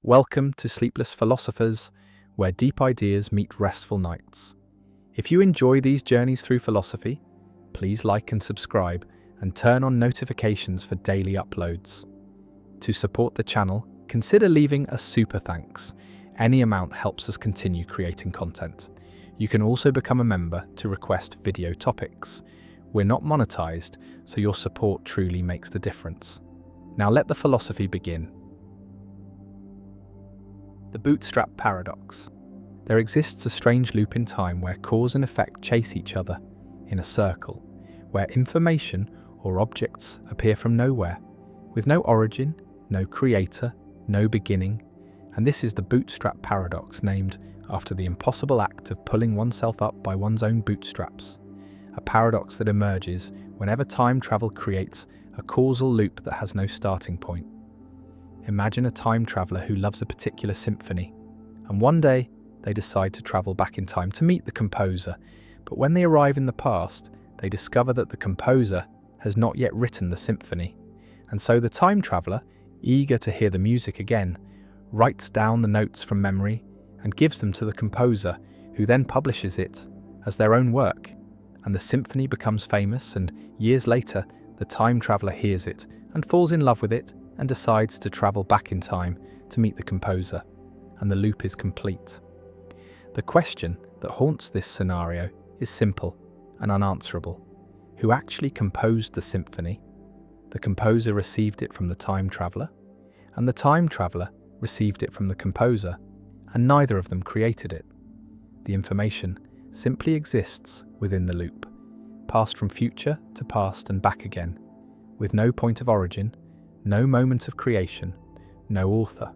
Welcome to Sleepless Philosophers, where deep ideas meet restful nights. If you enjoy these journeys through philosophy, please like and subscribe and turn on notifications for daily uploads. To support the channel, consider leaving a super thanks. Any amount helps us continue creating content. You can also become a member to request video topics. We're not monetized, so your support truly makes the difference. Now let the philosophy begin. The bootstrap paradox. There exists a strange loop in time where cause and effect chase each other in a circle, where information or objects appear from nowhere, with no origin, no creator, no beginning, and this is the bootstrap paradox, named after the impossible act of pulling oneself up by one's own bootstraps, a paradox that emerges whenever time travel creates a causal loop that has no starting point. Imagine a time traveler who loves a particular symphony, and one day they decide to travel back in time to meet the composer, but when they arrive in the past, they discover that the composer has not yet written the symphony, and so the time traveler, eager to hear the music again, writes down the notes from memory and gives them to the composer, who then publishes it as their own work, and the symphony becomes famous, and years later, the time traveler hears it and falls in love with it and decides to travel back in time to meet the composer, and the loop is complete. The question that haunts this scenario is simple and unanswerable. Who actually composed the symphony? The composer received it from the time traveler, and the time traveler received it from the composer, and neither of them created it. The information simply exists within the loop, passed from future to past and back again, with no point of origin, no moment of creation, no author.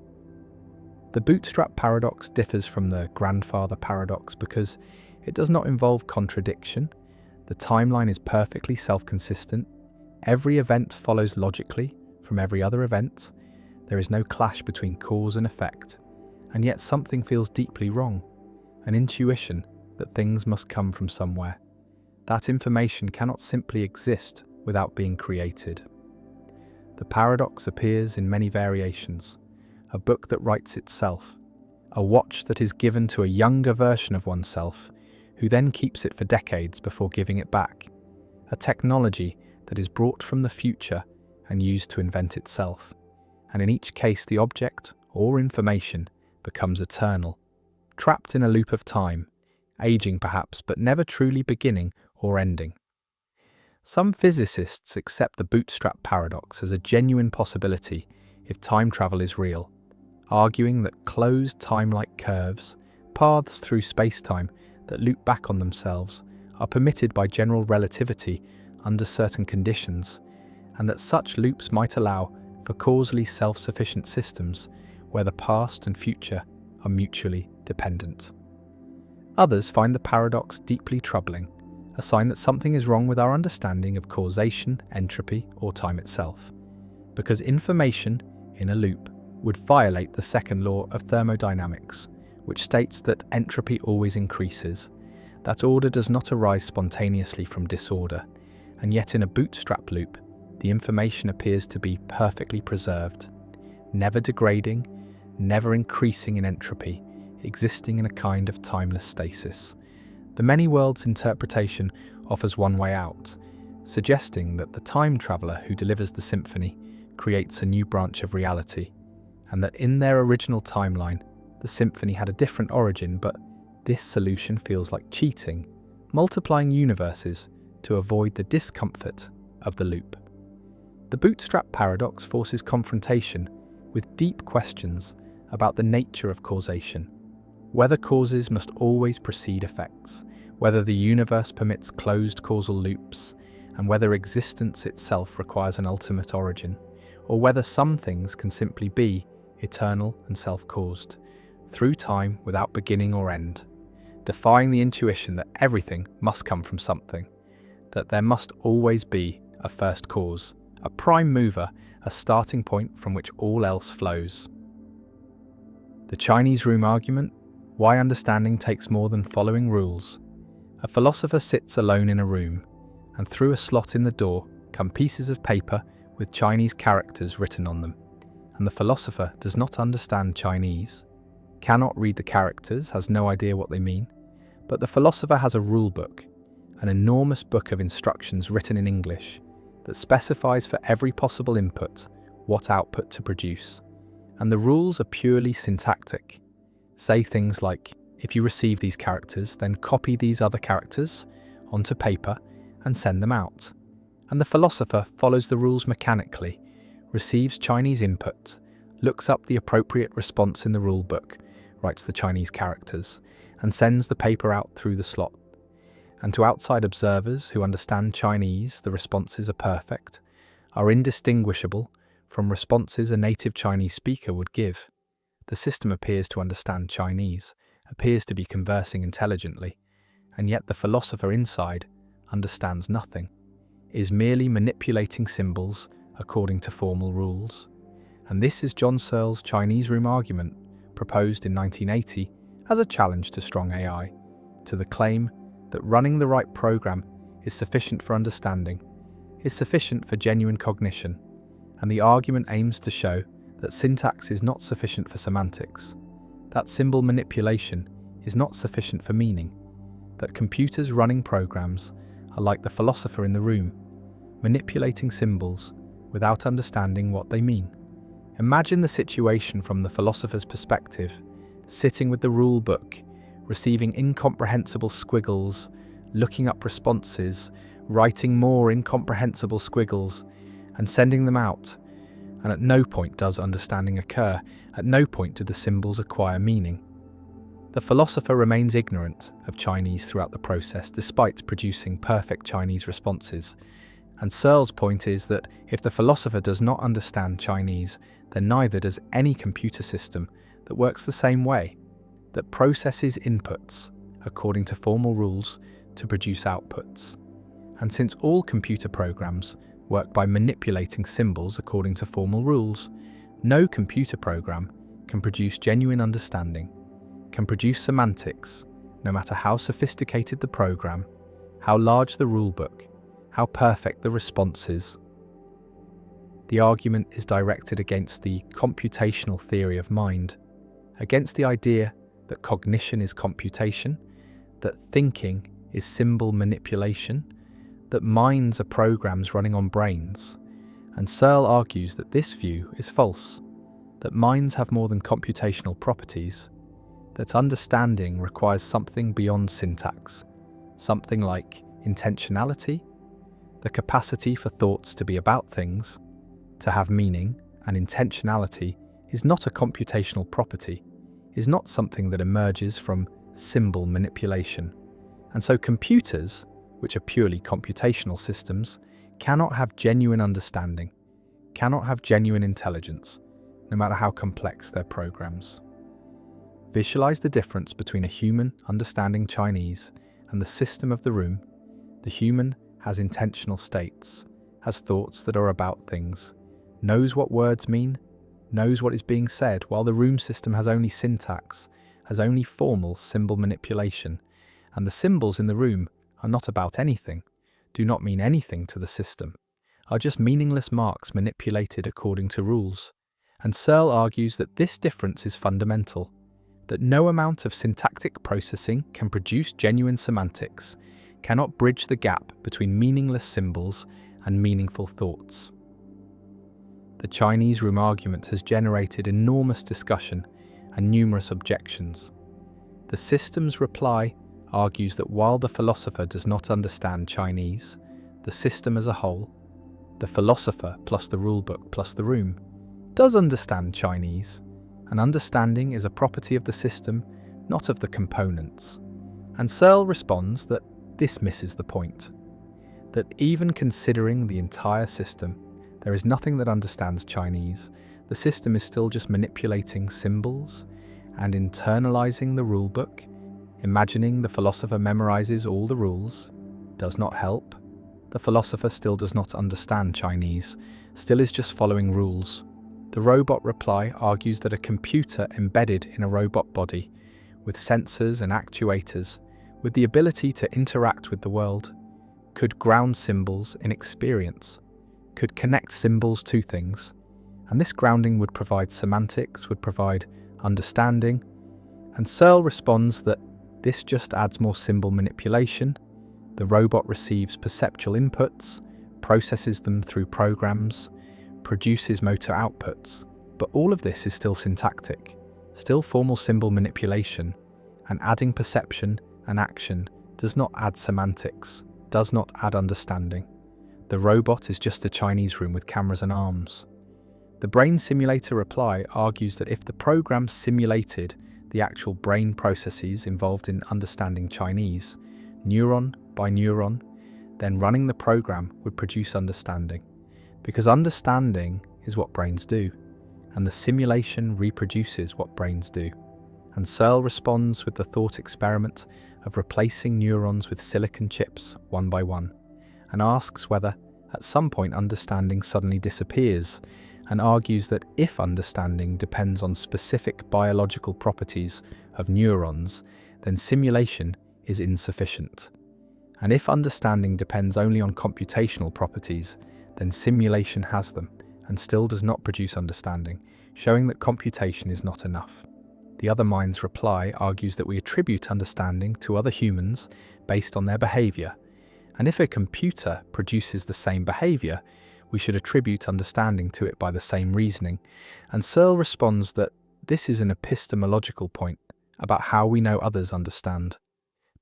The bootstrap paradox differs from the grandfather paradox because it does not involve contradiction. The timeline is perfectly self-consistent. Every event follows logically from every other event. There is no clash between cause and effect, and yet something feels deeply wrong, an intuition that things must come from somewhere. That information cannot simply exist without being created. The paradox appears in many variations: a book that writes itself, a watch that is given to a younger version of oneself, who then keeps it for decades before giving it back, a technology that is brought from the future and used to invent itself, and in each case the object or information becomes eternal, trapped in a loop of time, aging perhaps, but never truly beginning or ending. Some physicists accept the bootstrap paradox as a genuine possibility if time travel is real, arguing that closed time-like curves, paths through space-time that loop back on themselves, are permitted by general relativity under certain conditions, and that such loops might allow for causally self-sufficient systems where the past and future are mutually dependent. Others find the paradox deeply troubling, a sign that something is wrong with our understanding of causation, entropy, or time itself, because information in a loop would violate the second law of thermodynamics, which states that entropy always increases, that order does not arise spontaneously from disorder, and yet in a bootstrap loop, the information appears to be perfectly preserved, never degrading, never increasing in entropy, existing in a kind of timeless stasis. The many worlds interpretation offers one way out, suggesting that the time traveler who delivers the symphony creates a new branch of reality, and that in their original timeline, the symphony had a different origin, but this solution feels like cheating, multiplying universes to avoid the discomfort of the loop. The bootstrap paradox forces confrontation with deep questions about the nature of causation, whether causes must always precede effects, whether the universe permits closed causal loops, and whether existence itself requires an ultimate origin, or whether some things can simply be eternal and self-caused, through time without beginning or end, defying the intuition that everything must come from something, that there must always be a first cause, a prime mover, a starting point from which all else flows. The Chinese room argument: why understanding takes more than following rules. A philosopher sits alone in a room, and through a slot in the door come pieces of paper with Chinese characters written on them. and the philosopher does not understand Chinese, cannot read the characters, has no idea what they mean, but the philosopher has a rule book, an enormous book of instructions written in English that specifies for every possible input what output to produce, and the rules are purely syntactic. Say things like, if you receive these characters, then copy these other characters onto paper and send them out. And the philosopher follows the rules mechanically, receives Chinese input, looks up the appropriate response in the rule book, writes the Chinese characters, and sends the paper out through the slot. And to outside observers who understand Chinese, the responses are perfect, are indistinguishable from responses a native Chinese speaker would give. The system appears to understand Chinese, appears to be conversing intelligently, and yet the philosopher inside understands nothing, is merely manipulating symbols according to formal rules. And this is John Searle's Chinese room argument, proposed in 1980 as a challenge to strong AI, to the claim that running the right program is sufficient for understanding, is sufficient for genuine cognition, and the argument aims to show that syntax is not sufficient for semantics, that symbol manipulation is not sufficient for meaning, that computers running programs are like the philosopher in the room, manipulating symbols without understanding what they mean. Imagine the situation from the philosopher's perspective, sitting with the rule book, receiving incomprehensible squiggles, looking up responses, writing more incomprehensible squiggles, and sending them out. And at no point does understanding occur, at no point do the symbols acquire meaning. The philosopher remains ignorant of Chinese throughout the process, despite producing perfect Chinese responses. And Searle's point is that if the philosopher does not understand Chinese, then neither does any computer system that works the same way, that processes inputs according to formal rules to produce outputs. And since all computer programs work by manipulating symbols according to formal rules, no computer program can produce genuine understanding, can produce semantics, no matter how sophisticated the program, how large the rulebook, how perfect the response is. The argument is directed against the computational theory of mind, against the idea that cognition is computation, that thinking is symbol manipulation, that minds are programs running on brains. And Searle argues that this view is false, that minds have more than computational properties, that understanding requires something beyond syntax, something like intentionality, the capacity for thoughts to be about things, to have meaning, and intentionality is not a computational property, is not something that emerges from symbol manipulation. And so computers, which are purely computational systems, cannot have genuine understanding, cannot have genuine intelligence, no matter how complex their programs. Visualize the difference between a human understanding Chinese and the system of the room. The human has intentional states, has thoughts that are about things, knows what words mean, knows what is being said, while the room system has only syntax, has only formal symbol manipulation, and the symbols in the room are not about anything, do not mean anything to the system, are just meaningless marks manipulated according to rules. And Searle argues that this difference is fundamental, that no amount of syntactic processing can produce genuine semantics, cannot bridge the gap between meaningless symbols and meaningful thoughts. The Chinese room argument has generated enormous discussion and numerous objections. The system's reply argues that while the philosopher does not understand Chinese, the system as a whole, the philosopher plus the rulebook plus the room, does understand Chinese, and understanding is a property of the system, not of the components. And Searle responds that this misses the point, that even considering the entire system, there is nothing that understands Chinese. The system is still just manipulating symbols and internalizing the rulebook. Imagining the philosopher memorizes all the rules does not help. The philosopher still does not understand Chinese, still is just following rules. The robot reply argues that a computer embedded in a robot body, with sensors and actuators, with the ability to interact with the world, could ground symbols in experience, could connect symbols to things, And this grounding would provide semantics, would provide understanding. And Searle responds that this just adds more symbol manipulation. The robot receives perceptual inputs, processes them through programs, produces motor outputs. But all of this is still syntactic, still formal symbol manipulation, and adding perception and action does not add semantics, does not add understanding. The robot is just a Chinese room with cameras and arms. The brain simulator reply argues that if the program simulated the actual brain processes involved in understanding Chinese, neuron by neuron, then running the program would produce understanding. Because understanding is what brains do, and the simulation reproduces what brains do. And Searle responds with the thought experiment of replacing neurons with silicon chips one by one, and asks whether at some point understanding suddenly disappears, and argues that if understanding depends on specific biological properties of neurons, then simulation is insufficient. And if understanding depends only on computational properties, then simulation has them and still does not produce understanding, showing that computation is not enough. The other mind's reply argues that we attribute understanding to other humans based on their behavior, and if a computer produces the same behavior, we should attribute understanding to it by the same reasoning. And Searle responds that this is an epistemological point about how we know others understand,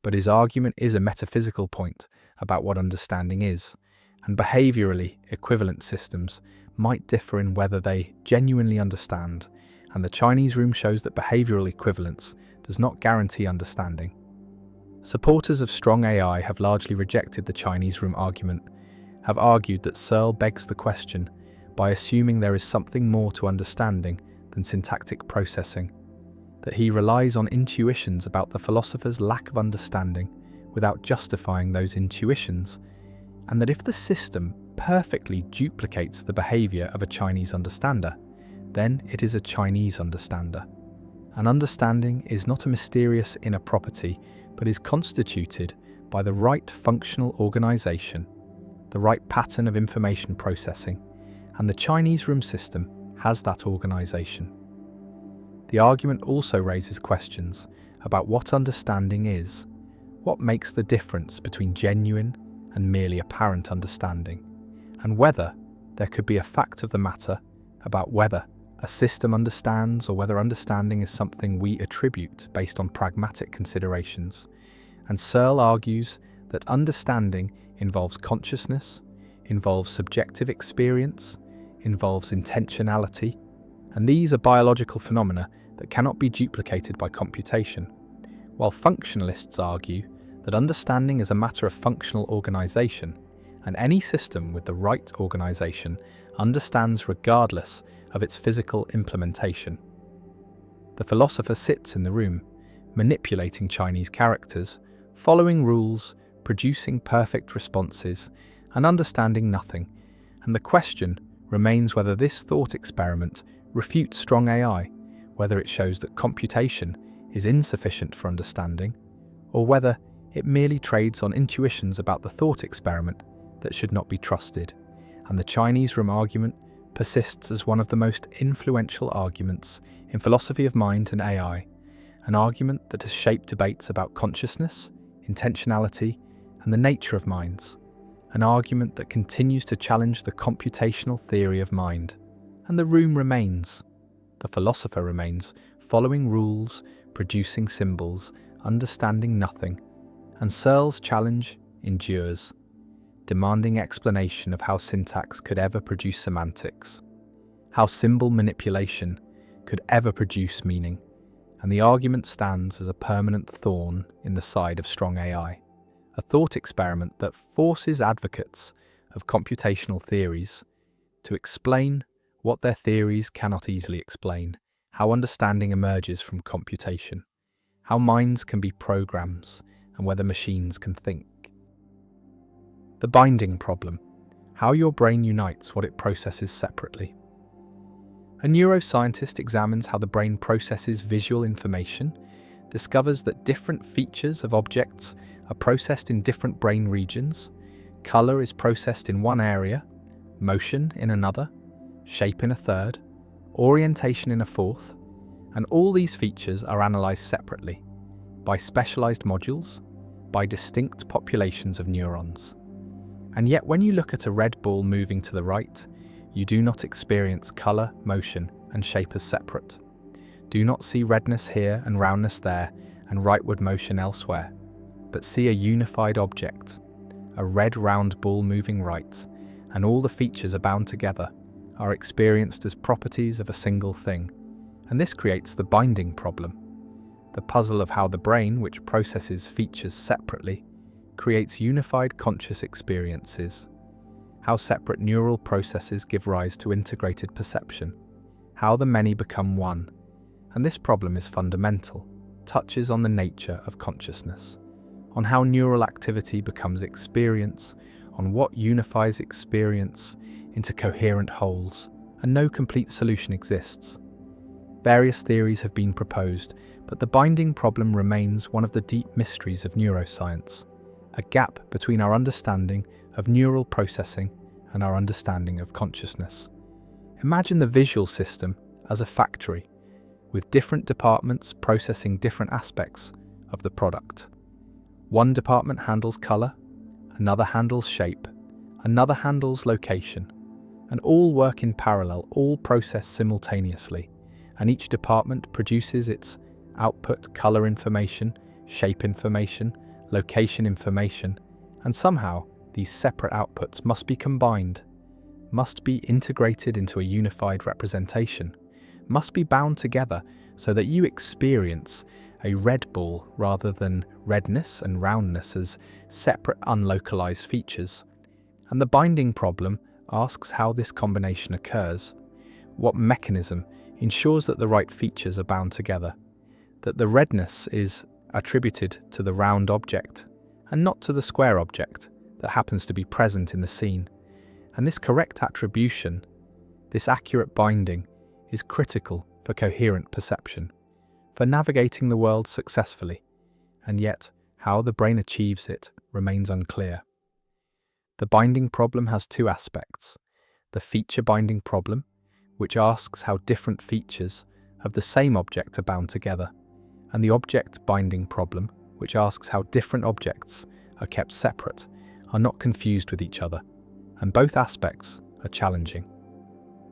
but his argument is a metaphysical point about what understanding is, and behaviorally equivalent systems might differ in whether they genuinely understand, and the Chinese room shows that behavioral equivalence does not guarantee understanding. Supporters of strong AI have largely rejected the Chinese room argument, have argued that Searle begs the question by assuming there is something more to understanding than syntactic processing, that he relies on intuitions about the philosopher's lack of understanding without justifying those intuitions, and that if the system perfectly duplicates the behavior of a Chinese understander, then it is a Chinese understander. An understanding is not a mysterious inner property, but is constituted by the right functional organization, the right pattern of information processing, and the Chinese room system has that organization. The argument also raises questions about what understanding is, what makes the difference between genuine and merely apparent understanding, and whether there could be a fact of the matter about whether a system understands or whether understanding is something we attribute based on pragmatic considerations. And Searle argues that understanding involves consciousness, involves subjective experience, involves intentionality, and these are biological phenomena that cannot be duplicated by computation, while functionalists argue that understanding is a matter of functional organization, and any system with the right organization understands regardless of its physical implementation. The philosopher sits in the room, manipulating Chinese characters, following rules, producing perfect responses, and understanding nothing, and the question remains whether this thought experiment refutes strong AI, whether it shows that computation is insufficient for understanding, or whether it merely trades on intuitions about the thought experiment that should not be trusted. And the Chinese room argument persists as one of the most influential arguments in philosophy of mind and AI, an argument that has shaped debates about consciousness, intentionality, and the nature of minds, an argument that continues to challenge the computational theory of mind. And the room remains. The philosopher remains, following rules, producing symbols, understanding nothing, and Searle's challenge endures, demanding explanation of how syntax could ever produce semantics, how symbol manipulation could ever produce meaning, and the argument stands as a permanent thorn in the side of strong AI, a thought experiment that forces advocates of computational theories to explain what their theories cannot easily explain, how understanding emerges from computation, how minds can be programs, and whether machines can think. The binding problem, how your brain unites what it processes separately. A neuroscientist examines how the brain processes visual information, discovers that different features of objects are processed in different brain regions, color is processed in one area, motion in another, shape in a third, orientation in a fourth, and all these features are analysed separately, by specialised modules, by distinct populations of neurons. And yet when you look at a red ball moving to the right, you do not experience colour, motion, and shape as separate. Do not see redness here and roundness there and rightward motion elsewhere, but see a unified object, a red round ball moving right, and all the features are bound together, are experienced as properties of a single thing. And this creates the binding problem, the puzzle of how the brain, which processes features separately, creates unified conscious experiences, how separate neural processes give rise to integrated perception, how the many become one. And this problem is fundamental, touches on the nature of consciousness, on how neural activity becomes experience, on what unifies experience into coherent wholes, and no complete solution exists. Various theories have been proposed, but the binding problem remains one of the deep mysteries of neuroscience, a gap between our understanding of neural processing and our understanding of consciousness. Imagine the visual system as a factory, with different departments processing different aspects of the product. One department handles colour, another handles shape, another handles location, and all work in parallel, all process simultaneously, and each department produces its output colour information, shape information, location information, and somehow these separate outputs must be combined, must be integrated into a unified representation, must be bound together so that you experience a red ball rather than redness and roundness as separate unlocalized features. And the binding problem asks how this combination occurs, what mechanism ensures that the right features are bound together, that the redness is attributed to the round object and not to the square object that happens to be present in the scene. And this correct attribution, this accurate binding, is critical for coherent perception, for navigating the world successfully, and yet how the brain achieves it remains unclear. The binding problem has two aspects: the feature binding problem, which asks how different features of the same object are bound together, and the object binding problem, which asks how different objects are kept separate, are not confused with each other, and both aspects are challenging.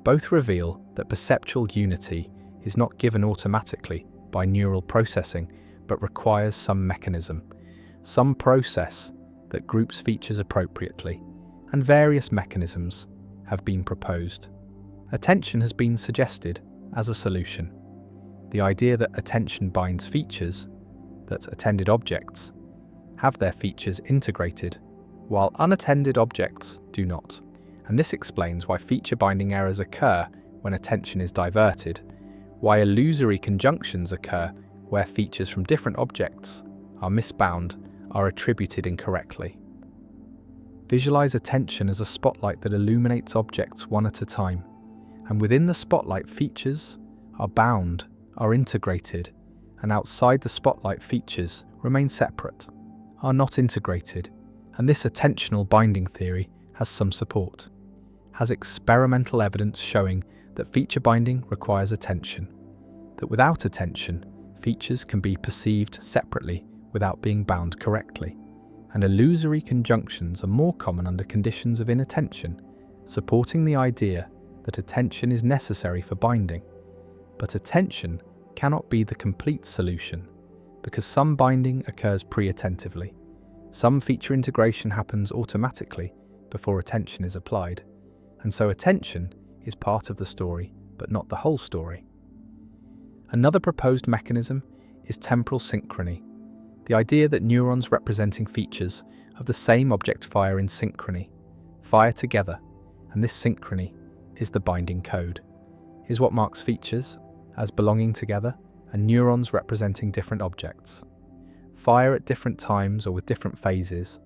Both reveal that perceptual unity is not given automatically by neural processing, but requires some mechanism, some process that groups features appropriately, and various mechanisms have been proposed. Attention has been suggested as a solution. The idea that attention binds features, that attended objects have their features integrated, while unattended objects do not. And this explains why feature binding errors occur when attention is diverted, why illusory conjunctions occur where features from different objects are misbound, are attributed incorrectly. Visualize attention as a spotlight that illuminates objects one at a time, and within the spotlight features are bound, are integrated, and outside the spotlight features remain separate, are not integrated. And this attentional binding theory has some support, has experimental evidence showing that feature binding requires attention, that without attention, features can be perceived separately without being bound correctly, and illusory conjunctions are more common under conditions of inattention, supporting the idea that attention is necessary for binding. But attention cannot be the complete solution, because some binding occurs pre-attentively. Some feature integration happens automatically before attention is applied, and so attention is part of the story, but not the whole story. Another proposed mechanism is temporal synchrony, the idea that neurons representing features of the same object fire in synchrony, fire together, and this synchrony is the binding code, is what marks features as belonging together and neurons representing different objects, fire at different times or with different phases,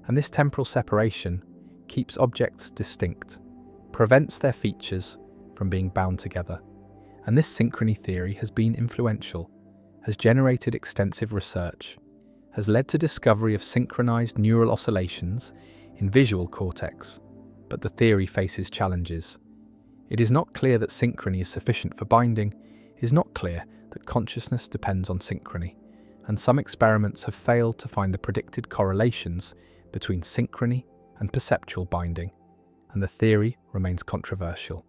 and this temporal separation keeps objects distinct, prevents their features from being bound together. And this synchrony theory has been influential, has generated extensive research, has led to discovery of synchronized neural oscillations in visual cortex, but the theory faces challenges. It is not clear that synchrony is sufficient for binding. It is not clear that consciousness depends on synchrony, and some experiments have failed to find the predicted correlations between synchrony and perceptual binding, and the theory remains controversial.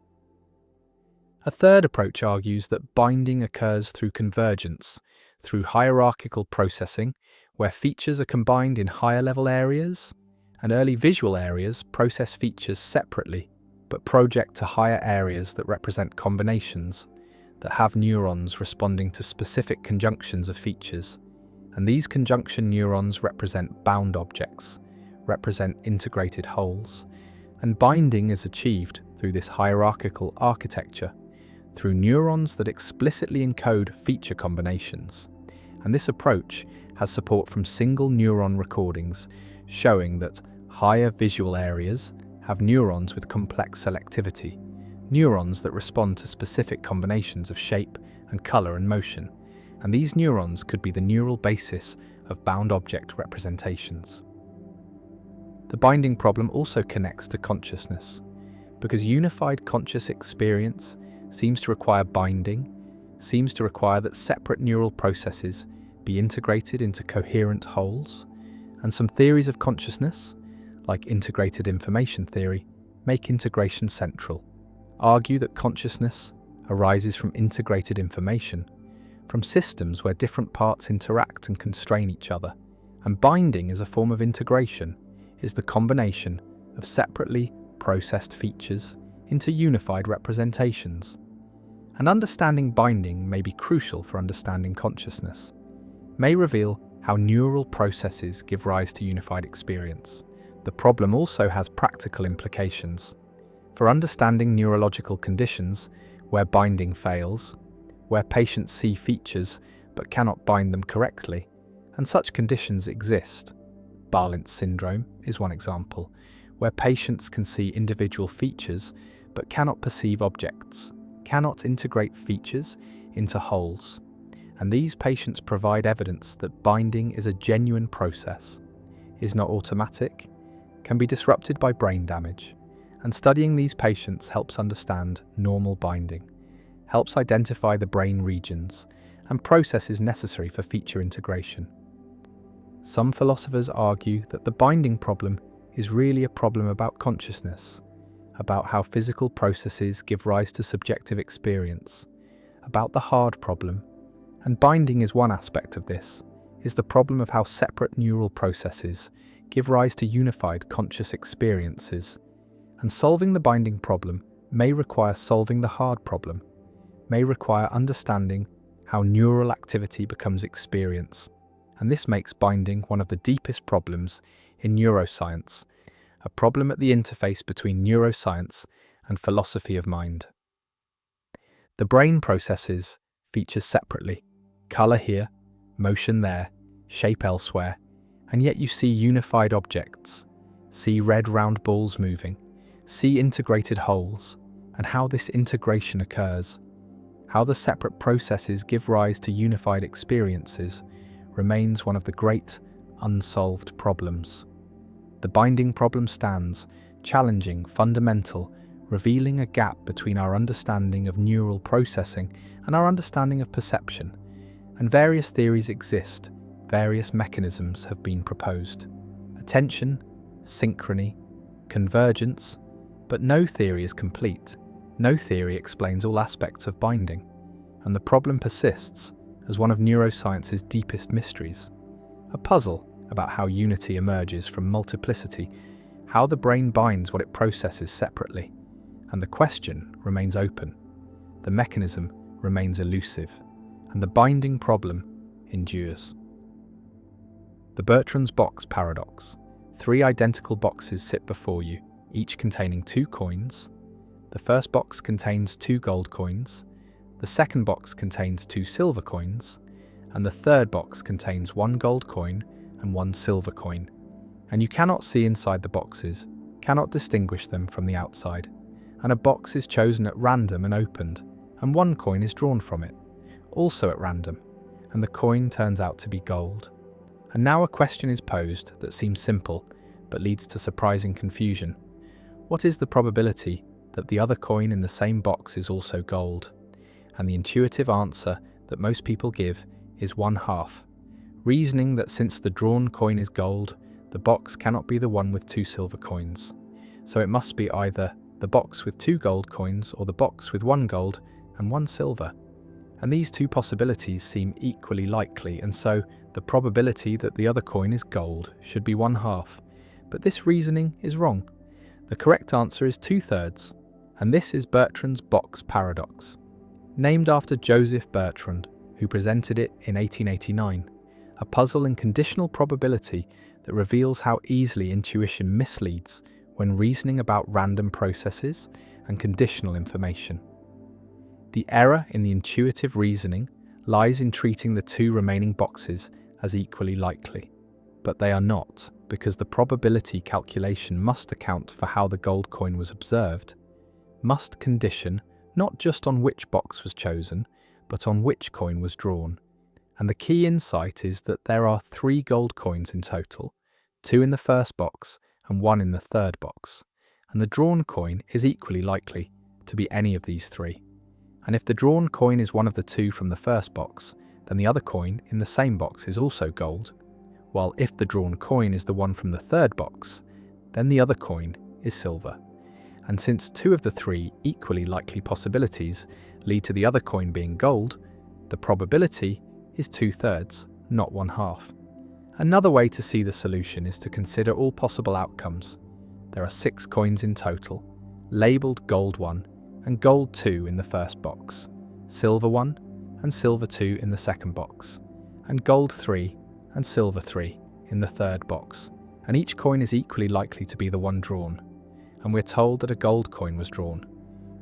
A third approach argues that binding occurs through convergence, through hierarchical processing, where features are combined in higher-level areas, and early visual areas process features separately, but project to higher areas that represent combinations, that have neurons responding to specific conjunctions of features, and these conjunction neurons represent bound objects, represent integrated wholes, and binding is achieved through this hierarchical architecture, through neurons that explicitly encode feature combinations. And this approach has support from single neuron recordings showing that higher visual areas have neurons with complex selectivity, neurons that respond to specific combinations of shape and color and motion, and these neurons could be the neural basis of bound object representations. The binding problem also connects to consciousness, because unified conscious experience seems to require binding, seems to require that separate neural processes be integrated into coherent wholes, and some theories of consciousness, like integrated information theory, make integration central, argue that consciousness arises from integrated information, from systems where different parts interact and constrain each other, and binding as a form of integration is the combination of separately processed features into unified representations. And understanding binding may be crucial for understanding consciousness, may reveal how neural processes give rise to unified experience. The problem also has practical implications for understanding neurological conditions where binding fails, where patients see features but cannot bind them correctly, and such conditions exist. Barlint's syndrome is one example, where patients can see individual features but cannot perceive objects, cannot integrate features into wholes. And these patients provide evidence that binding is a genuine process, is not automatic, can be disrupted by brain damage. And studying these patients helps understand normal binding, helps identify the brain regions and processes necessary for feature integration. Some philosophers argue that the binding problem is really a problem about consciousness, about how physical processes give rise to subjective experience, about the hard problem, and binding is one aspect of this, is the problem of how separate neural processes give rise to unified conscious experiences. And solving the binding problem may require solving the hard problem, may require understanding how neural activity becomes experience. And this makes binding one of the deepest problems in neuroscience, a problem at the interface between neuroscience and philosophy of mind. The brain processes features separately, color here, motion there, shape elsewhere, and yet you see unified objects, see red round balls moving, see integrated wholes, and how this integration occurs, how the separate processes give rise to unified experiences, remains one of the great unsolved problems. The binding problem stands, challenging, fundamental, revealing a gap between our understanding of neural processing and our understanding of perception. And various theories exist, various mechanisms have been proposed. Attention, synchrony, convergence, but no theory is complete. No theory explains all aspects of binding, and the problem persists as one of neuroscience's deepest mysteries. A puzzle about how unity emerges from multiplicity, how the brain binds what it processes separately, and the question remains open. The mechanism remains elusive, and the binding problem endures. The Bertrand's box paradox. 3 identical boxes sit before you, each containing 2 coins. The first box contains 2 gold coins, the second box contains 2 silver coins, and the third box contains 1 gold coin and 1 silver coin. And you cannot see inside the boxes, cannot distinguish them from the outside. And a box is chosen at random and opened, and 1 coin is drawn from it, also at random, and the coin turns out to be gold. And now a question is posed that seems simple, but leads to surprising confusion. What is the probability that the other coin in the same box is also gold, and the intuitive answer that most people give is 1/2, reasoning that since the drawn coin is gold, the box cannot be the one with 2 silver coins. So it must be either the box with 2 gold coins or the box with 1 gold and 1 silver. And these 2 possibilities seem equally likely, and so the probability that the other coin is gold should be 1/2. But this reasoning is wrong. The correct answer is 2/3, and this is Bertrand's box paradox, named after Joseph Bertrand, who presented it in 1889, a puzzle in conditional probability that reveals how easily intuition misleads when reasoning about random processes and conditional information. The error in the intuitive reasoning lies in treating the 2 remaining boxes as equally likely, but they are not, because the probability calculation must account for how the gold coin was observed, must condition not just on which box was chosen, but on which coin was drawn. And the key insight is that there are 3 gold coins in total, 2 in the first box and 1 in the third box, and the drawn coin is equally likely to be any of these 3. And if the drawn coin is one of the 2 from the first box, then the other coin in the same box is also gold, while if the drawn coin is the one from the third box, then the other coin is silver. And since 2 of the 3 equally likely possibilities lead to the other coin being gold, the probability is 2/3, not 1/2. Another way to see the solution is to consider all possible outcomes. There are 6 coins in total, labelled gold 1 and gold 2 in the first box, silver 1 and silver 2 in the second box, and gold 3 and silver 3 in the third box, and each coin is equally likely to be the one drawn, and we're told that a gold coin was drawn,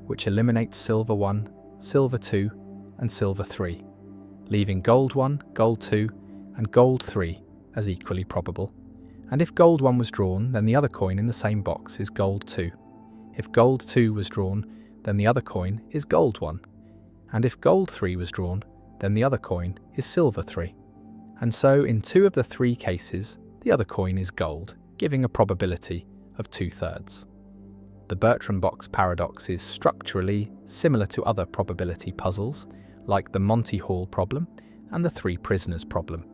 which eliminates silver 1, silver 2 and silver 3, leaving gold 1, gold 2 and gold 3 as equally probable. And if gold 1 was drawn, then the other coin in the same box is gold 2. If gold 2 was drawn, then the other coin is gold 1. And if gold 3 was drawn, then the other coin is silver 3. And so in 2 of the 3 cases, the other coin is gold, giving a probability of 2/3. The Bertrand box paradox is structurally similar to other probability puzzles, like the Monty Hall problem and the 3 prisoners problem,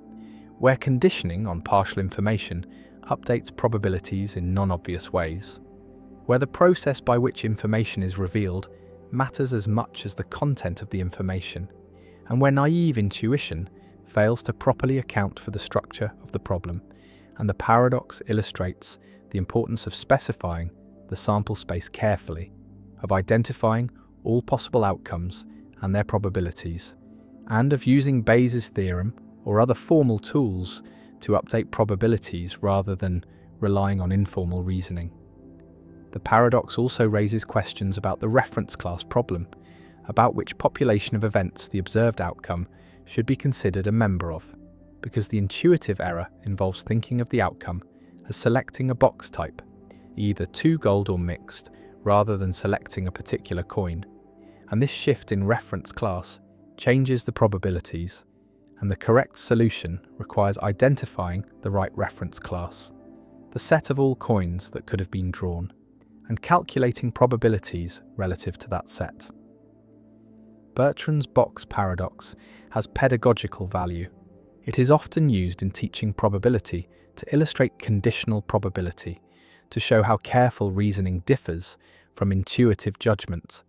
where conditioning on partial information updates probabilities in non-obvious ways, where the process by which information is revealed matters as much as the content of the information, and where naive intuition fails to properly account for the structure of the problem, and the paradox illustrates the importance of specifying the sample space carefully, of identifying all possible outcomes and their probabilities, and of using Bayes' theorem or other formal tools to update probabilities rather than relying on informal reasoning. The paradox also raises questions about the reference class problem, about which population of events the observed outcome should be considered a member of, because the intuitive error involves thinking of the outcome as selecting a box type, either 2 gold or mixed, rather than selecting a particular coin. And this shift in reference class changes the probabilities, and the correct solution requires identifying the right reference class, the set of all coins that could have been drawn, and calculating probabilities relative to that set. Bertrand's box paradox has pedagogical value. It is often used in teaching probability to illustrate conditional probability, to show how careful reasoning differs from intuitive judgment,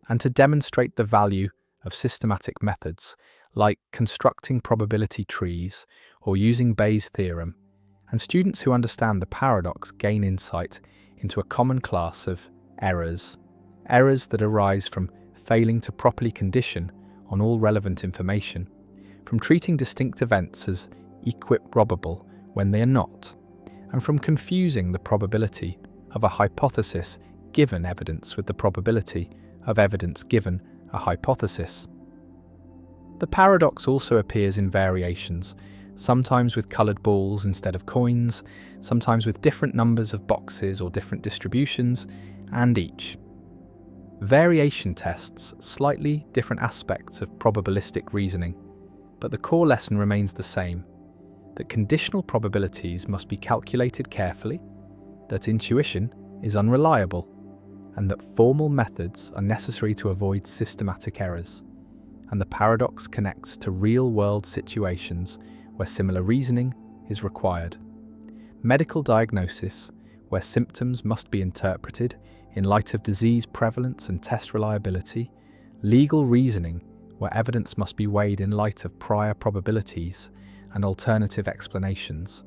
and to demonstrate the value of systematic methods like constructing probability trees or using Bayes' theorem. And students who understand the paradox gain insight into a common class of errors that arise from failing to properly condition on all relevant information, from treating distinct events as equiprobable when they are not, and from confusing the probability of a hypothesis given evidence with the probability of evidence given a hypothesis. The paradox also appears in variations, sometimes with coloured balls instead of coins, sometimes with different numbers of boxes or different distributions, and each. Variation tests slightly different aspects of probabilistic reasoning, but the core lesson remains the same, that conditional probabilities must be calculated carefully, that intuition is unreliable, and that formal methods are necessary to avoid systematic errors. And the paradox connects to real-world situations where similar reasoning is required. Medical diagnosis, where symptoms must be interpreted in light of disease prevalence and test reliability. Legal reasoning, where evidence must be weighed in light of prior probabilities and alternative explanations.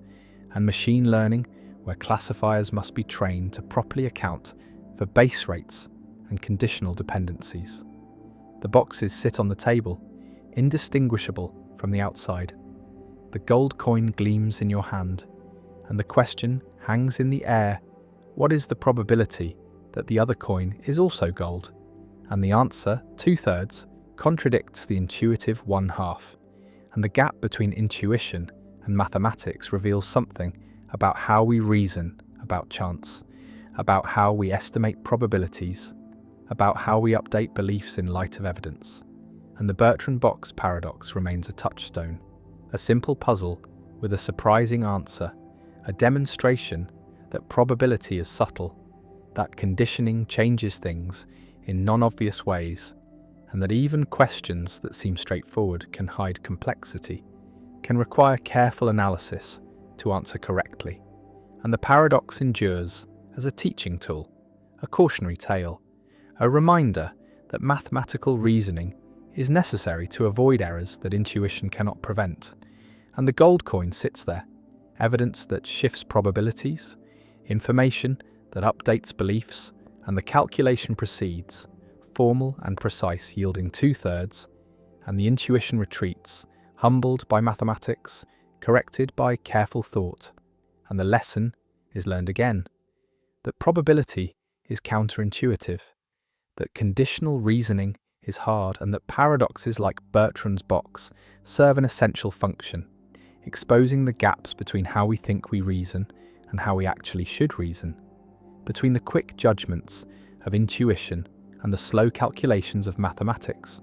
And machine learning, where classifiers must be trained to properly account for base rates and conditional dependencies. The boxes sit on the table, indistinguishable from the outside. The gold coin gleams in your hand, and the question hangs in the air: what is the probability that the other coin is also gold? And the answer, 2/3, contradicts the intuitive 1/2. And the gap between intuition and mathematics reveals something about how we reason about chance, about how we estimate probabilities, about how we update beliefs in light of evidence. And the Bertrand box paradox remains a touchstone, a simple puzzle with a surprising answer, a demonstration that probability is subtle, that conditioning changes things in non-obvious ways, and that even questions that seem straightforward can hide complexity, can require careful analysis to answer correctly. And the paradox endures as a teaching tool, a cautionary tale, a reminder that mathematical reasoning is necessary to avoid errors that intuition cannot prevent. And the gold coin sits there, evidence that shifts probabilities, information that updates beliefs, and the calculation proceeds, formal and precise, yielding 2/3, and the intuition retreats, humbled by mathematics, corrected by careful thought. And the lesson is learned again, that probability is counterintuitive, that conditional reasoning is hard, and that paradoxes like Bertrand's box serve an essential function, exposing the gaps between how we think we reason and how we actually should reason, between the quick judgments of intuition and the slow calculations of mathematics.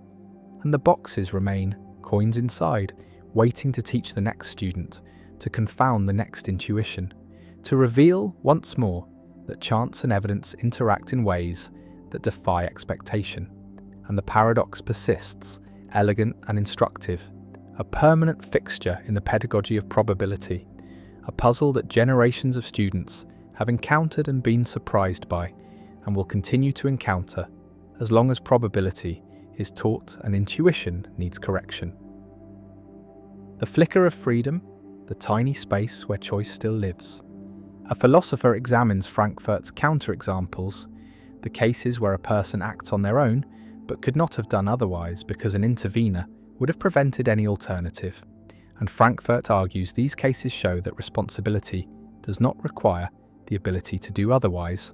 And the boxes remain coins inside, waiting to teach the next student, to confound the next intuition, to reveal once more that chance and evidence interact in ways that defy expectation. And the paradox persists, elegant and instructive, a permanent fixture in the pedagogy of probability, a puzzle that generations of students have encountered and been surprised by, and will continue to encounter as long as probability is taught and intuition needs correction. The flicker of freedom, the tiny space where choice still lives. A philosopher examines Frankfurt's counterexamples, the cases where a person acts on their own but could not have done otherwise because an intervener would have prevented any alternative. And Frankfurt argues these cases show that responsibility does not require the ability to do otherwise,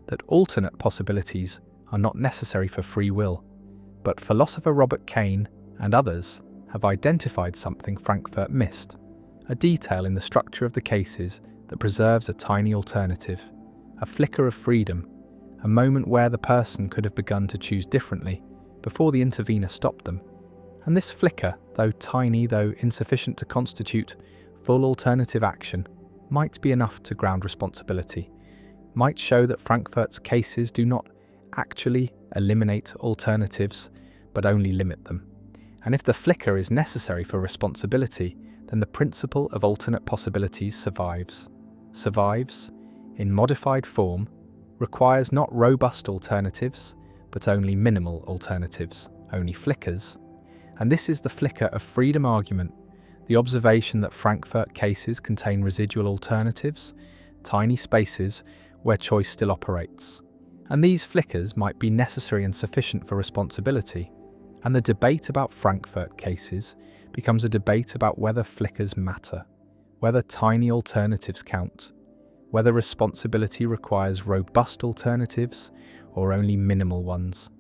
that alternate possibilities are not necessary for free will. But philosopher Robert Kane and others have identified something Frankfurt missed, a detail in the structure of the cases that preserves a tiny alternative, a flicker of freedom, a moment where the person could have begun to choose differently before the intervener stopped them. And this flicker, though tiny, though insufficient to constitute full alternative action, might be enough to ground responsibility, might show that Frankfurt's cases do not actually eliminate alternatives, but only limit them. And if the flicker is necessary for responsibility, then the principle of alternate possibilities survives in modified form, requires not robust alternatives, but only minimal alternatives, only flickers. And this is the flicker of freedom argument, the observation that Frankfurt cases contain residual alternatives, tiny spaces where choice still operates. And these flickers might be necessary and sufficient for responsibility. And the debate about Frankfurt cases becomes a debate about whether flickers matter, whether tiny alternatives count, whether responsibility requires robust alternatives or only minimal ones.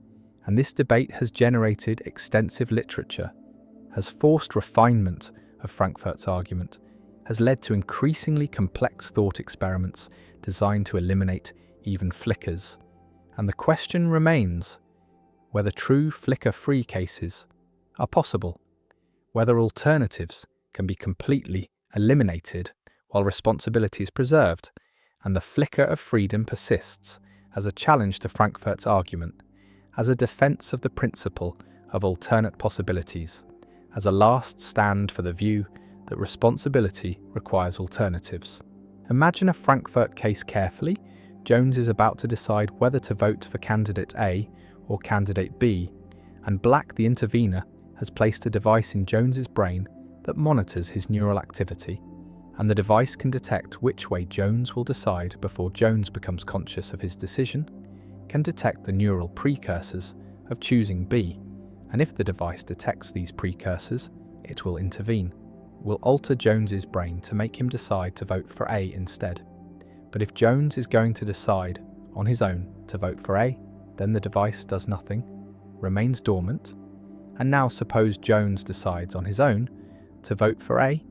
And this debate has generated extensive literature, has forced refinement of Frankfurt's argument, has led to increasingly complex thought experiments designed to eliminate even flickers. And the question remains whether true flicker-free cases are possible, whether alternatives can be completely eliminated while responsibility is preserved, and the flicker of freedom persists as a challenge to Frankfurt's argument, as a defense of the principle of alternate possibilities, as a last stand for the view that responsibility requires alternatives. Imagine a Frankfurt case carefully. Jones is about to decide whether to vote for candidate A or candidate B, and Black, the intervener, has placed a device in Jones's brain that monitors his neural activity, and the device can detect which way Jones will decide before Jones becomes conscious of his decision, can detect the neural precursors of choosing B, and if the device detects these precursors, it will intervene, will alter Jones's brain to make him decide to vote for A instead. But if Jones is going to decide on his own to vote for A, then the device does nothing, remains dormant, and now suppose Jones decides on his own to vote for A.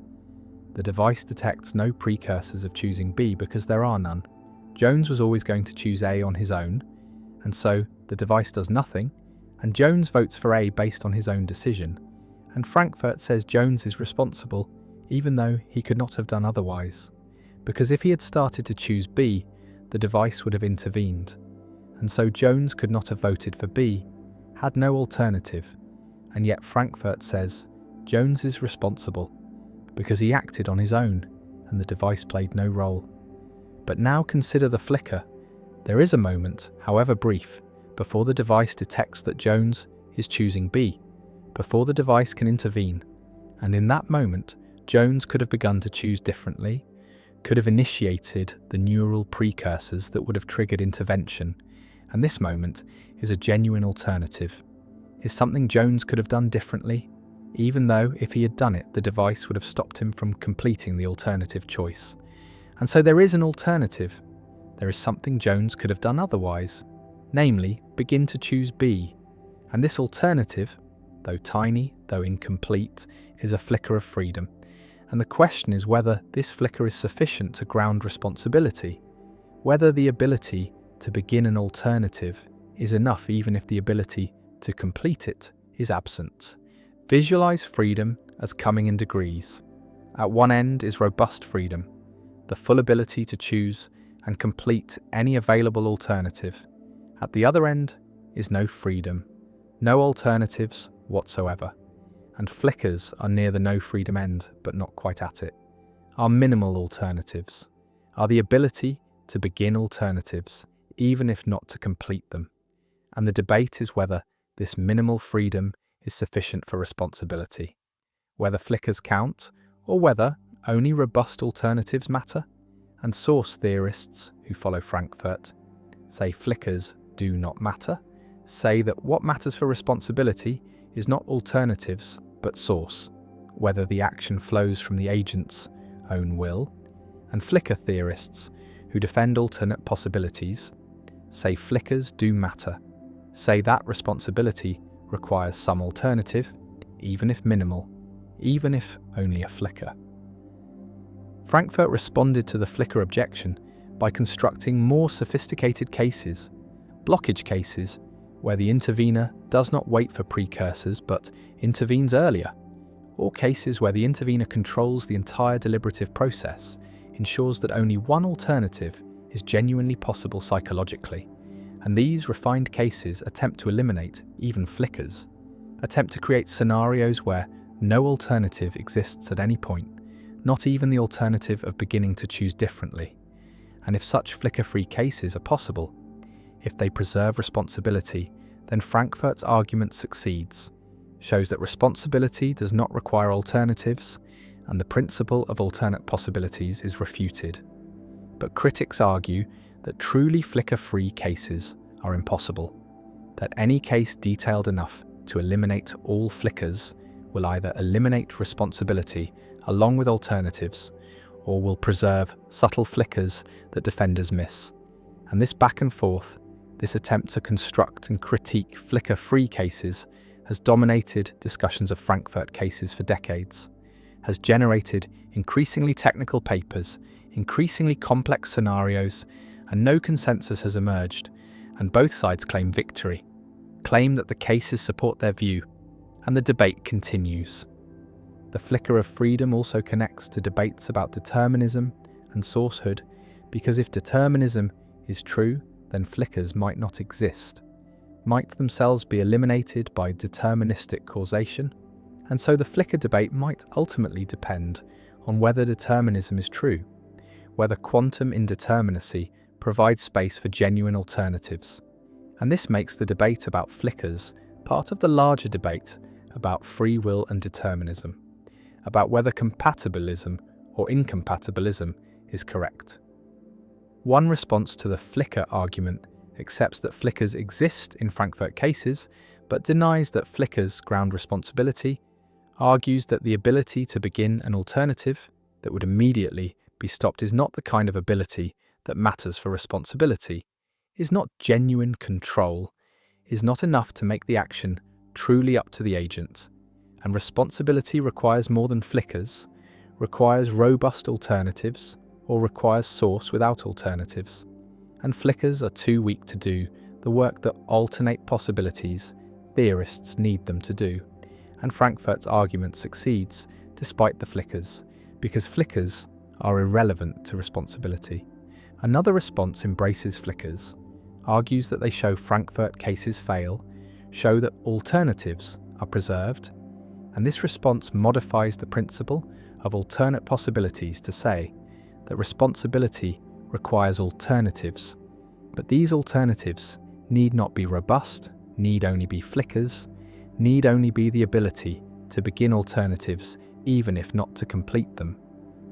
The device detects no precursors of choosing B because there are none. Jones was always going to choose A on his own, and so the device does nothing, and Jones votes for A based on his own decision, and Frankfurt says Jones is responsible even though he could not have done otherwise, because if he had started to choose B, the device would have intervened, and so Jones could not have voted for B, had no alternative, and yet Frankfurt says Jones is responsible because he acted on his own and the device played no role. But now consider the flicker. There is a moment, however brief, before the device detects that Jones is choosing B, before the device can intervene, and in that moment, Jones could have begun to choose differently, could have initiated the neural precursors that would have triggered intervention, and this moment is a genuine alternative. Is something Jones could have done differently, even though if he had done it, the device would have stopped him from completing the alternative choice. And so there is an alternative. There is something Jones could have done otherwise, namely, begin to choose B. And this alternative, though tiny, though incomplete, is a flicker of freedom. And the question is whether this flicker is sufficient to ground responsibility, whether the ability to begin an alternative is enough even if the ability to complete it is absent. Visualize freedom as coming in degrees. At one end is robust freedom, the full ability to choose and complete any available alternative. At the other end is no freedom, no alternatives whatsoever. And flickers are near the no freedom end, but not quite at it. Are minimal alternatives, are the ability to begin alternatives, even if not to complete them. And the debate is whether this minimal freedom is sufficient for responsibility, whether flickers count or whether only robust alternatives matter. And source theorists who follow Frankfurt say flickers do not matter, say that what matters for responsibility is not alternatives but source, whether the action flows from the agent's own will. And flicker theorists who defend alternate possibilities say flickers do matter, say that responsibility requires some alternative, even if minimal, even if only a flicker. Frankfurt responded to the flicker objection by constructing more sophisticated cases, blockage cases, where the intervener does not wait for precursors but intervenes earlier, or cases where the intervener controls the entire deliberative process, ensures that only one alternative is genuinely possible psychologically, and these refined cases attempt to eliminate even flickers, attempt to create scenarios where no alternative exists at any point, not even the alternative of beginning to choose differently. And if such flicker-free cases are possible, if they preserve responsibility, then Frankfurt's argument succeeds, shows that responsibility does not require alternatives, and the principle of alternate possibilities is refuted. But critics argue that truly flicker-free cases are impossible, that any case detailed enough to eliminate all flickers will either eliminate responsibility along with alternatives, or will preserve subtle flickers that defenders miss. And this back and forth, this attempt to construct and critique flicker-free cases, has dominated discussions of Frankfurt cases for decades, has generated increasingly technical papers, increasingly complex scenarios, and no consensus has emerged, and both sides claim victory, claim that the cases support their view, and the debate continues. The flicker of freedom also connects to debates about determinism and sourcehood, because if determinism is true, then flickers might not exist, might themselves be eliminated by deterministic causation, and so the flicker debate might ultimately depend on whether determinism is true, whether quantum indeterminacy provides space for genuine alternatives. And this makes the debate about flickers part of the larger debate about free will and determinism, about whether compatibilism or incompatibilism is correct. One response to the flicker argument accepts that flickers exist in Frankfurt cases, but denies that flickers ground responsibility, argues that the ability to begin an alternative that would immediately be stopped is not the kind of ability that matters for responsibility, is not genuine control, is not enough to make the action truly up to the agent, and responsibility requires more than flickers, requires robust alternatives, or requires source without alternatives. And flickers are too weak to do the work that alternate possibilities theorists need them to do. And Frankfurt's argument succeeds despite the flickers, because flickers are irrelevant to responsibility. Another response embraces flickers, argues that they show Frankfurt cases fail, show that alternatives are preserved, and this response modifies the principle of alternate possibilities to say that responsibility requires alternatives, but these alternatives need not be robust, need only be flickers, need only be the ability to begin alternatives even if not to complete them.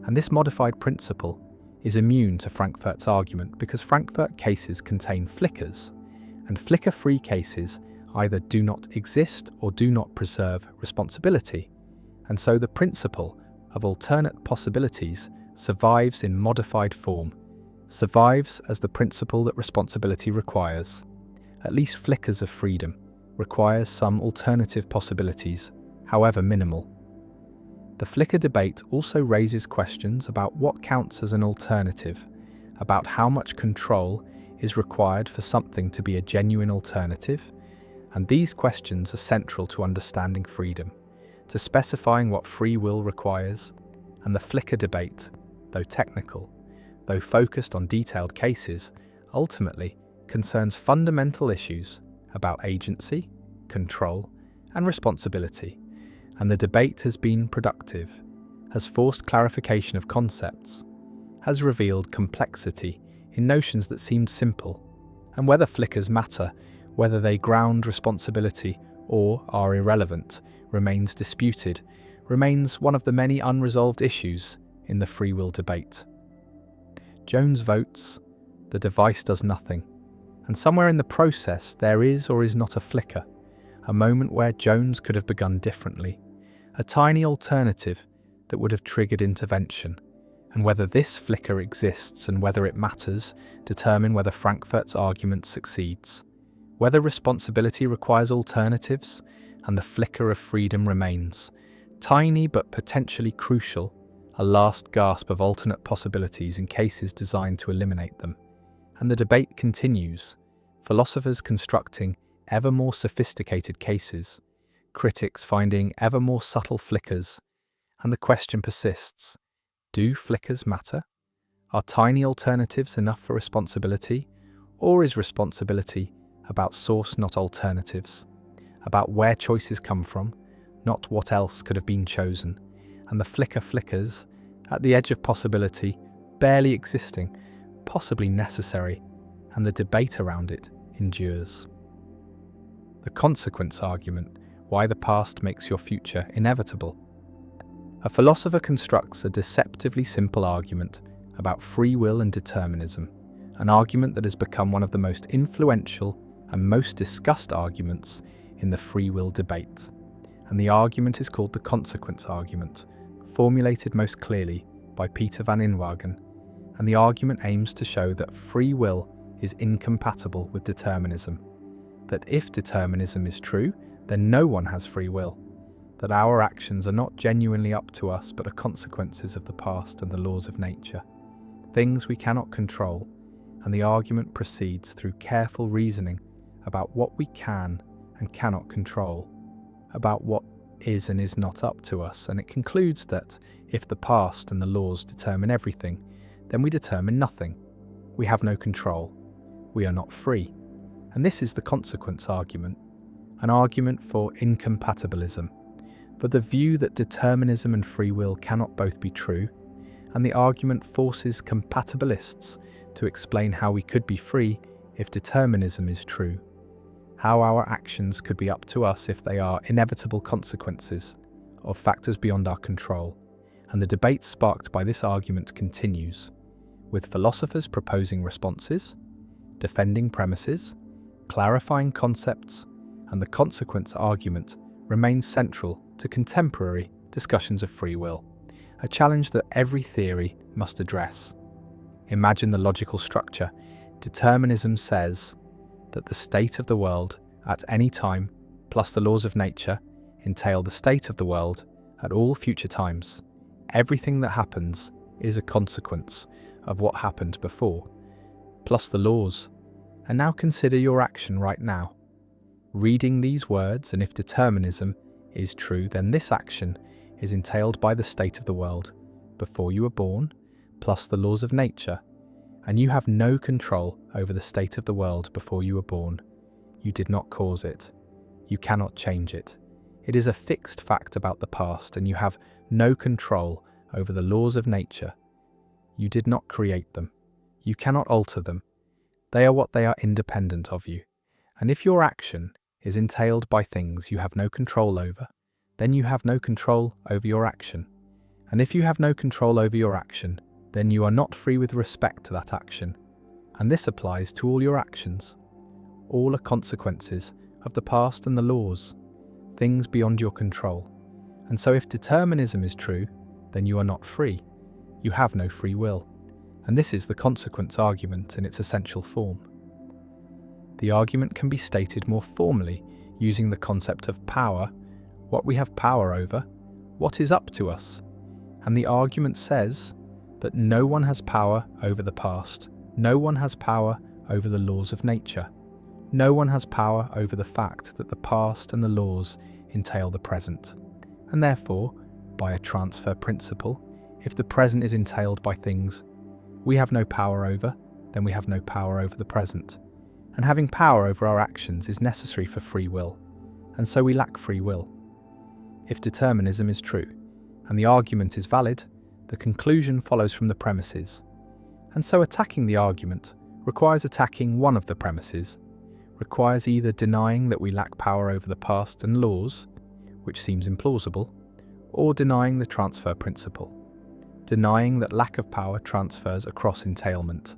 And this modified principle is immune to Frankfurt's argument because Frankfurt cases contain flickers, and flicker-free cases either do not exist or do not preserve responsibility, and so the principle of alternate possibilities survives in modified form, survives as the principle that responsibility requires. At least flickers of freedom requires some alternative possibilities, however minimal. The flicker debate also raises questions about what counts as an alternative, about how much control is required for something to be a genuine alternative, and these questions are central to understanding freedom, to specifying what free will requires, and the flicker debate, though technical, though focused on detailed cases, ultimately concerns fundamental issues about agency, control, and responsibility. And the debate has been productive, has forced clarification of concepts, has revealed complexity in notions that seemed simple, and whether flickers matter, whether they ground responsibility or are irrelevant, remains disputed, remains one of the many unresolved issues in the free will debate. Jones votes, the device does nothing, and somewhere in the process there is or is not a flicker, a moment where Jones could have begun differently, a tiny alternative that would have triggered intervention, and whether this flicker exists and whether it matters determine whether Frankfurt's argument succeeds, whether responsibility requires alternatives and the flicker of freedom remains, tiny but potentially crucial, a last gasp of alternate possibilities in cases designed to eliminate them. And the debate continues, philosophers constructing ever more sophisticated cases, critics finding ever more subtle flickers, and the question persists, do flickers matter? Are tiny alternatives enough for responsibility, or is responsibility about source not alternatives, about where choices come from, not what else could have been chosen, and the flicker flickers, at the edge of possibility, barely existing, possibly necessary, and the debate around it endures. The consequence argument, why the past makes your future inevitable. A philosopher constructs a deceptively simple argument about free will and determinism, an argument that has become one of the most influential and most discussed arguments in the free will debate. And the argument is called the consequence argument, formulated most clearly by Peter van Inwagen, and the argument aims to show that free will is incompatible with determinism, that if determinism is true, then no one has free will, that our actions are not genuinely up to us but are consequences of the past and the laws of nature, things we cannot control, and the argument proceeds through careful reasoning about what we can and cannot control, about what is and is not up to us, and it concludes that if the past and the laws determine everything, then we determine nothing. We have no control. we are not free. And this is the consequence argument, an argument for incompatibilism, for the view that determinism and free will cannot both be true, and the argument forces compatibilists to explain how we could be free if determinism is true, how our actions could be up to us if they are inevitable consequences of factors beyond our control. And the debate sparked by this argument continues, with philosophers proposing responses, defending premises, clarifying concepts, and the consequence argument remains central to contemporary discussions of free will, a challenge that every theory must address. Imagine the logical structure. Determinism says that the state of the world at any time, plus the laws of nature, entail the state of the world at all future times. Everything that happens is a consequence of what happened before, plus the laws. And now consider your action right now. Reading these words, and if determinism is true, then this action is entailed by the state of the world before you were born, plus the laws of nature, and you have no control over the state of the world before you were born. You did not cause it. You cannot change it. It is a fixed fact about the past, and you have no control over the laws of nature. You did not create them. You cannot alter them. They are what they are, independent of you. And if your action is entailed by things you have no control over, then you have no control over your action. And if you have no control over your action, then you are not free with respect to that action. And this applies to all your actions. All are consequences of the past and the laws, things beyond your control. And so if determinism is true, then you are not free. You have no free will. And this is the consequence argument in its essential form. The argument can be stated more formally using the concept of power, what we have power over, what is up to us. And the argument says that no one has power over the past, no one has power over the laws of nature, no one has power over the fact that the past and the laws entail the present. And therefore, by a transfer principle, if the present is entailed by things we have no power over, then we have no power over the present. And having power over our actions is necessary for free will, and so we lack free will. If determinism is true, and the argument is valid, the conclusion follows from the premises. And so attacking the argument requires attacking one of the premises, requires either denying that we lack power over the past and laws, which seems implausible, or denying the transfer principle, denying that lack of power transfers across entailment.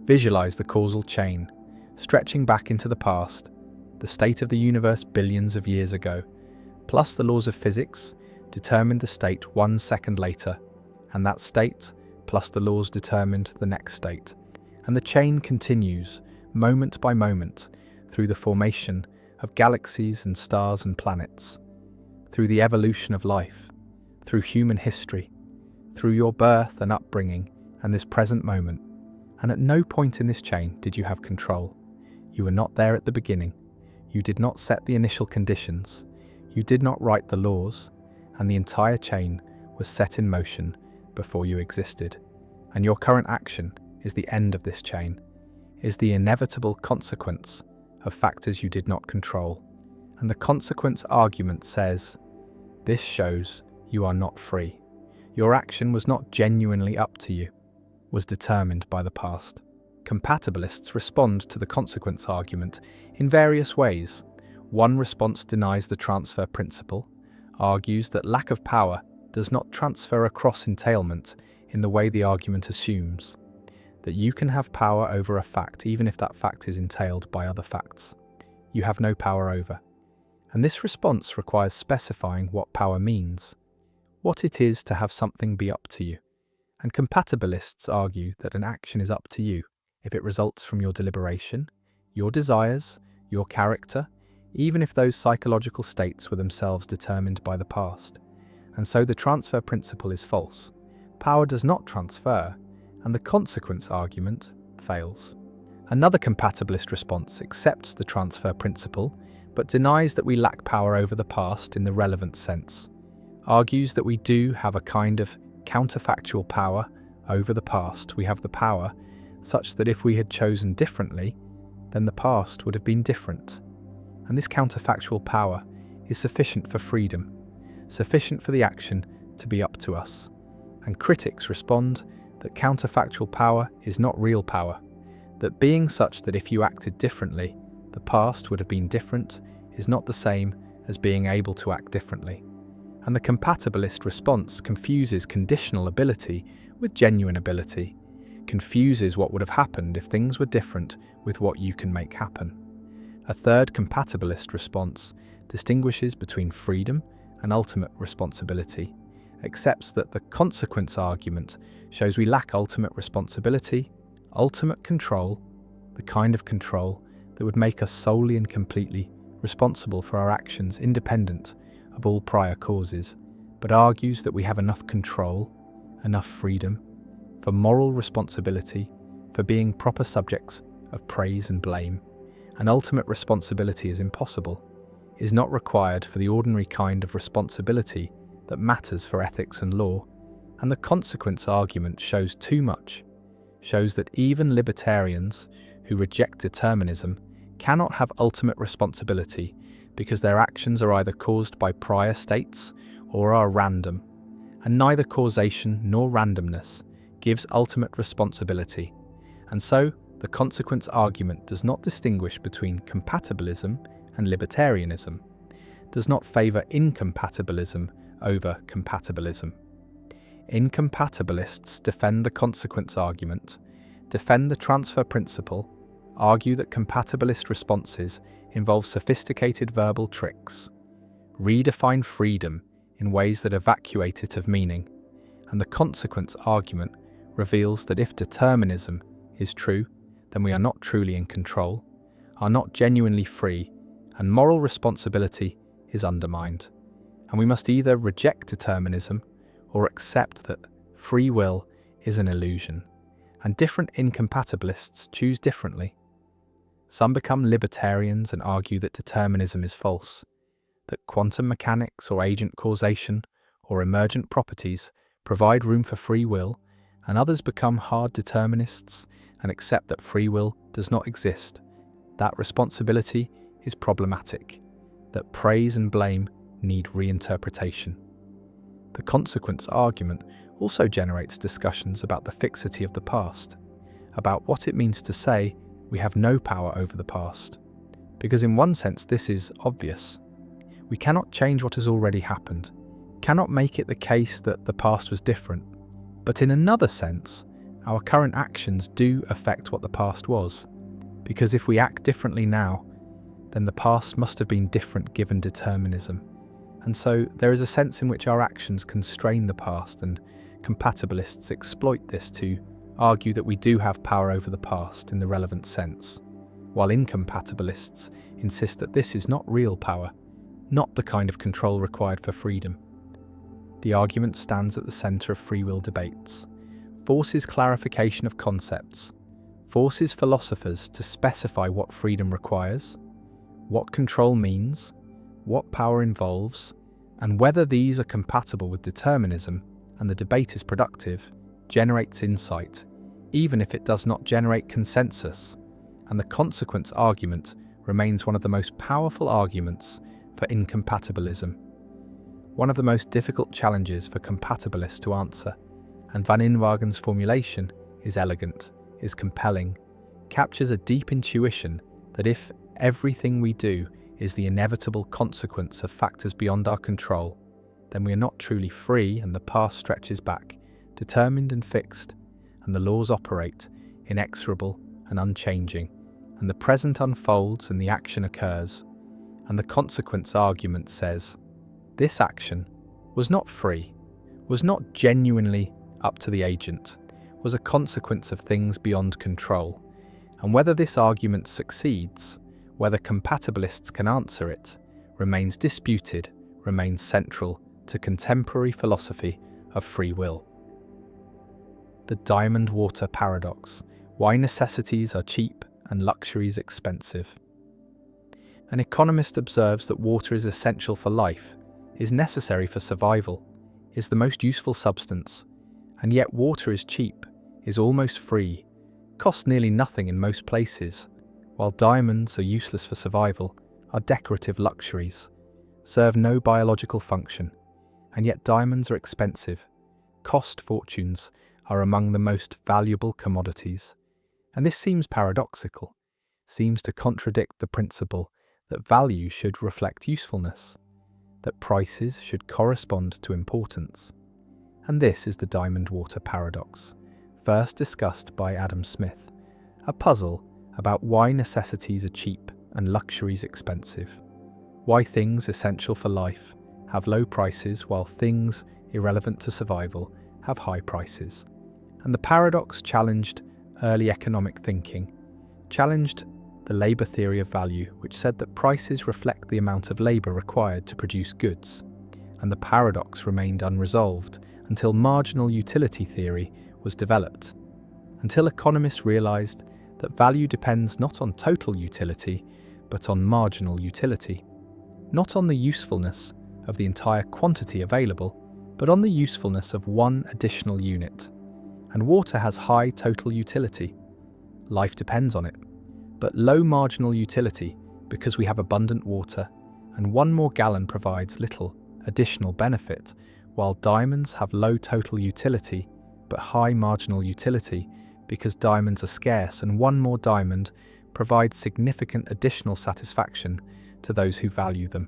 Visualize the causal chain, stretching back into the past, the state of the universe billions of years ago, plus the laws of physics determined the state 1 second later, and that state, plus the laws determined the next state. And the chain continues, moment by moment, through the formation of galaxies and stars and planets, through the evolution of life, through human history, through your birth and upbringing and this present moment. And at no point in this chain did you have control. You were not there at the beginning. You did not set the initial conditions. You did not write the laws, and the entire chain was set in motion before you existed. And your current action is the end of this chain, is the inevitable consequence of factors you did not control. And the consequence argument says, this shows you are not free. Your action was not genuinely up to you, was determined by the past. Compatibilists respond to the consequence argument in various ways. One response denies the transfer principle, argues that lack of power does not transfer across entailment in the way the argument assumes, that you can have power over a fact even if that fact is entailed by other facts you have no power over. And this response requires specifying what power means, what it is to have something be up to you. And compatibilists argue that an action is up to you if it results from your deliberation, your desires, your character, even if those psychological states were themselves determined by the past. And so the transfer principle is false. Power does not transfer, and the consequence argument fails. Another compatibilist response accepts the transfer principle, but denies that we lack power over the past in the relevant sense, argues that we do have a kind of counterfactual power over the past. We have the power such that if we had chosen differently, then the past would have been different. And this counterfactual power is sufficient for freedom, sufficient for the action to be up to us. And critics respond that counterfactual power is not real power, that being such that if you acted differently, the past would have been different is not the same as being able to act differently. And the compatibilist response confuses conditional ability with genuine ability, confuses what would have happened if things were different with what you can make happen. A third compatibilist response distinguishes between freedom and ultimate responsibility, accepts that the consequence argument shows we lack ultimate responsibility, ultimate control, the kind of control that would make us solely and completely responsible for our actions independent of all prior causes, but argues that we have enough control, enough freedom, for moral responsibility, for being proper subjects of praise and blame, and ultimate responsibility is impossible, is not required for the ordinary kind of responsibility that matters for ethics and law, and the consequence argument shows too much, shows that even libertarians who reject determinism cannot have ultimate responsibility because their actions are either caused by prior states or are random, and neither causation nor randomness gives ultimate responsibility. And so, the consequence argument does not distinguish between compatibilism and libertarianism, does not favour incompatibilism over compatibilism. Incompatibilists defend the consequence argument, defend the transfer principle, argue that compatibilist responses involve sophisticated verbal tricks, redefine freedom in ways that evacuate it of meaning, and the consequence argument reveals that if determinism is true, then we are not truly in control, are not genuinely free, and moral responsibility is undermined. And we must either reject determinism or accept that free will is an illusion, and different incompatibilists choose differently. Some become libertarians and argue that determinism is false, that quantum mechanics or agent causation or emergent properties provide room for free will, and others become hard determinists and accept that free will does not exist, that responsibility is problematic, that praise and blame need reinterpretation. The consequence argument also generates discussions about the fixity of the past, about what it means to say we have no power over the past. Because in one sense this is obvious. We cannot change what has already happened, cannot make it the case that the past was different. But in another sense, our current actions do affect what the past was, because if we act differently now, then the past must have been different given determinism. And so there is a sense in which our actions constrain the past, and compatibilists exploit this to argue that we do have power over the past in the relevant sense, while incompatibilists insist that this is not real power, not the kind of control required for freedom. The argument stands at the centre of free will debates, forces clarification of concepts, forces philosophers to specify what freedom requires, what control means, what power involves, and whether these are compatible with determinism, and the debate is productive, generates insight, even if it does not generate consensus, and the consequence argument remains one of the most powerful arguments for incompatibilism. One of the most difficult challenges for compatibilists to answer, and Van Inwagen's formulation is elegant, is compelling, captures a deep intuition that if everything we do is the inevitable consequence of factors beyond our control, then we are not truly free and the past stretches back, determined and fixed, and the laws operate, inexorable and unchanging, and the present unfolds and the action occurs, and the consequence argument says, this action was not free, was not genuinely up to the agent, was a consequence of things beyond control, and whether this argument succeeds, whether compatibilists can answer it, remains disputed, remains central to contemporary philosophy of free will. The diamond water paradox, why necessities are cheap and luxuries expensive. An economist observes that water is essential for life, is necessary for survival, is the most useful substance, and yet water is cheap, is almost free, cost nearly nothing in most places, while diamonds are useless for survival, are decorative luxuries, serve no biological function, and yet diamonds are expensive. Cost fortunes are among the most valuable commodities. And this seems paradoxical, seems to contradict the principle that value should reflect usefulness, that prices should correspond to importance. And this is the diamond water paradox, first discussed by Adam Smith, a puzzle about why necessities are cheap and luxuries expensive, why things essential for life have low prices while things irrelevant to survival have high prices. And the paradox challenged early economic thinking, challenged the labour theory of value, which said that prices reflect the amount of labour required to produce goods. And the paradox remained unresolved until marginal utility theory was developed, until economists realised that value depends not on total utility, but on marginal utility, not on the usefulness of the entire quantity available, but on the usefulness of one additional unit. And water has high total utility. Life depends on it, but low marginal utility because we have abundant water, and one more gallon provides little additional benefit, while diamonds have low total utility, but high marginal utility because diamonds are scarce, and one more diamond provides significant additional satisfaction to those who value them.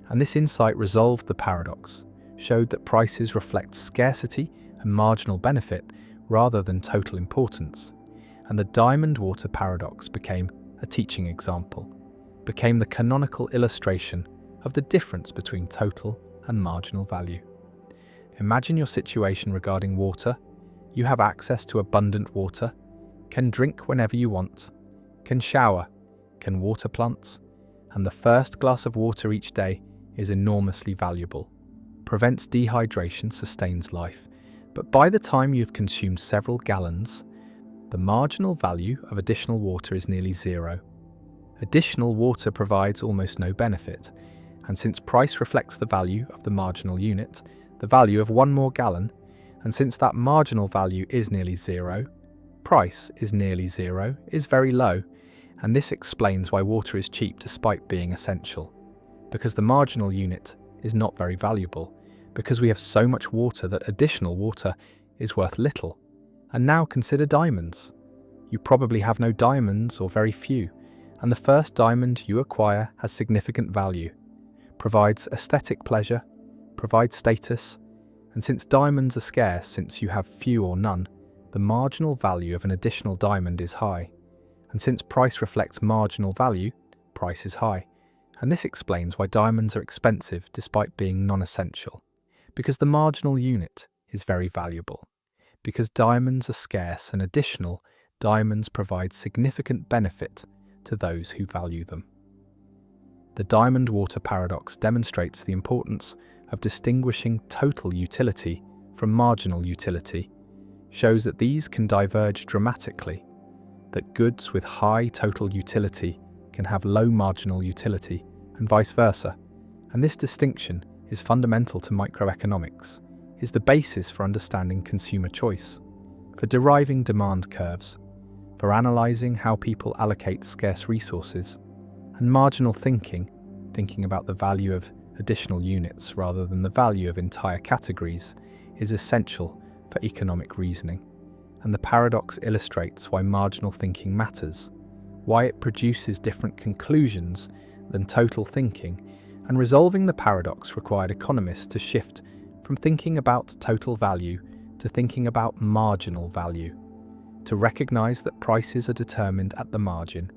And this insight resolved the paradox, showed that prices reflect scarcity and marginal benefit rather than total importance. And the diamond water paradox became a teaching example, became the canonical illustration of the difference between total and marginal value. Imagine your situation regarding water. You have access to abundant water, can drink whenever you want, can shower, can water plants, and the first glass of water each day is enormously valuable. Prevents dehydration, sustains life. But by the time you've consumed several gallons, the marginal value of additional water is nearly zero. Additional water provides almost no benefit, and since price reflects the value of the marginal unit, the value of one more gallon, and since that marginal value is nearly zero, price is nearly zero, is very low, and this explains why water is cheap despite being essential. Because the marginal unit is not very valuable, because we have so much water that additional water is worth little. And now consider diamonds. You probably have no diamonds or very few, and the first diamond you acquire has significant value, provides aesthetic pleasure, provides status, and since diamonds are scarce, since you have few or none, the marginal value of an additional diamond is high. And since price reflects marginal value, price is high. And this explains why diamonds are expensive despite being non-essential. Because the marginal unit is very valuable. Because diamonds are scarce and additional, diamonds provide significant benefit to those who value them. The diamond water paradox demonstrates the importance of distinguishing total utility from marginal utility, shows that these can diverge dramatically, that goods with high total utility can have low marginal utility, and vice versa. And this distinction is fundamental to microeconomics, is the basis for understanding consumer choice, for deriving demand curves, for analysing how people allocate scarce resources, and marginal thinking, thinking about the value of additional units rather than the value of entire categories, is essential for economic reasoning. And the paradox illustrates why marginal thinking matters, why it produces different conclusions than total thinking, and resolving the paradox required economists to shift from thinking about total value to thinking about marginal value, to recognise that prices are determined at the margin,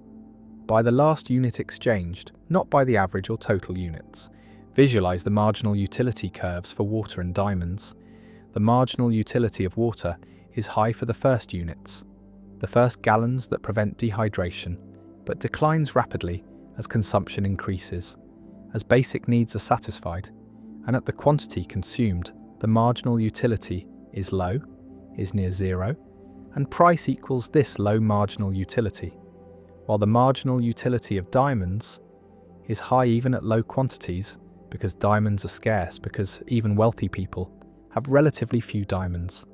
by the last unit exchanged, not by the average or total units. Visualise the marginal utility curves for water and diamonds. The marginal utility of water is high for the first units, the first gallons that prevent dehydration, but declines rapidly as consumption increases, as basic needs are satisfied, and at the quantity consumed, the marginal utility is low, is near zero, and price equals this low marginal utility, while the marginal utility of diamonds is high even at low quantities, because diamonds are scarce, because even wealthy people have relatively few diamonds.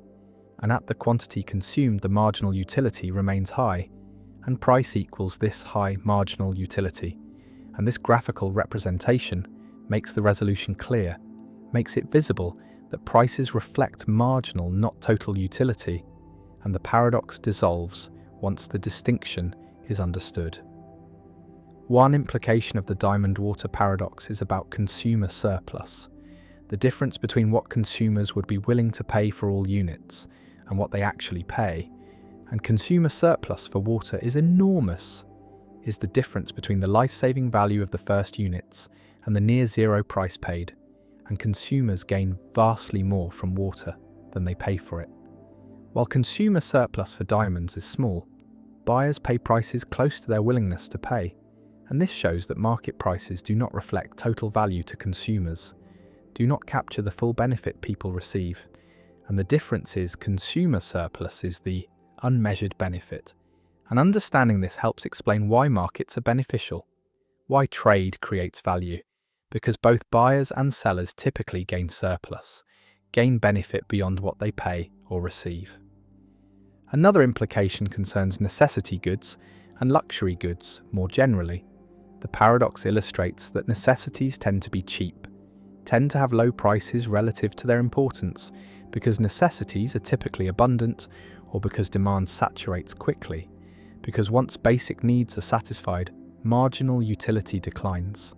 and at the quantity consumed the marginal utility remains high, and price equals this high marginal utility. And this graphical representation makes the resolution clear, makes it visible that prices reflect marginal, not total utility, and the paradox dissolves once the distinction is understood. One implication of the diamond water paradox is about consumer surplus, the difference between what consumers would be willing to pay for all units and what they actually pay. And consumer surplus for water is enormous, is the difference between the life-saving value of the first units and the near-zero price paid, and consumers gain vastly more from water than they pay for it. While consumer surplus for diamonds is small, buyers pay prices close to their willingness to pay, and this shows that market prices do not reflect total value to consumers, do not capture the full benefit people receive, and the difference is consumer surplus is the unmeasured benefit. And understanding this helps explain why markets are beneficial, why trade creates value, because both buyers and sellers typically gain surplus, gain benefit beyond what they pay or receive. Another implication concerns necessity goods and luxury goods more generally. The paradox illustrates that necessities tend to be cheap, tend to have low prices relative to their importance, because necessities are typically abundant or because demand saturates quickly, because once basic needs are satisfied, marginal utility declines,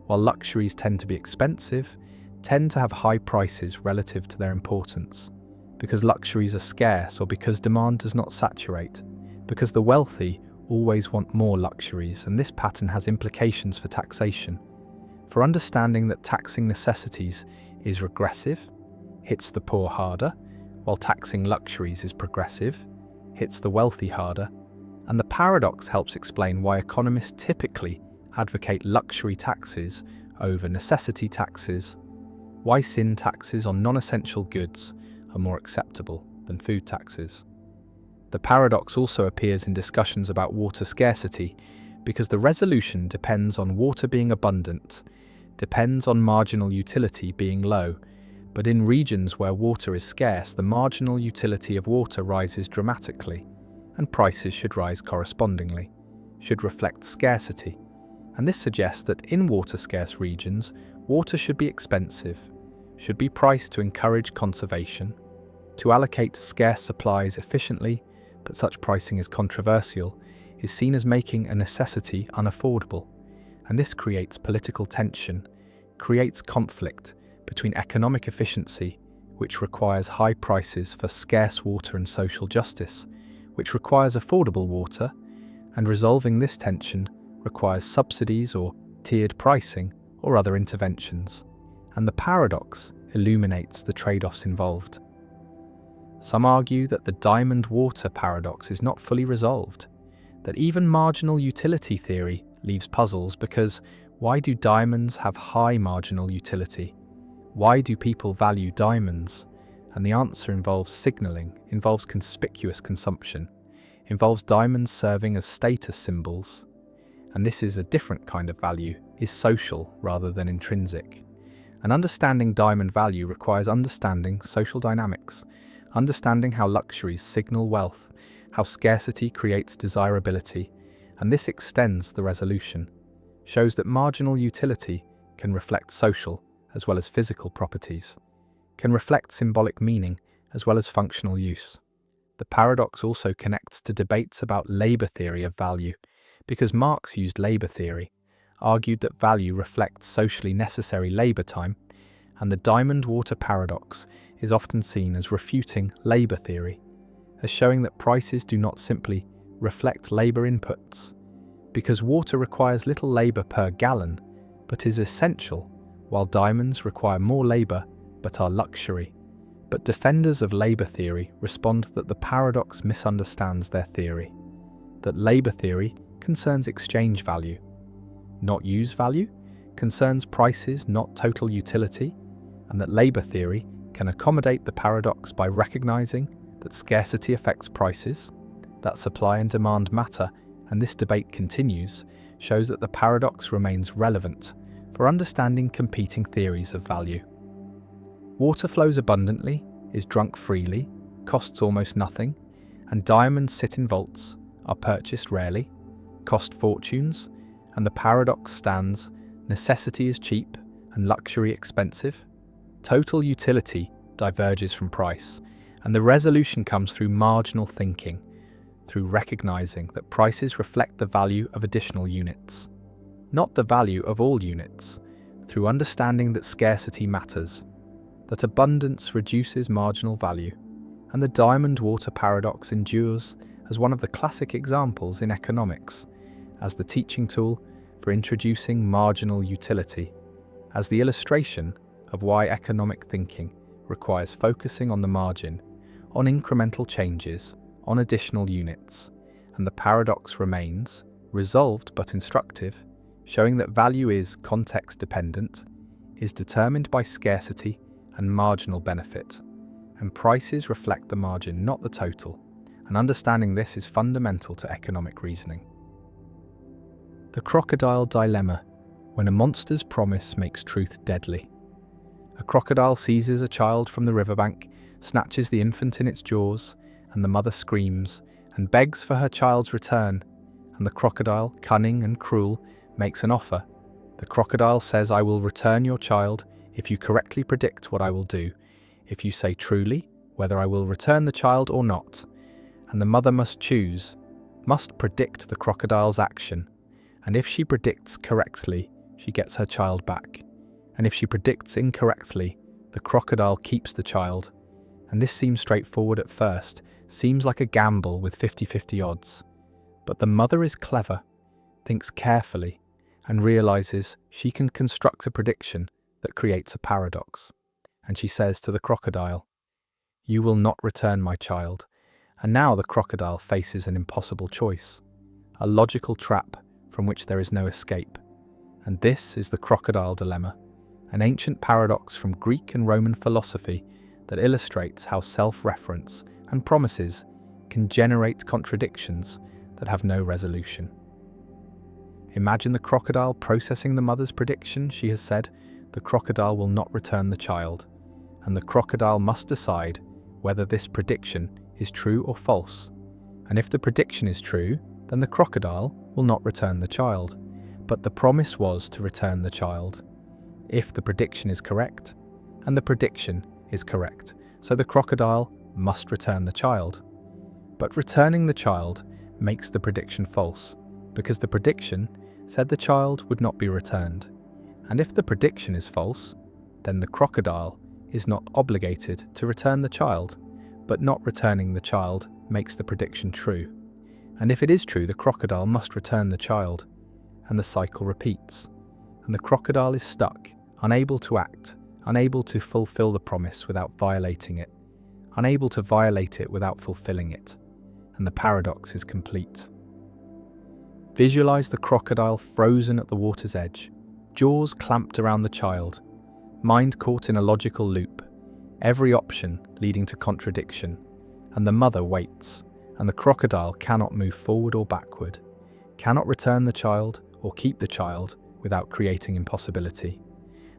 while luxuries tend to be expensive, tend to have high prices relative to their importance, because luxuries are scarce or because demand does not saturate, because the wealthy always want more luxuries, and this pattern has implications for taxation. For understanding that taxing necessities is regressive, hits the poor harder, while taxing luxuries is progressive, hits the wealthy harder, and the paradox helps explain why economists typically advocate luxury taxes over necessity taxes, why sin taxes on non-essential goods are more acceptable than food taxes. The paradox also appears in discussions about water scarcity, because the resolution depends on water being abundant, depends on marginal utility being low, but in regions where water is scarce, the marginal utility of water rises dramatically, and prices should rise correspondingly, should reflect scarcity. And this suggests that in water-scarce regions, water should be expensive, should be priced to encourage conservation, to allocate scarce supplies efficiently, but such pricing is controversial, is seen as making a necessity unaffordable, and this creates political tension, creates conflict between economic efficiency, which requires high prices for scarce water, and social justice, which requires affordable water, and resolving this tension requires subsidies or tiered pricing or other interventions, and the paradox illuminates the trade-offs involved. Some argue that the diamond water paradox is not fully resolved, that even marginal utility theory leaves puzzles, because why do diamonds have high marginal utility? Why do people value diamonds? And the answer involves signaling, involves conspicuous consumption, involves diamonds serving as status symbols. And this is a different kind of value, is social rather than intrinsic. And understanding diamond value requires understanding social dynamics, understanding how luxuries signal wealth, how scarcity creates desirability, and this extends the resolution, shows that marginal utility can reflect social as well as physical properties, can reflect symbolic meaning as well as functional use. The paradox also connects to debates about labor theory of value, because Marx used labor theory, argued that value reflects socially necessary labor time, and the diamond water paradox is often seen as refuting labor theory, as showing that prices do not simply reflect labor inputs, because water requires little labor per gallon, but is essential, while diamonds require more labor but are luxury. But defenders of labor theory respond that the paradox misunderstands their theory, that labor theory concerns exchange value, not use value, concerns prices, not total utility, and that labor theory can accommodate the paradox by recognizing that scarcity affects prices, that supply and demand matter, and this debate continues, shows that the paradox remains relevant for understanding competing theories of value. Water flows abundantly, is drunk freely, costs almost nothing, and diamonds sit in vaults, are purchased rarely, cost fortunes, and the paradox stands: necessity is cheap and luxury expensive. Total utility diverges from price, and the resolution comes through marginal thinking, through recognizing that prices reflect the value of additional units, not the value of all units, through understanding that scarcity matters, that abundance reduces marginal value, and the diamond water paradox endures as one of the classic examples in economics, as the teaching tool for introducing marginal utility, as the illustration of why economic thinking requires focusing on the margin, on incremental changes, on additional units, and the paradox remains, resolved but instructive, showing that value is context-dependent, is determined by scarcity and marginal benefit, and prices reflect the margin, not the total, and understanding this is fundamental to economic reasoning. The crocodile dilemma, when a monster's promise makes truth deadly. A crocodile seizes a child from the riverbank, snatches the infant in its jaws, and the mother screams and begs for her child's return, and the crocodile, cunning and cruel, makes an offer. The crocodile says, "I will return your child if you correctly predict what I will do, if you say truly whether I will return the child or not." And the mother must choose, must predict the crocodile's action, and if she predicts correctly, she gets her child back, and if she predicts incorrectly, the crocodile keeps the child. And this seems straightforward at first, seems like a gamble with 50-50 odds. But the mother is clever, thinks carefully, and realizes she can construct a prediction that creates a paradox. And she says to the crocodile, "You will not return my child." And now the crocodile faces an impossible choice, a logical trap from which there is no escape. And this is the crocodile dilemma, an ancient paradox from Greek and Roman philosophy that illustrates how self-reference and promises can generate contradictions that have no resolution. Imagine the crocodile processing the mother's prediction. She has said, the crocodile will not return the child, and the crocodile must decide whether this prediction is true or false. And if the prediction is true, then the crocodile will not return the child. But the promise was to return the child. If the prediction is correct, and the prediction is correct, so the crocodile must return the child. But returning the child makes the prediction false, because the prediction said the child would not be returned. And if the prediction is false, then the crocodile is not obligated to return the child, but not returning the child makes the prediction true. And if it is true, the crocodile must return the child, and the cycle repeats. And the crocodile is stuck, unable to act, unable to fulfill the promise without violating it, unable to violate it without fulfilling it, and the paradox is complete. Visualize the crocodile frozen at the water's edge, jaws clamped around the child, mind caught in a logical loop, every option leading to contradiction, and the mother waits, and the crocodile cannot move forward or backward, cannot return the child or keep the child without creating impossibility.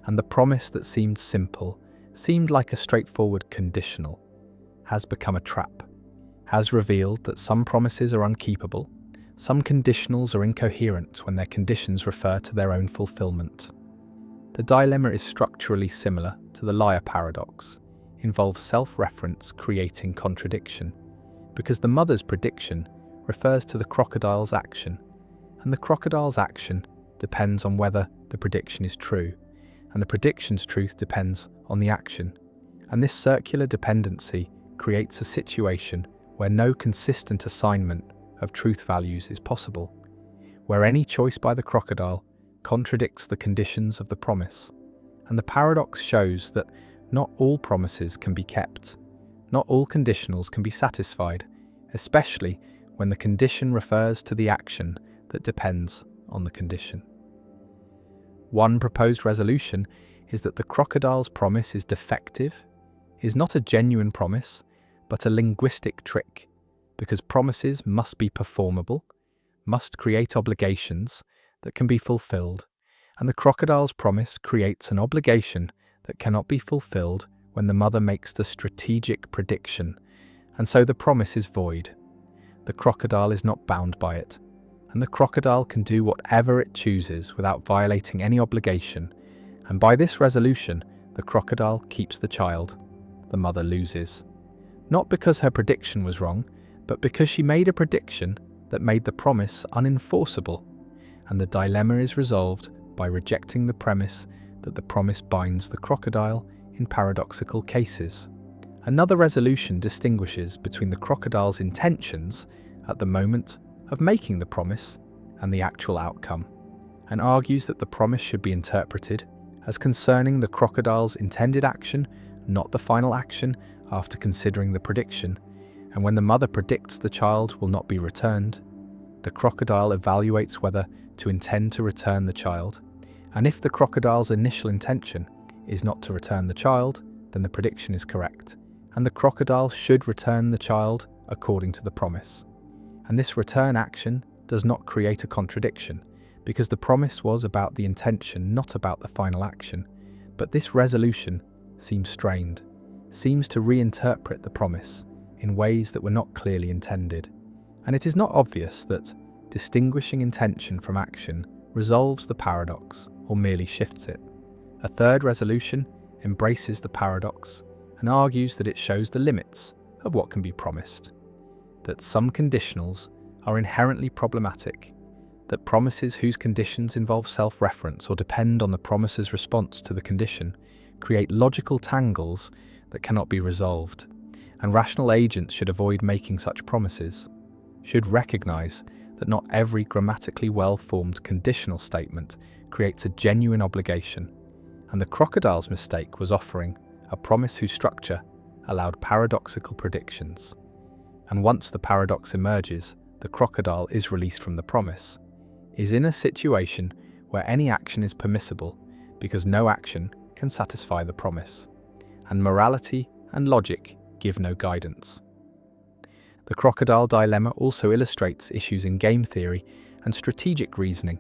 And the promise that seemed simple, seemed like a straightforward conditional, has become a trap, has revealed that some promises are unkeepable, some conditionals are incoherent when their conditions refer to their own fulfillment. The dilemma is structurally similar to the liar paradox, involves self-reference creating contradiction, because the mother's prediction refers to the crocodile's action, and the crocodile's action depends on whether the prediction is true, and the prediction's truth depends on the action. And this circular dependency creates a situation where no consistent assignment of truth values is possible, where any choice by the crocodile contradicts the conditions of the promise. And the paradox shows that not all promises can be kept, not all conditionals can be satisfied, especially when the condition refers to the action that depends on the condition. One proposed resolution is that the crocodile's promise is defective, is not a genuine promise, but a linguistic trick, because promises must be performable, must create obligations that can be fulfilled, and the crocodile's promise creates an obligation that cannot be fulfilled when the mother makes the strategic prediction, And so the promise is void. The crocodile is not bound by it, and the crocodile can do whatever it chooses without violating any obligation, and by this resolution, the crocodile keeps the child. The mother loses. Not because her prediction was wrong, but because she made a prediction that made the promise unenforceable, and the dilemma is resolved by rejecting the premise that the promise binds the crocodile in paradoxical cases. Another resolution distinguishes between the crocodile's intentions at the moment of making the promise and the actual outcome, and argues that the promise should be interpreted as concerning the crocodile's intended action, not the final action after considering the prediction, and when the mother predicts the child will not be returned, the crocodile evaluates whether to intend to return the child, and if the crocodile's initial intention is not to return the child, then the prediction is correct, and the crocodile should return the child according to the promise. And this return action does not create a contradiction, because the promise was about the intention, not about the final action. But this resolution seems strained, seems to reinterpret the promise in ways that were not clearly intended. And it is not obvious that distinguishing intention from action resolves the paradox or merely shifts it. A third resolution embraces the paradox and argues that it shows the limits of what can be promised, that some conditionals are inherently problematic, that promises whose conditions involve self-reference or depend on the promiser's response to the condition create logical tangles that cannot be resolved, and rational agents should avoid making such promises, should recognize that not every grammatically well-formed conditional statement creates a genuine obligation, and the crocodile's mistake was offering a promise whose structure allowed paradoxical predictions. And once the paradox emerges, the crocodile is released from the promise, is in a situation where any action is permissible because no action can satisfy the promise, and morality and logic give no guidance. The crocodile dilemma also illustrates issues in game theory and strategic reasoning,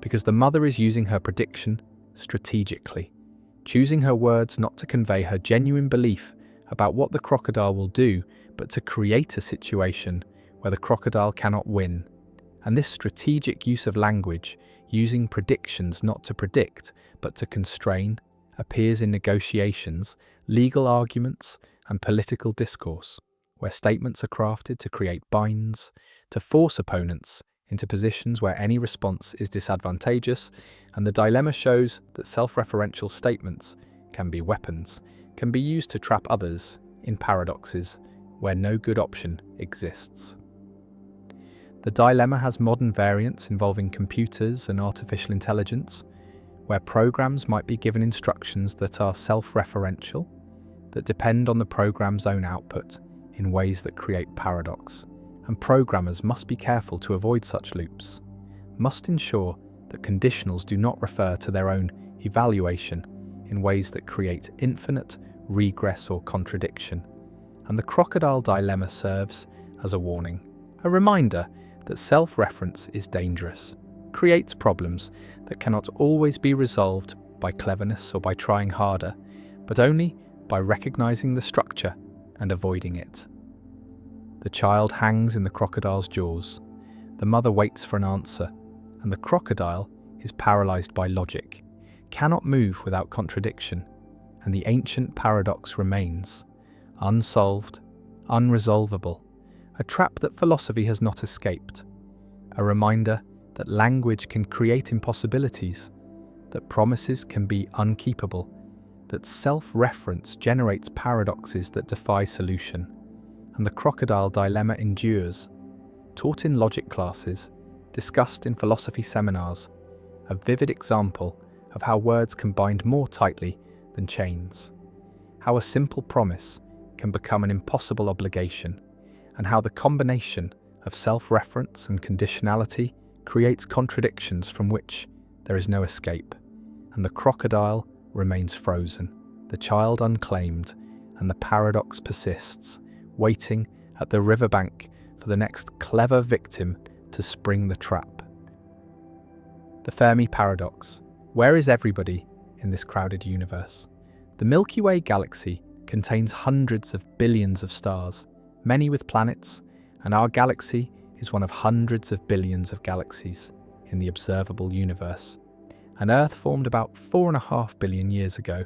because the mother is using her prediction strategically, choosing her words not to convey her genuine belief about what the crocodile will do, but to create a situation where the crocodile cannot win. And this strategic use of language, using predictions not to predict, but to constrain, appears in negotiations, legal arguments, and political discourse, where statements are crafted to create binds, to force opponents into positions where any response is disadvantageous, and the dilemma shows that self-referential statements can be weapons, can be used to trap others in paradoxes where no good option exists. The dilemma has modern variants involving computers and artificial intelligence, where programs might be given instructions that are self-referential, that depend on the program's own output in ways that create paradox, and programmers must be careful to avoid such loops, must ensure that conditionals do not refer to their own evaluation in ways that create infinite regress or contradiction. And the crocodile dilemma serves as a warning, a reminder that self-reference is dangerous, creates problems that cannot always be resolved by cleverness or by trying harder, but only by recognizing the structure and avoiding it. The child hangs in the crocodile's jaws. The mother waits for an answer, and the crocodile is paralyzed by logic, cannot move without contradiction, and the ancient paradox remains, unsolved, unresolvable, a trap that philosophy has not escaped, a reminder that language can create impossibilities, that promises can be unkeepable, that self-reference generates paradoxes that defy solution, and the crocodile dilemma endures, taught in logic classes, discussed in philosophy seminars, a vivid example of how words can bind more tightly than chains, how a simple promise can become an impossible obligation, and how the combination of self-reference and conditionality creates contradictions from which there is no escape, and the crocodile remains frozen, the child unclaimed, and the paradox persists, waiting at the riverbank for the next clever victim to spring the trap. The Fermi paradox. Where is everybody in this crowded universe? The Milky Way galaxy contains hundreds of billions of stars, many with planets, and our galaxy is one of hundreds of billions of galaxies in the observable universe. And Earth formed about 4.5 billion years ago,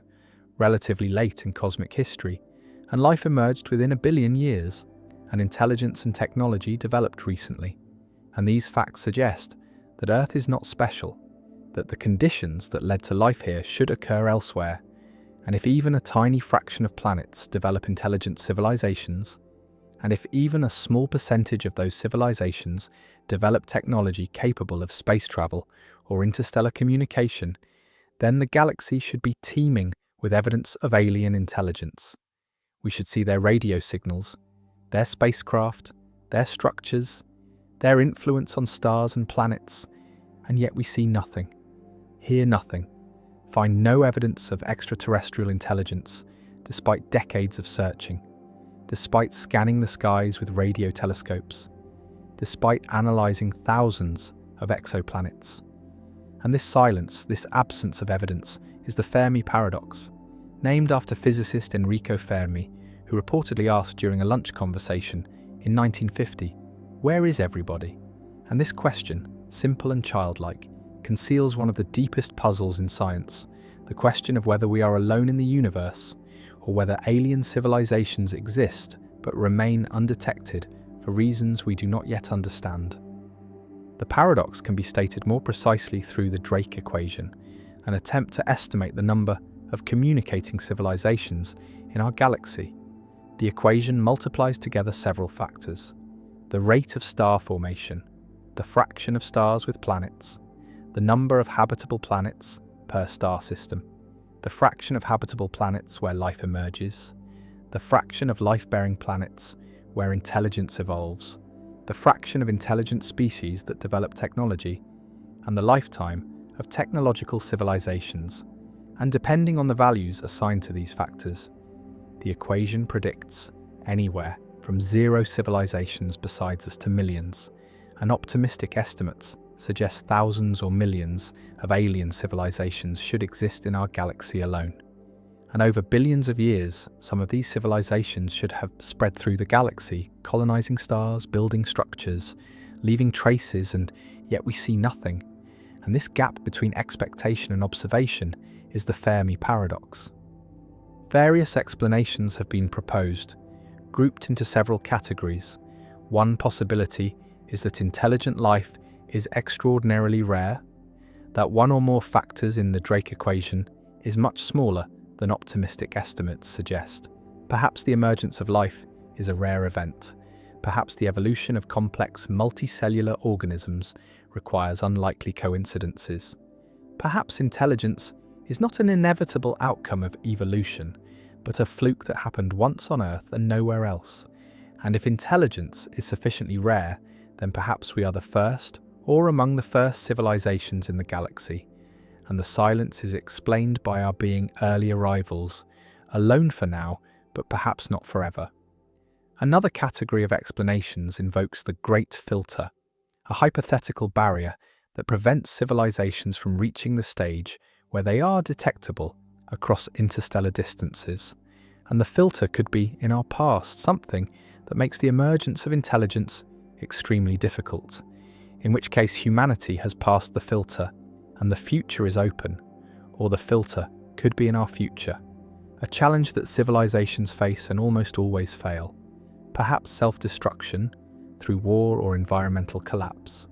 relatively late in cosmic history, and life emerged within 1 billion years, and intelligence and technology developed recently. And these facts suggest that Earth is not special, that the conditions that led to life here should occur elsewhere, and if even a tiny fraction of planets develop intelligent civilizations, and if even a small percentage of those civilizations develop technology capable of space travel or interstellar communication, then the galaxy should be teeming with evidence of alien intelligence. We should see their radio signals, their spacecraft, their structures, their influence on stars and planets, and yet we see nothing, hear nothing, find no evidence of extraterrestrial intelligence despite decades of searching, despite scanning the skies with radio telescopes, despite analysing thousands of exoplanets. And this silence, this absence of evidence, is the Fermi paradox, named after physicist Enrico Fermi, who reportedly asked during a lunch conversation in 1950, "Where is everybody?" And this question, simple and childlike, conceals one of the deepest puzzles in science, the question of whether we are alone in the universe, or whether alien civilizations exist but remain undetected for reasons we do not yet understand. The paradox can be stated more precisely through the Drake equation, an attempt to estimate the number of communicating civilizations in our galaxy. The equation multiplies together several factors: the rate of star formation, the fraction of stars with planets, the number of habitable planets per star system, the fraction of habitable planets where life emerges, the fraction of life-bearing planets where intelligence evolves, the fraction of intelligent species that develop technology, and the lifetime of technological civilizations. And depending on the values assigned to these factors, the equation predicts anywhere from 0 civilizations besides us to millions, and optimistic estimates suggest thousands or millions of alien civilizations should exist in our galaxy alone. And over billions of years, some of these civilizations should have spread through the galaxy, colonizing stars, building structures, leaving traces, and yet we see nothing. And this gap between expectation and observation is the Fermi paradox. Various explanations have been proposed, grouped into several categories. One possibility is that intelligent life is extraordinarily rare, that one or more factors in the Drake equation is much smaller than optimistic estimates suggest. Perhaps the emergence of life is a rare event. Perhaps the evolution of complex multicellular organisms requires unlikely coincidences. Perhaps intelligence is not an inevitable outcome of evolution, but a fluke that happened once on Earth and nowhere else. And if intelligence is sufficiently rare, then perhaps we are the first or among the first civilizations in the galaxy, and the silence is explained by our being early arrivals, alone for now, but perhaps not forever. Another category of explanations invokes the Great Filter, a hypothetical barrier that prevents civilizations from reaching the stage where they are detectable across interstellar distances. And the filter could be in our past, something that makes the emergence of intelligence extremely difficult, in which case humanity has passed the filter and the future is open, or the filter could be in our future, a challenge that civilizations face and almost always fail. Perhaps self-destruction through war or environmental collapse,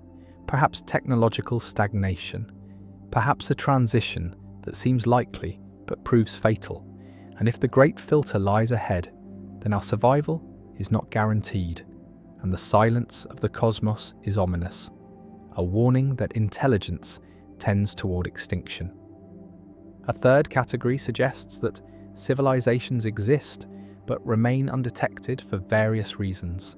perhaps technological stagnation, perhaps a transition that seems likely but proves fatal. And if the great filter lies ahead, then our survival is not guaranteed, and the silence of the cosmos is ominous, a warning that intelligence tends toward extinction. A third category suggests that civilizations exist but remain undetected for various reasons.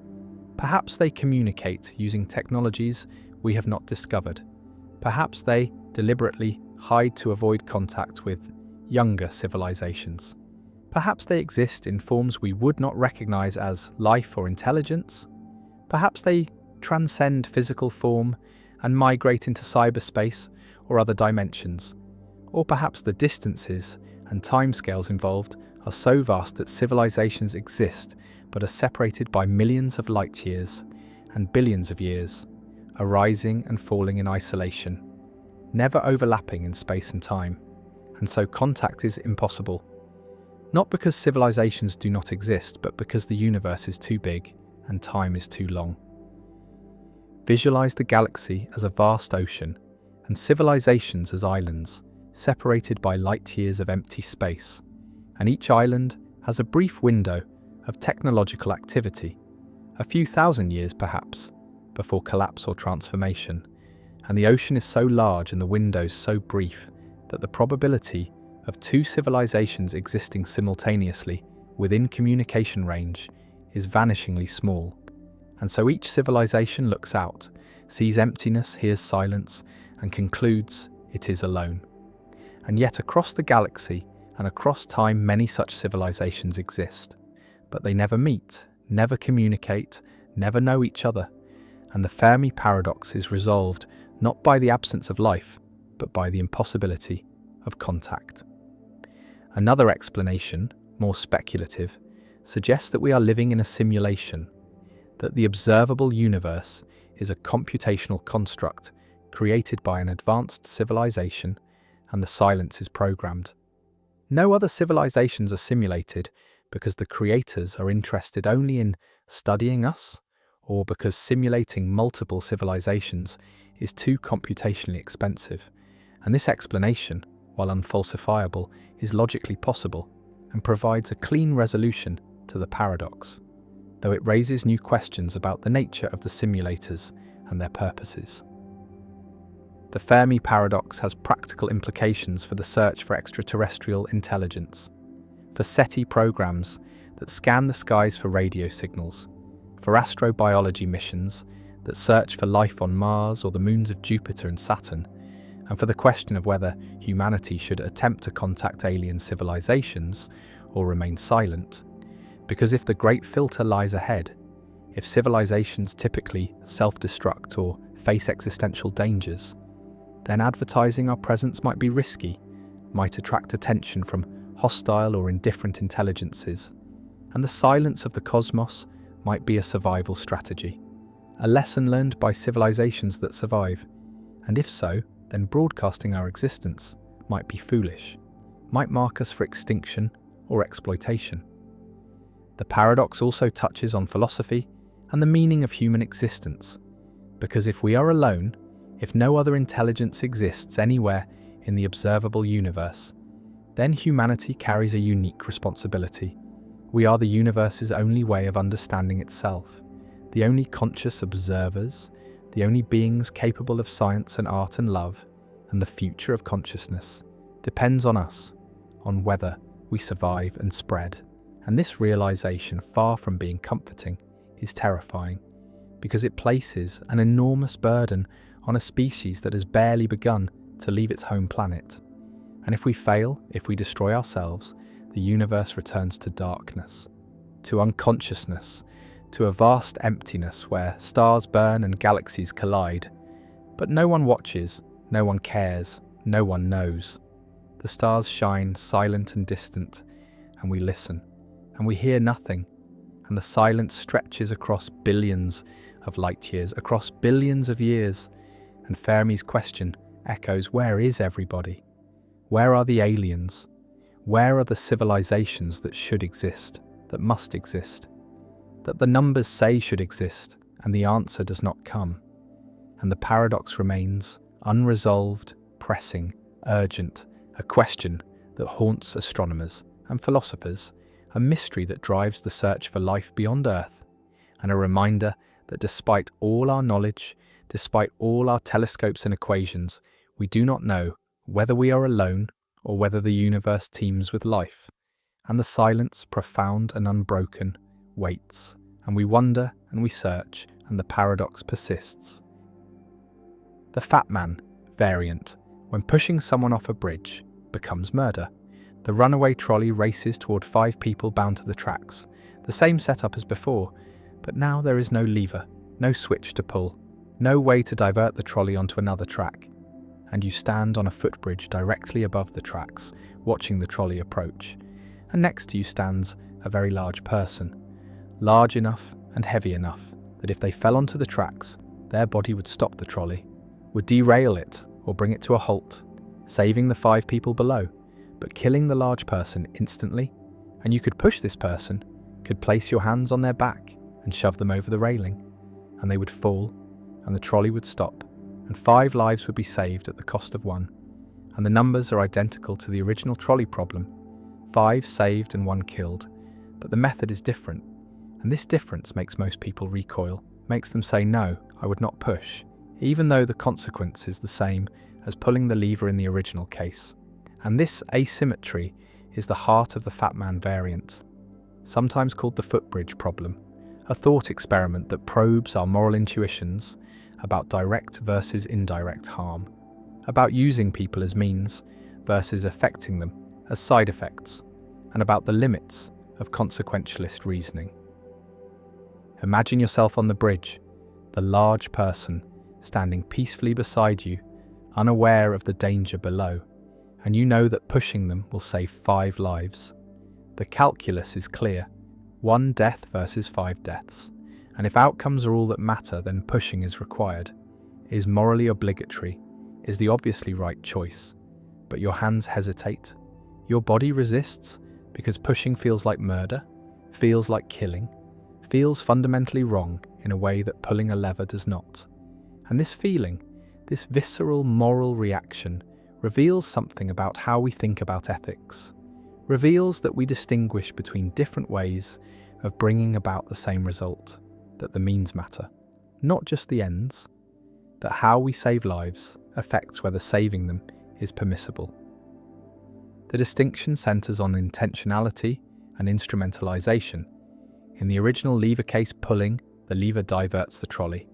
Perhaps they communicate using technologies we have not discovered. Perhaps they deliberately hide to avoid contact with younger civilizations. Perhaps they exist in forms we would not recognize as life or intelligence. Perhaps they transcend physical form and migrate into cyberspace or other dimensions. Or perhaps the distances and timescales involved are so vast that civilizations exist but are separated by millions of light years and billions of years, arising and falling in isolation, never overlapping in space and time, and so contact is impossible. Not because civilizations do not exist, but because the universe is too big and time is too long. Visualize the galaxy as a vast ocean and civilizations as islands, separated by light years of empty space, and each island has a brief window of technological activity, a few thousand years perhaps, before collapse or transformation, and the ocean is so large and the windows so brief that the probability of two civilizations existing simultaneously within communication range is vanishingly small. And so each civilization looks out, sees emptiness, hears silence, and concludes it is alone. And yet across the galaxy and across time many such civilizations exist, but they never meet, never communicate, never know each other, and the Fermi paradox is resolved not by the absence of life, but by the impossibility of contact. Another explanation, more speculative, suggests that we are living in a simulation, that the observable universe is a computational construct created by an advanced civilization, and the silence is programmed. No other civilizations are simulated because the creators are interested only in studying us, or because simulating multiple civilizations is too computationally expensive. And this explanation, while unfalsifiable, is logically possible and provides a clean resolution to the paradox, though it raises new questions about the nature of the simulators and their purposes. The Fermi paradox has practical implications for the search for extraterrestrial intelligence, for SETI programs that scan the skies for radio signals, for astrobiology missions that search for life on Mars or the moons of Jupiter and Saturn, and for the question of whether humanity should attempt to contact alien civilizations or remain silent. Because if the great filter lies ahead, if civilizations typically self-destruct or face existential dangers, then advertising our presence might be risky, might attract attention from hostile or indifferent intelligences, and the silence of the cosmos might be a survival strategy, a lesson learned by civilizations that survive, and if so, then broadcasting our existence might be foolish, might mark us for extinction or exploitation. The paradox also touches on philosophy and the meaning of human existence, because if we are alone, if no other intelligence exists anywhere in the observable universe, then humanity carries a unique responsibility. We are the universe's only way of understanding itself, the only conscious observers, the only beings capable of science and art and love, and the future of consciousness depends on us, on whether we survive and spread. And this realization, far from being comforting, is terrifying, because it places an enormous burden on a species that has barely begun to leave its home planet. And if we fail, if we destroy ourselves, the universe returns to darkness, to unconsciousness, to a vast emptiness where stars burn and galaxies collide. But no one watches, no one cares, no one knows. The stars shine silent and distant, and we listen, and we hear nothing, and the silence stretches across billions of light years, across billions of years, and Fermi's question echoes, where is everybody? Where are the aliens? Where are the civilizations that should exist, that must exist, that the numbers say should exist, and the answer does not come? And the paradox remains unresolved, pressing, urgent, a question that haunts astronomers and philosophers, a mystery that drives the search for life beyond Earth, and a reminder that despite all our knowledge, despite all our telescopes and equations, we do not know whether we are alone or whether the universe teems with life. And the silence, profound and unbroken, waits, and we wonder and we search, and the paradox persists. The fat man variant, when pushing someone off a bridge, becomes murder. The runaway trolley races toward 5 people bound to the tracks, the same setup as before, but now there is no lever, no switch to pull, no way to divert the trolley onto another track, and you stand on a footbridge directly above the tracks, watching the trolley approach. and next to you stands a very large person, large enough and heavy enough that if they fell onto the tracks, their body would stop the trolley, would derail it or bring it to a halt, saving the 5 people below, but killing the large person instantly. And you could push this person, could place your hands on their back and shove them over the railing, and they would fall, and the trolley would stop, and 5 lives would be saved at the cost of 1. And the numbers are identical to the original trolley problem, 5 saved and 1 killed, but the method is different. And this difference makes most people recoil, makes them say, no, I would not push, even though the consequence is the same as pulling the lever in the original case. And this asymmetry is the heart of the fat man variant, sometimes called the footbridge problem, a thought experiment that probes our moral intuitions about direct versus indirect harm, about using people as means versus affecting them as side effects, and about the limits of consequentialist reasoning. Imagine yourself on the bridge, the large person standing peacefully beside you, unaware of the danger below, and you know that pushing them will save 5 lives. The calculus is clear, 1 death versus 5 deaths, and if outcomes are all that matter, then pushing is required, is morally obligatory, is the obviously right choice. But your hands hesitate, your body resists, because pushing feels like murder, feels like killing, feels fundamentally wrong in a way that pulling a lever does not. And this feeling, this visceral moral reaction, reveals something about how we think about ethics, reveals that we distinguish between different ways of bringing about the same result, that the means matter, not just the ends, that how we save lives affects whether saving them is permissible. The distinction centers on intentionality and instrumentalization. In the original lever case pulling, the lever diverts the trolley,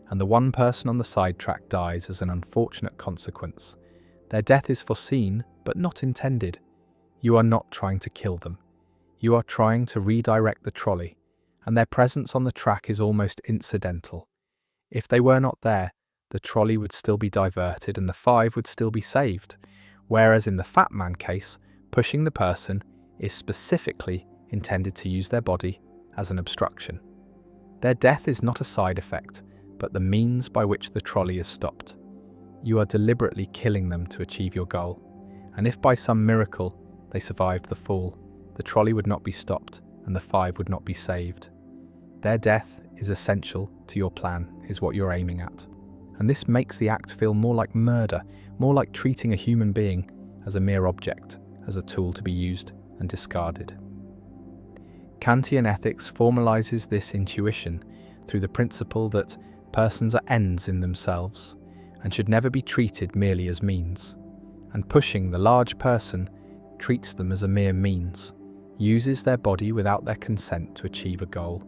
and the 1 person on the side track dies as an unfortunate consequence. Their death is foreseen, but not intended. You are not trying to kill them. You are trying to redirect the trolley, and their presence on the track is almost incidental. If they were not there, the trolley would still be diverted and the 5 would still be saved, whereas in the fat man case, pushing the person is specifically intended to use their body as an obstruction. Their death is not a side effect, but the means by which the trolley is stopped. You are deliberately killing them to achieve your goal, and if by some miracle they survived the fall, the trolley would not be stopped and the 5 would not be saved. Their death is essential to your plan, is what you're aiming at. And this makes the act feel more like murder, more like treating a human being as a mere object, as a tool to be used and discarded. Kantian ethics formalizes this intuition through the principle that persons are ends in themselves and should never be treated merely as means. And pushing the large person treats them as a mere means, uses their body without their consent to achieve a goal,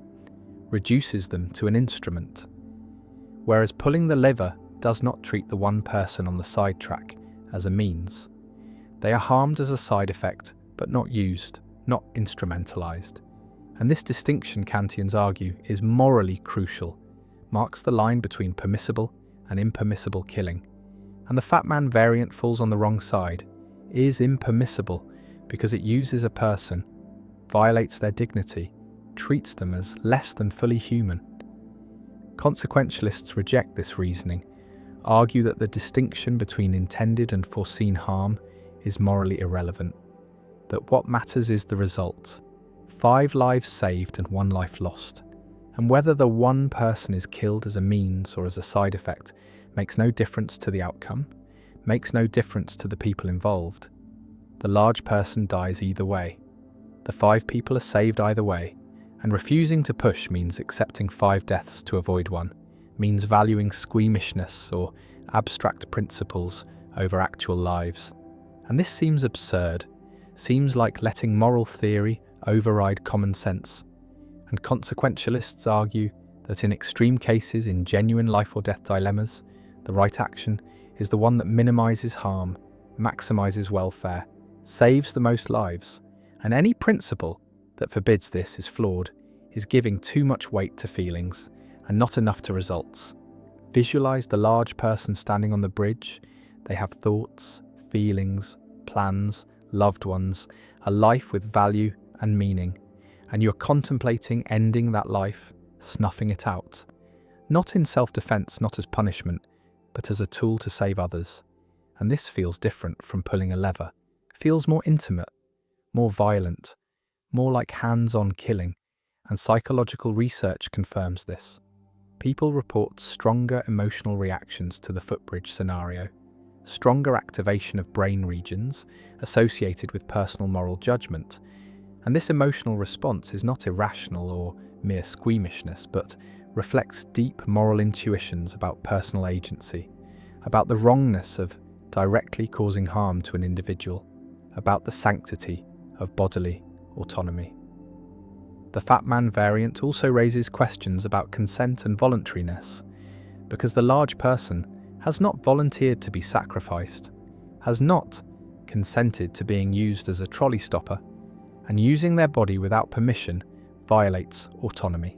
reduces them to an instrument. Whereas pulling the lever does not treat the 1 person on the side track as a means. They are harmed as a side effect, but not used, not instrumentalized. And this distinction, Kantians argue, is morally crucial, marks the line between permissible and impermissible killing. And the fat man variant falls on the wrong side, is impermissible because it uses a person, violates their dignity, treats them as less than fully human. Consequentialists reject this reasoning, argue that the distinction between intended and foreseen harm is morally irrelevant, that what matters is the result. 5 lives saved and 1 life lost. And whether the 1 person is killed as a means or as a side effect makes no difference to the outcome, makes no difference to the people involved. The large person dies either way. The 5 people are saved either way, and refusing to push means accepting 5 deaths to avoid 1, means valuing squeamishness or abstract principles over actual lives. And this seems absurd, seems like letting moral theory override common sense. And consequentialists argue that in extreme cases, in genuine life or death dilemmas, the right action is the one that minimizes harm, maximizes welfare, saves the most lives, and any principle that forbids this is flawed, is giving too much weight to feelings and not enough to results. Visualize the large person standing on the bridge. They have thoughts, feelings, plans, loved ones, a life with value and meaning, and you're contemplating ending that life, snuffing it out. Not in self-defense, not as punishment, but as a tool to save others. And this feels different from pulling a lever. It feels more intimate, more violent, more like hands-on killing, and psychological research confirms this. People report stronger emotional reactions to the footbridge scenario, stronger activation of brain regions associated with personal moral judgment, and this emotional response is not irrational or mere squeamishness, but reflects deep moral intuitions about personal agency, about the wrongness of directly causing harm to an individual, about the sanctity of bodily autonomy. The Fat Man variant also raises questions about consent and voluntariness, because the large person has not volunteered to be sacrificed, has not consented to being used as a trolley stopper, and using their body without permission violates autonomy,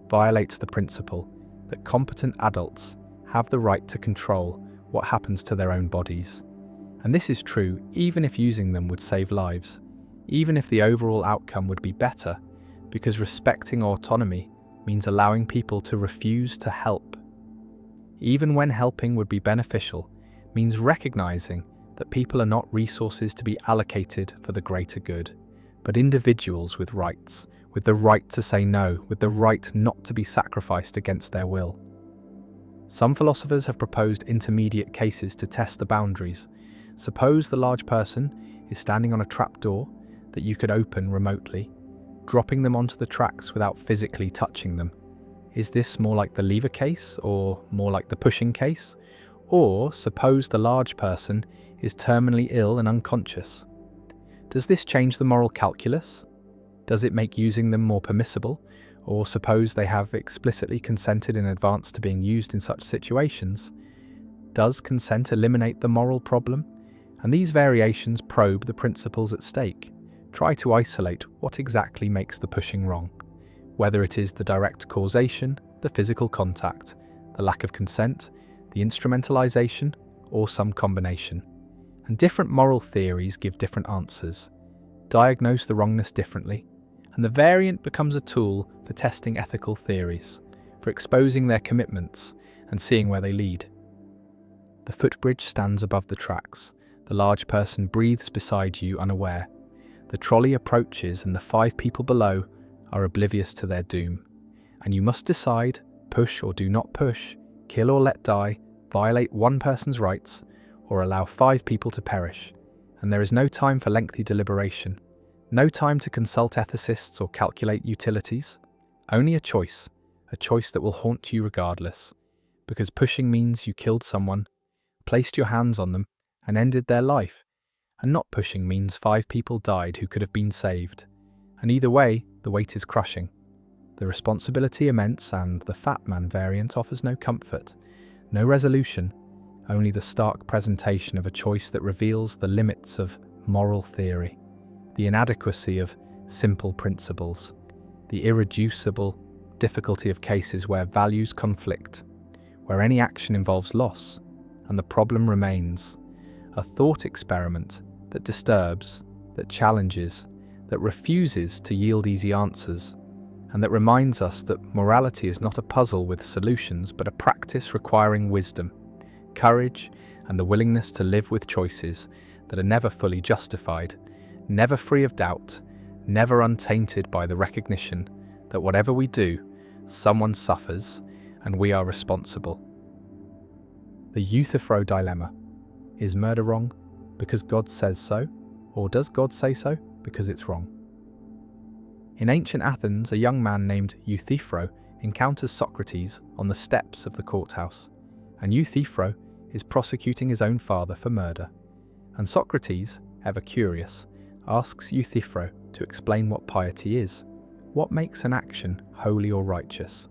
violates the principle that competent adults have the right to control what happens to their own bodies. And this is true even if using them would save lives, even if the overall outcome would be better, because respecting autonomy means allowing people to refuse to help. Even when helping would be beneficial, means recognizing that people are not resources to be allocated for the greater good, but individuals with rights, with the right to say no, with the right not to be sacrificed against their will. Some philosophers have proposed intermediate cases to test the boundaries. Suppose the large person is standing on a trapdoor that you could open remotely, dropping them onto the tracks without physically touching them. Is this more like the lever case or more like the pushing case? Or suppose the large person is terminally ill and unconscious. Does this change the moral calculus? Does it make using them more permissible? Or suppose they have explicitly consented in advance to being used in such situations? Does consent eliminate the moral problem? And these variations probe the principles at stake. Try to isolate what exactly makes the pushing wrong, whether it is the direct causation, the physical contact, the lack of consent, the instrumentalization, or some combination. And different moral theories give different answers, diagnose the wrongness differently, and the variant becomes a tool for testing ethical theories, for exposing their commitments and seeing where they lead. The footbridge stands above the tracks. The large person breathes beside you unaware. The trolley approaches and the 5 people below are oblivious to their doom. And you must decide, push or do not push, kill or let die, violate one person's rights, or allow 5 people to perish. And there is no time for lengthy deliberation, no time to consult ethicists or calculate utilities. Only a choice that will haunt you regardless. Because pushing means you killed someone, placed your hands on them, and ended their life. And not pushing means 5 people died who could have been saved. And either way, the weight is crushing. The responsibility immense, and the Fat Man variant offers no comfort, no resolution, only the stark presentation of a choice that reveals the limits of moral theory, the inadequacy of simple principles, the irreducible difficulty of cases where values conflict, where any action involves loss, and the problem remains, a thought experiment that disturbs, that challenges, that refuses to yield easy answers, and that reminds us that morality is not a puzzle with solutions, but a practice requiring wisdom, courage, and the willingness to live with choices that are never fully justified, never free of doubt, never untainted by the recognition that whatever we do, someone suffers, and we are responsible. The Euthyphro dilemma. Is murder wrong because God says so, or does God say so because it's wrong? In ancient Athens, a young man named Euthyphro encounters Socrates on the steps of the courthouse, and Euthyphro is prosecuting his own father for murder. And Socrates, ever curious, asks Euthyphro to explain what piety is, what makes an action holy or righteous.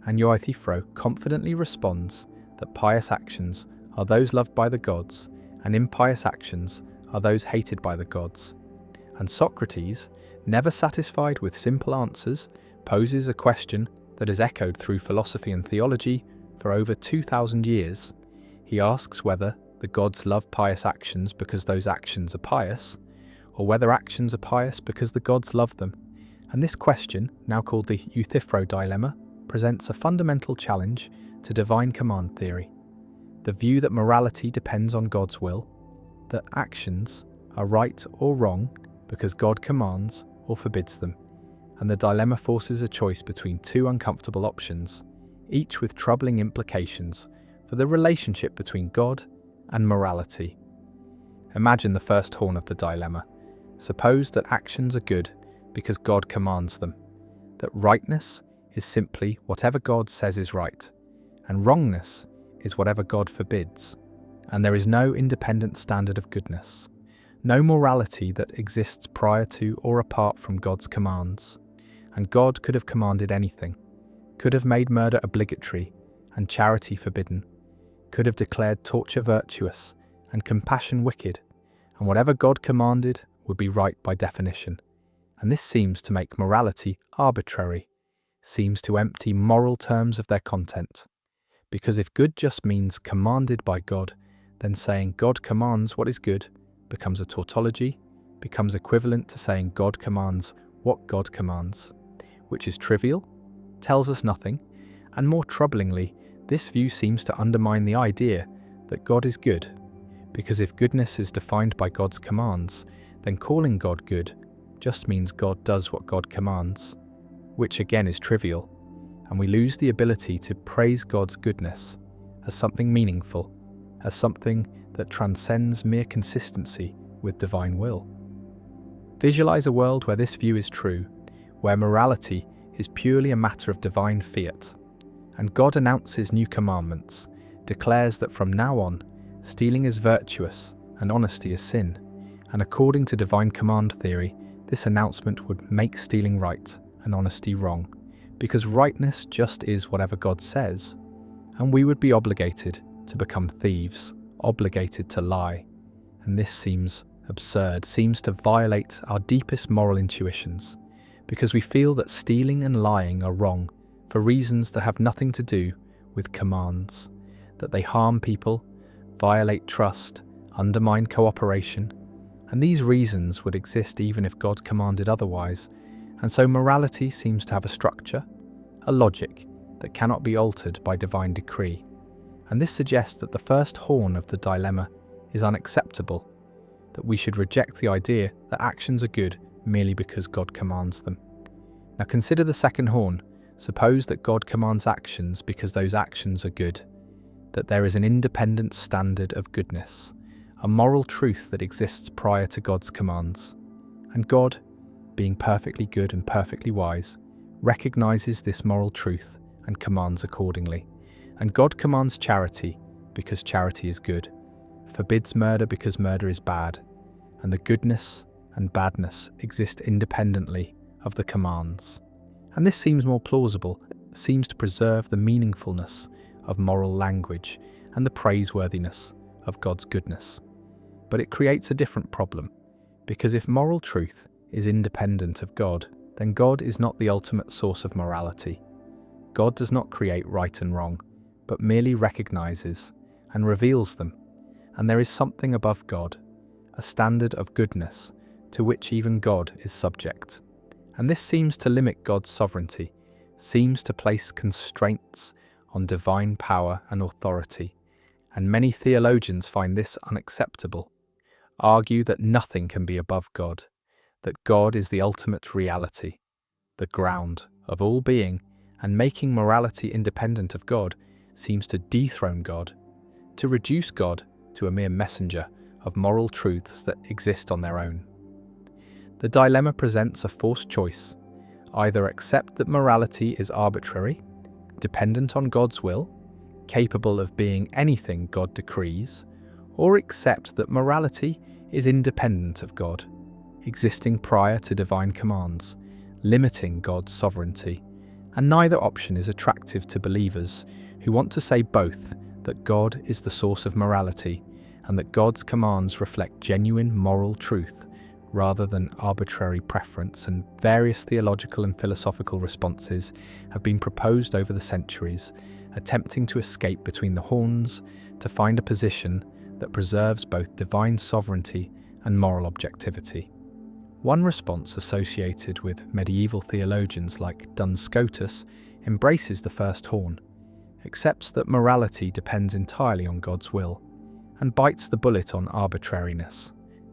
And Euthyphro confidently responds that pious actions are those loved by the gods, and impious actions are those hated by the gods. And Socrates, never satisfied with simple answers, poses a question that has echoed through philosophy and theology for over 2,000 years. He asks whether the gods love pious actions because those actions are pious, or whether actions are pious because the gods love them. And this question, now called the Euthyphro dilemma, presents a fundamental challenge to divine command theory. The view that morality depends on God's will, that actions are right or wrong because God commands or forbids them. And the dilemma forces a choice between two uncomfortable options, each with troubling implications for the relationship between God and morality. Imagine the first horn of the dilemma. Suppose that actions are good because God commands them, that rightness is simply whatever God says is right, and wrongness is whatever God forbids, and there is no independent standard of goodness, no morality that exists prior to or apart from God's commands, and God could have commanded anything, could have made murder obligatory and charity forbidden, could have declared torture virtuous and compassion wicked, and whatever God commanded would be right by definition. And this seems to make morality arbitrary, seems to empty moral terms of their content. Because if good just means commanded by God, then saying God commands what is good becomes a tautology, becomes equivalent to saying God commands what God commands, which is trivial, tells us nothing, and more troublingly, this view seems to undermine the idea that God is good, because if goodness is defined by God's commands, then calling God good just means God does what God commands, which again is trivial, and we lose the ability to praise God's goodness as something meaningful, as something that transcends mere consistency with divine will. Visualize a world where this view is true, where morality is purely a matter of divine fiat, and God announces new commandments, declares that from now on, stealing is virtuous and honesty is sin, and according to divine command theory, this announcement would make stealing right and honesty wrong, because rightness just is whatever God says, and we would be obligated to become thieves, obligated to lie, and this seems absurd, seems to violate our deepest moral intuitions, because we feel that stealing and lying are wrong for reasons that have nothing to do with commands, that they harm people, violate trust, undermine cooperation, and these reasons would exist even if God commanded otherwise, and so morality seems to have a structure, a logic that cannot be altered by divine decree, and this suggests that the first horn of the dilemma is unacceptable, that we should reject the idea that actions are good merely because God commands them. Now consider the second horn. Suppose that God commands actions because those actions are good, that there is an independent standard of goodness, a moral truth that exists prior to God's commands. And God, being perfectly good and perfectly wise, recognizes this moral truth and commands accordingly. And God commands charity because charity is good, forbids murder because murder is bad, and the goodness and badness exist independently of the commands. And this seems more plausible, seems to preserve the meaningfulness of moral language and the praiseworthiness of God's goodness. But it creates a different problem, because if moral truth is independent of God, then God is not the ultimate source of morality. God does not create right and wrong, but merely recognizes and reveals them, and there is something above God, a standard of goodness to which even God is subject. And this seems to limit God's sovereignty, seems to place constraints on divine power and authority, and many theologians find this unacceptable, argue that nothing can be above God, that God is the ultimate reality, the ground of all being, and making morality independent of God seems to dethrone God, to reduce God to a mere messenger of moral truths that exist on their own. The dilemma presents a forced choice: either accept that morality is arbitrary, dependent on God's will, capable of being anything God decrees, or accept that morality is independent of God, existing prior to divine commands, limiting God's sovereignty. And neither option is attractive to believers who want to say both that God is the source of morality and that God's commands reflect genuine moral truth rather than arbitrary preference, and various theological and philosophical responses have been proposed over the centuries, attempting to escape between the horns to find a position that preserves both divine sovereignty and moral objectivity. One response associated with medieval theologians like Duns Scotus embraces the first horn, accepts that morality depends entirely on God's will, and bites the bullet on arbitrariness,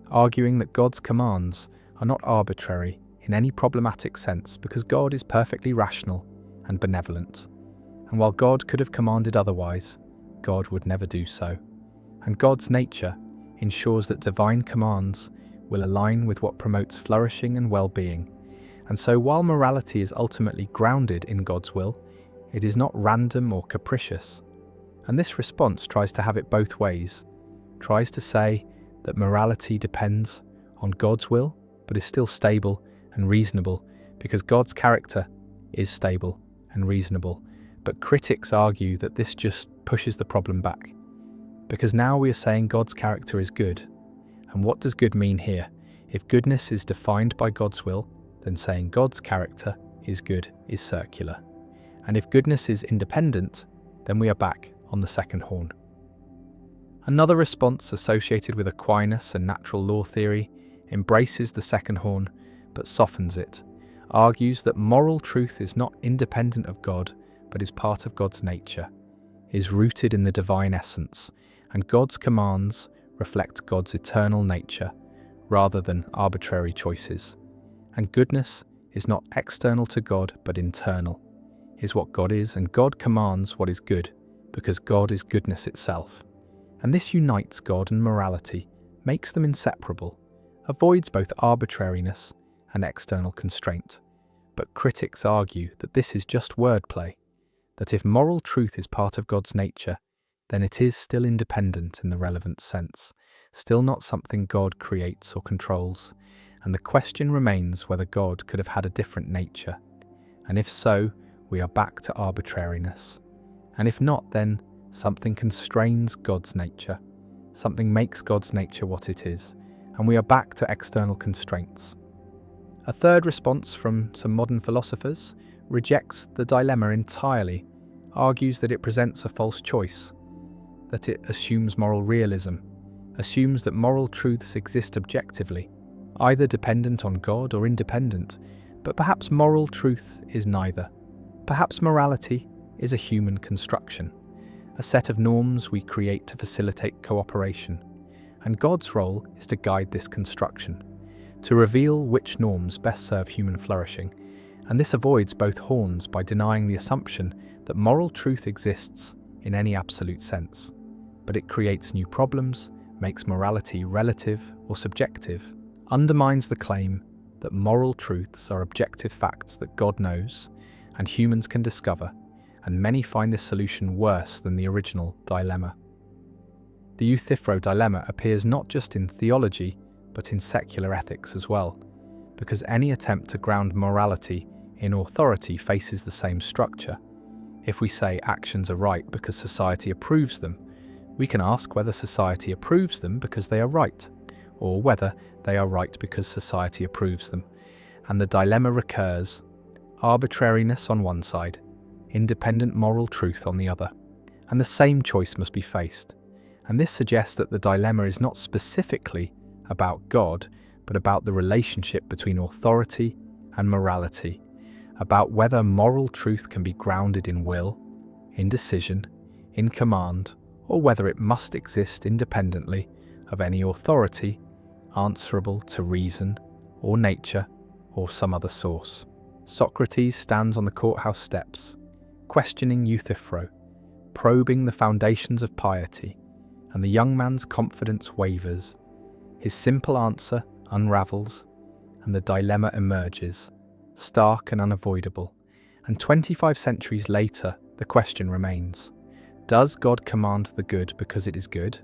arguing that God's commands are not arbitrary in any problematic sense because God is perfectly rational and benevolent. And while God could have commanded otherwise, God would never do so. And God's nature ensures that divine commands will align with what promotes flourishing and well-being. And so while morality is ultimately grounded in God's will, it is not random or capricious. And this response tries to have it both ways, tries to say that morality depends on God's will, but is still stable and reasonable because God's character is stable and reasonable. But critics argue that this just pushes the problem back, because now we are saying God's character is good. And what does good mean here? If goodness is defined by God's will, then saying God's character is good is circular. And if goodness is independent, then we are back on the second horn. Another response associated with Aquinas and natural law theory embraces the second horn, but softens it, argues that moral truth is not independent of God, but is part of God's nature, is rooted in the divine essence, and God's commands reflect God's eternal nature rather than arbitrary choices. And goodness is not external to God, but internal, is what God is, and God commands what is good, because God is goodness itself. And this unites God and morality, makes them inseparable, avoids both arbitrariness and external constraint. But critics argue that this is just wordplay, that if moral truth is part of God's nature, then it is still independent in the relevant sense, still not something God creates or controls, and the question remains whether God could have had a different nature. And if so, we are back to arbitrariness. And if not, then something constrains God's nature, something makes God's nature what it is, and we are back to external constraints. A third response from some modern philosophers rejects the dilemma entirely, argues that it presents a false choice, that it assumes moral realism, assumes that moral truths exist objectively, either dependent on God or independent, but perhaps moral truth is neither. Perhaps morality is a human construction, a set of norms we create to facilitate cooperation, and God's role is to guide this construction, to reveal which norms best serve human flourishing, and this avoids both horns by denying the assumption that moral truth exists in any absolute sense. But it creates new problems, makes morality relative or subjective, undermines the claim that moral truths are objective facts that God knows and humans can discover, and many find this solution worse than the original dilemma. The Euthyphro dilemma appears not just in theology, but in secular ethics as well, because any attempt to ground morality in authority faces the same structure. If we say actions are right because society approves them, we can ask whether society approves them because they are right, or whether they are right because society approves them. And the dilemma recurs: arbitrariness on one side, independent moral truth on the other. And the same choice must be faced. And this suggests that the dilemma is not specifically about God, but about the relationship between authority and morality, about whether moral truth can be grounded in will, in decision, in command, or whether it must exist independently of any authority, answerable to reason or nature or some other source. Socrates stands on the courthouse steps, questioning Euthyphro, probing the foundations of piety, and the young man's confidence wavers. His simple answer unravels, and the dilemma emerges, stark and unavoidable. And 25 centuries later, the question remains: does God command the good because it is good,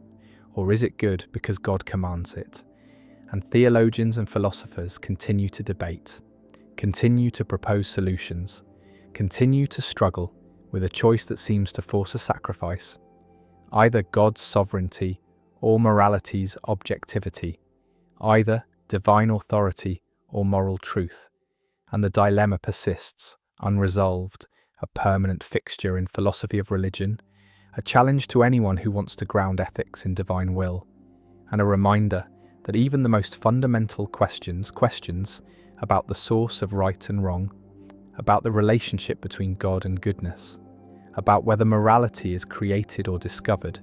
or is it good because God commands it? And theologians and philosophers continue to debate, continue to propose solutions, continue to struggle with a choice that seems to force a sacrifice, either God's sovereignty or morality's objectivity, either divine authority or moral truth. And the dilemma persists, unresolved, a permanent fixture in philosophy of religion, a challenge to anyone who wants to ground ethics in divine will, and a reminder that even the most fundamental questions about the source of right and wrong, about the relationship between God and goodness, about whether morality is created or discovered,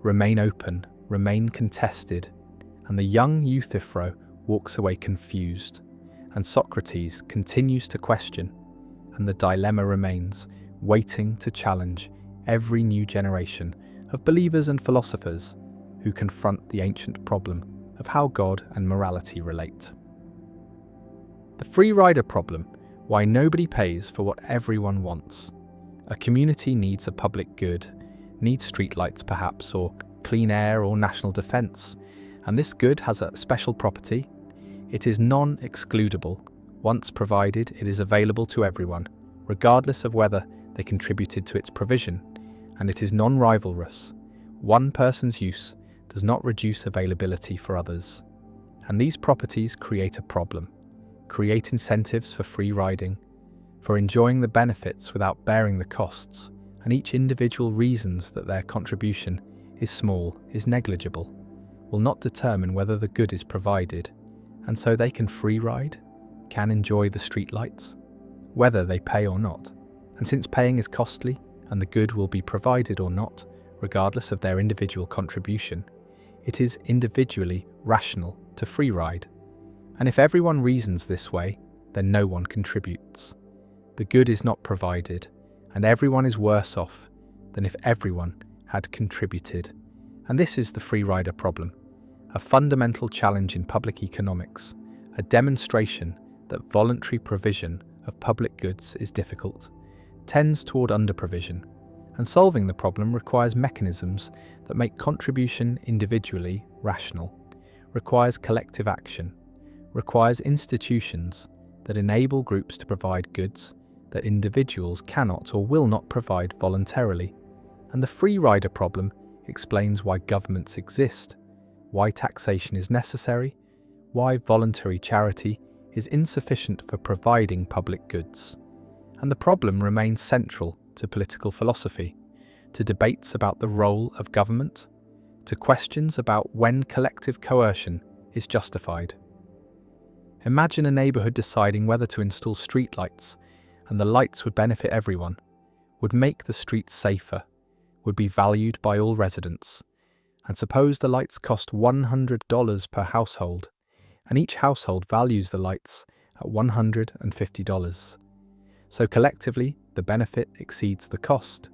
remain open, remain contested, and the young Euthyphro walks away confused, and Socrates continues to question, and the dilemma remains, waiting to challenge every new generation of believers and philosophers who confront the ancient problem of how God and morality relate. The free rider problem: why nobody pays for what everyone wants. A community needs a public good, needs streetlights perhaps, or clean air or national defence, and this good has a special property. It is non-excludable. Once provided, it is available to everyone, regardless of whether they contributed to its provision, and it is non-rivalrous. One person's use does not reduce availability for others. And these properties create a problem, create incentives for free riding, for enjoying the benefits without bearing the costs, and each individual reasons that their contribution is small, is negligible, will not determine whether the good is provided, and so they can free ride, can enjoy the streetlights, whether they pay or not. And since paying is costly, and the good will be provided or not, regardless of their individual contribution, it is individually rational to free ride. And if everyone reasons this way, then no one contributes. The good is not provided, and everyone is worse off than if everyone had contributed. And this is the free rider problem, a fundamental challenge in public economics, a demonstration that voluntary provision of public goods is difficult, tends toward underprovision, and solving the problem requires mechanisms that make contribution individually rational, requires collective action, requires institutions that enable groups to provide goods that individuals cannot or will not provide voluntarily. And the free rider problem explains why governments exist, why taxation is necessary, why voluntary charity is insufficient for providing public goods. And the problem remains central to political philosophy, to debates about the role of government, to questions about when collective coercion is justified. Imagine a neighbourhood deciding whether to install streetlights, and the lights would benefit everyone, would make the streets safer, would be valued by all residents. And suppose the lights cost $100 per household, and each household values the lights at $150. So collectively, the benefit exceeds the cost.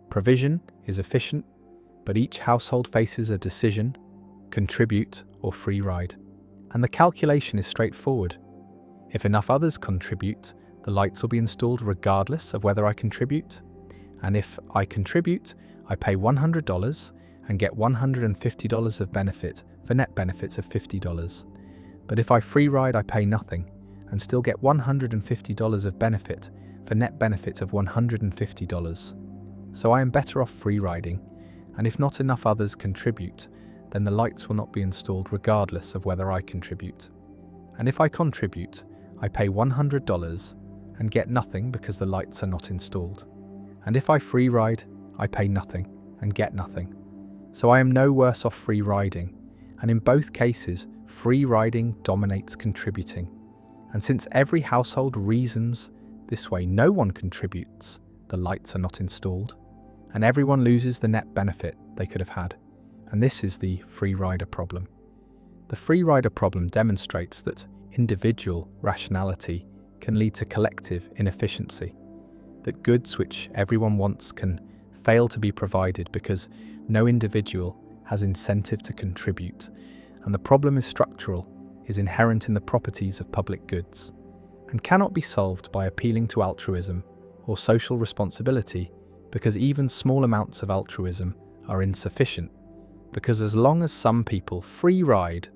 Provision is efficient, but each household faces a decision: contribute or free ride. And the calculation is straightforward. If enough others contribute, the lights will be installed regardless of whether I contribute. And if I contribute, I pay $100 and get $150 of benefit for net benefits of $50. But if I free ride, I pay nothing and still get $150 of benefit for net benefit of $150. So I am better off free riding, and if not enough others contribute, then the lights will not be installed regardless of whether I contribute. And if I contribute, I pay $100 and get nothing because the lights are not installed. And if I free ride, I pay nothing and get nothing. So I am no worse off free riding, and in both cases, free riding dominates contributing. And since every household reasons this way, no one contributes, the lights are not installed, and everyone loses the net benefit they could have had. And this is the free rider problem. The free rider problem demonstrates that individual rationality can lead to collective inefficiency, that goods which everyone wants can fail to be provided because no individual has incentive to contribute, and the problem is structural, is inherent in the properties of public goods, and cannot be solved by appealing to altruism or social responsibility, because even small amounts of altruism are insufficient, because as long as some people free ride,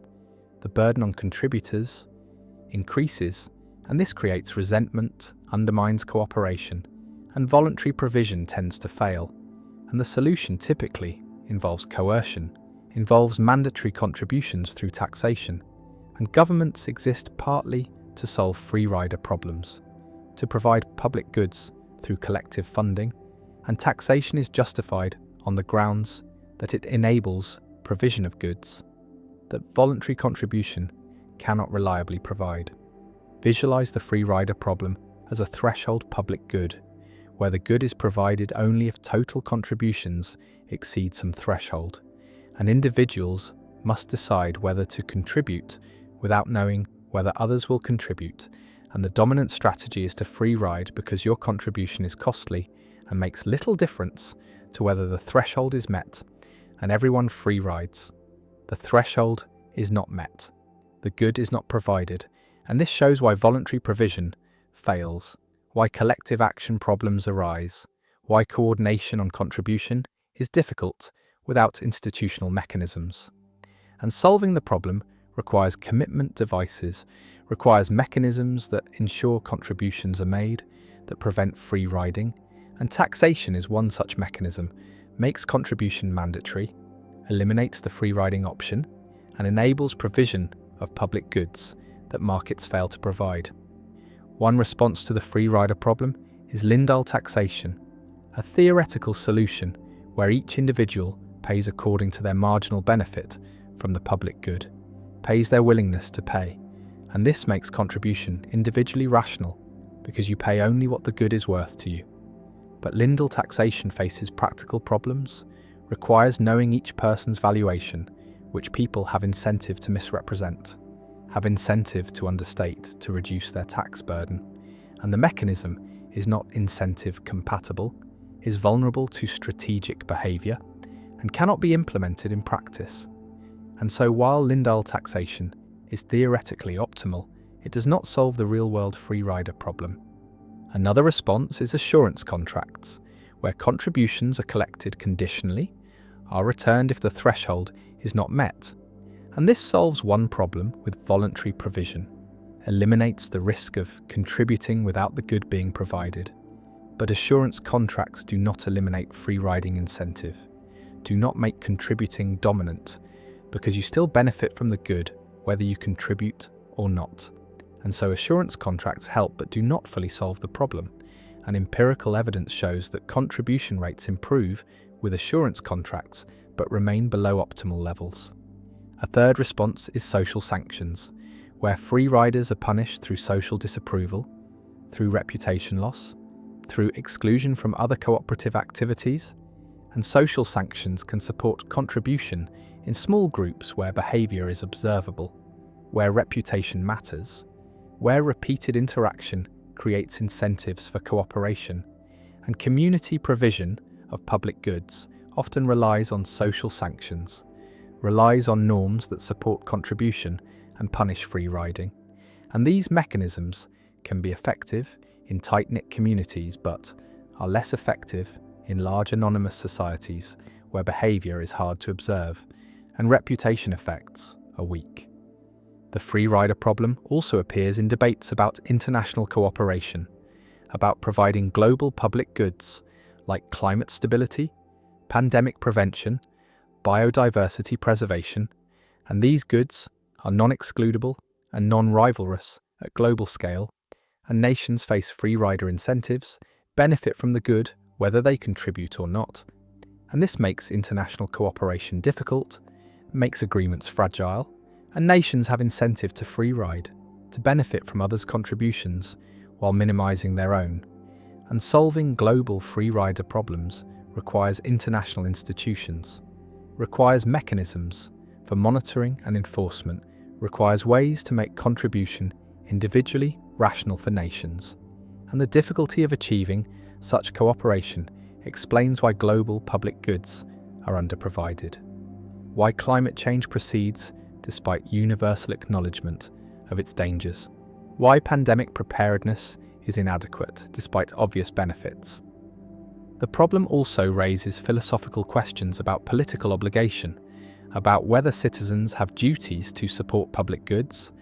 the burden on contributors increases, and this creates resentment, undermines cooperation, and voluntary provision tends to fail. And the solution typically involves coercion, involves mandatory contributions through taxation, and governments exist partly to solve free rider problems, to provide public goods through collective funding, and taxation is justified on the grounds that it enables provision of goods. that voluntary contribution cannot reliably provide. Visualize the free rider problem as a threshold public good, where the good is provided only if total contributions exceed some threshold, and individuals must decide whether to contribute without knowing whether others will contribute, and the dominant strategy is to free ride because your contribution is costly and makes little difference to whether the threshold is met, and everyone free rides. The threshold is not met. The good is not provided, and this shows why voluntary provision fails, why collective action problems arise, why coordination on contribution is difficult without institutional mechanisms. And solving the problem requires commitment devices, requires mechanisms that ensure contributions are made, that prevent free riding, and taxation is one such mechanism, makes contribution mandatory, eliminates the free riding option, and enables provision of public goods that markets fail to provide. One response to the free rider problem is Lindahl taxation, a theoretical solution where each individual pays according to their marginal benefit from the public good, pays their willingness to pay, and this makes contribution individually rational because you pay only what the good is worth to you. But Lindahl taxation faces practical problems, requires knowing each person's valuation, which people have incentive to misrepresent, have incentive to understate to reduce their tax burden, and the mechanism is not incentive compatible, is vulnerable to strategic behaviour, and cannot be implemented in practice. And so while Lindahl taxation is theoretically optimal, it does not solve the real-world free rider problem. Another response is assurance contracts, where contributions are collected conditionally, are returned if the threshold is not met. And this solves one problem with voluntary provision, eliminates the risk of contributing without the good being provided. But assurance contracts do not eliminate free riding incentive, do not make contributing dominant, because you still benefit from the good whether you contribute or not. And so assurance contracts help but do not fully solve the problem, and empirical evidence shows that contribution rates improve with assurance contracts but remain below optimal levels. A third response is social sanctions, where free riders are punished through social disapproval, through reputation loss, through exclusion from other cooperative activities, and social sanctions can support contribution in small groups where behaviour is observable, where reputation matters, where repeated interaction creates incentives for cooperation, and community provision of public goods often relies on social sanctions, relies on norms that support contribution and punish free riding. And these mechanisms can be effective in tight-knit communities but are less effective in large anonymous societies where behaviour is hard to observe and reputation effects are weak. The free rider problem also appears in debates about international cooperation, about providing global public goods like climate stability, pandemic prevention, biodiversity preservation, and these goods are non-excludable and non-rivalrous at global scale, and nations face free rider incentives, benefit from the good whether they contribute or not, and this makes international cooperation difficult, makes agreements fragile, and nations have incentive to free ride, to benefit from others' contributions while minimizing their own. And solving global free rider problems requires international institutions, requires mechanisms for monitoring and enforcement, requires ways to make contribution individually rational for nations. And the difficulty of achieving such cooperation explains why global public goods are underprovided, why climate change proceeds despite universal acknowledgement of its dangers, why pandemic preparedness is inadequate despite obvious benefits. The problem also raises philosophical questions about political obligation, about whether citizens have duties to support public goods,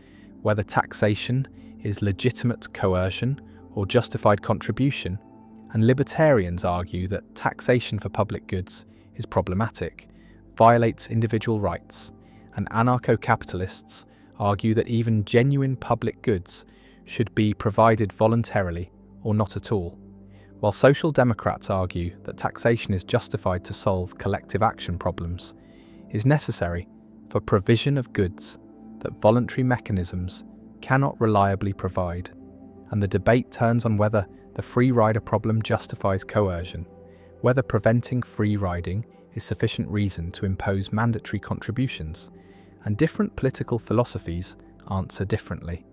whether taxation is legitimate coercion or justified contribution, and libertarians argue that taxation for public goods is problematic, violates individual rights, and anarcho-capitalists argue that even genuine public goods should be provided voluntarily or not at all, while social democrats argue that taxation is justified to solve collective action problems, is necessary for provision of goods that voluntary mechanisms cannot reliably provide, and the debate turns on whether the free rider problem justifies coercion, whether preventing free riding is sufficient reason to impose mandatory contributions, and different political philosophies answer differently.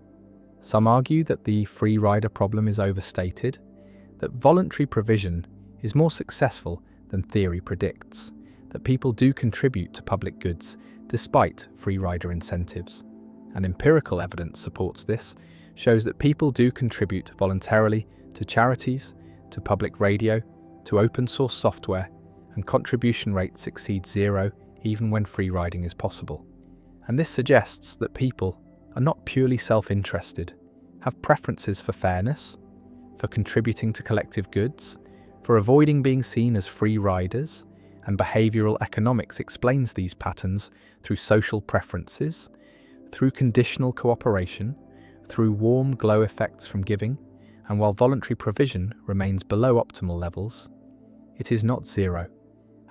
Some argue that the free rider problem is overstated, that voluntary provision is more successful than theory predicts, that people do contribute to public goods despite free rider incentives. And empirical evidence supports this, shows that people do contribute voluntarily to charities, to public radio, to open source software, and contribution rates exceed zero even when free riding is possible. And this suggests that people are not purely self-interested, have preferences for fairness, for contributing to collective goods, for avoiding being seen as free riders, and behavioral economics explains these patterns through social preferences, through conditional cooperation, through warm glow effects from giving, and while voluntary provision remains below optimal levels, it is not zero,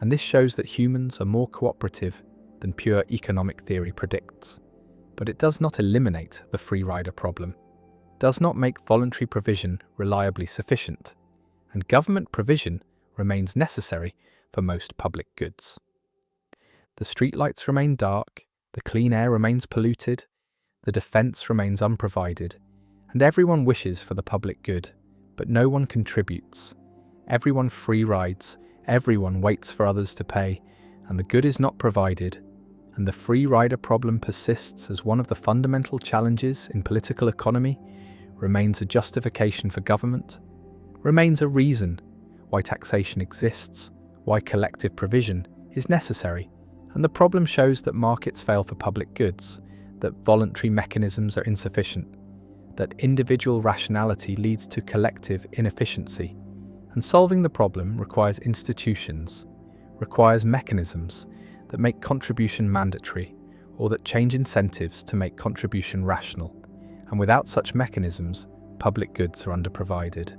and this shows that humans are more cooperative than pure economic theory predicts. But it does not eliminate the free rider problem, does not make voluntary provision reliably sufficient, and government provision remains necessary for most public goods. The streetlights remain dark, the clean air remains polluted, the defence remains unprovided, and everyone wishes for the public good, but no one contributes. Everyone free rides, everyone waits for others to pay, and the good is not provided, and the free rider problem persists as one of the fundamental challenges in political economy, remains a justification for government, remains a reason why taxation exists, why collective provision is necessary, and the problem shows that markets fail for public goods, that voluntary mechanisms are insufficient, that individual rationality leads to collective inefficiency, and solving the problem requires institutions, requires mechanisms that make contribution mandatory, or that change incentives to make contribution rational, and without such mechanisms, public goods are underprovided.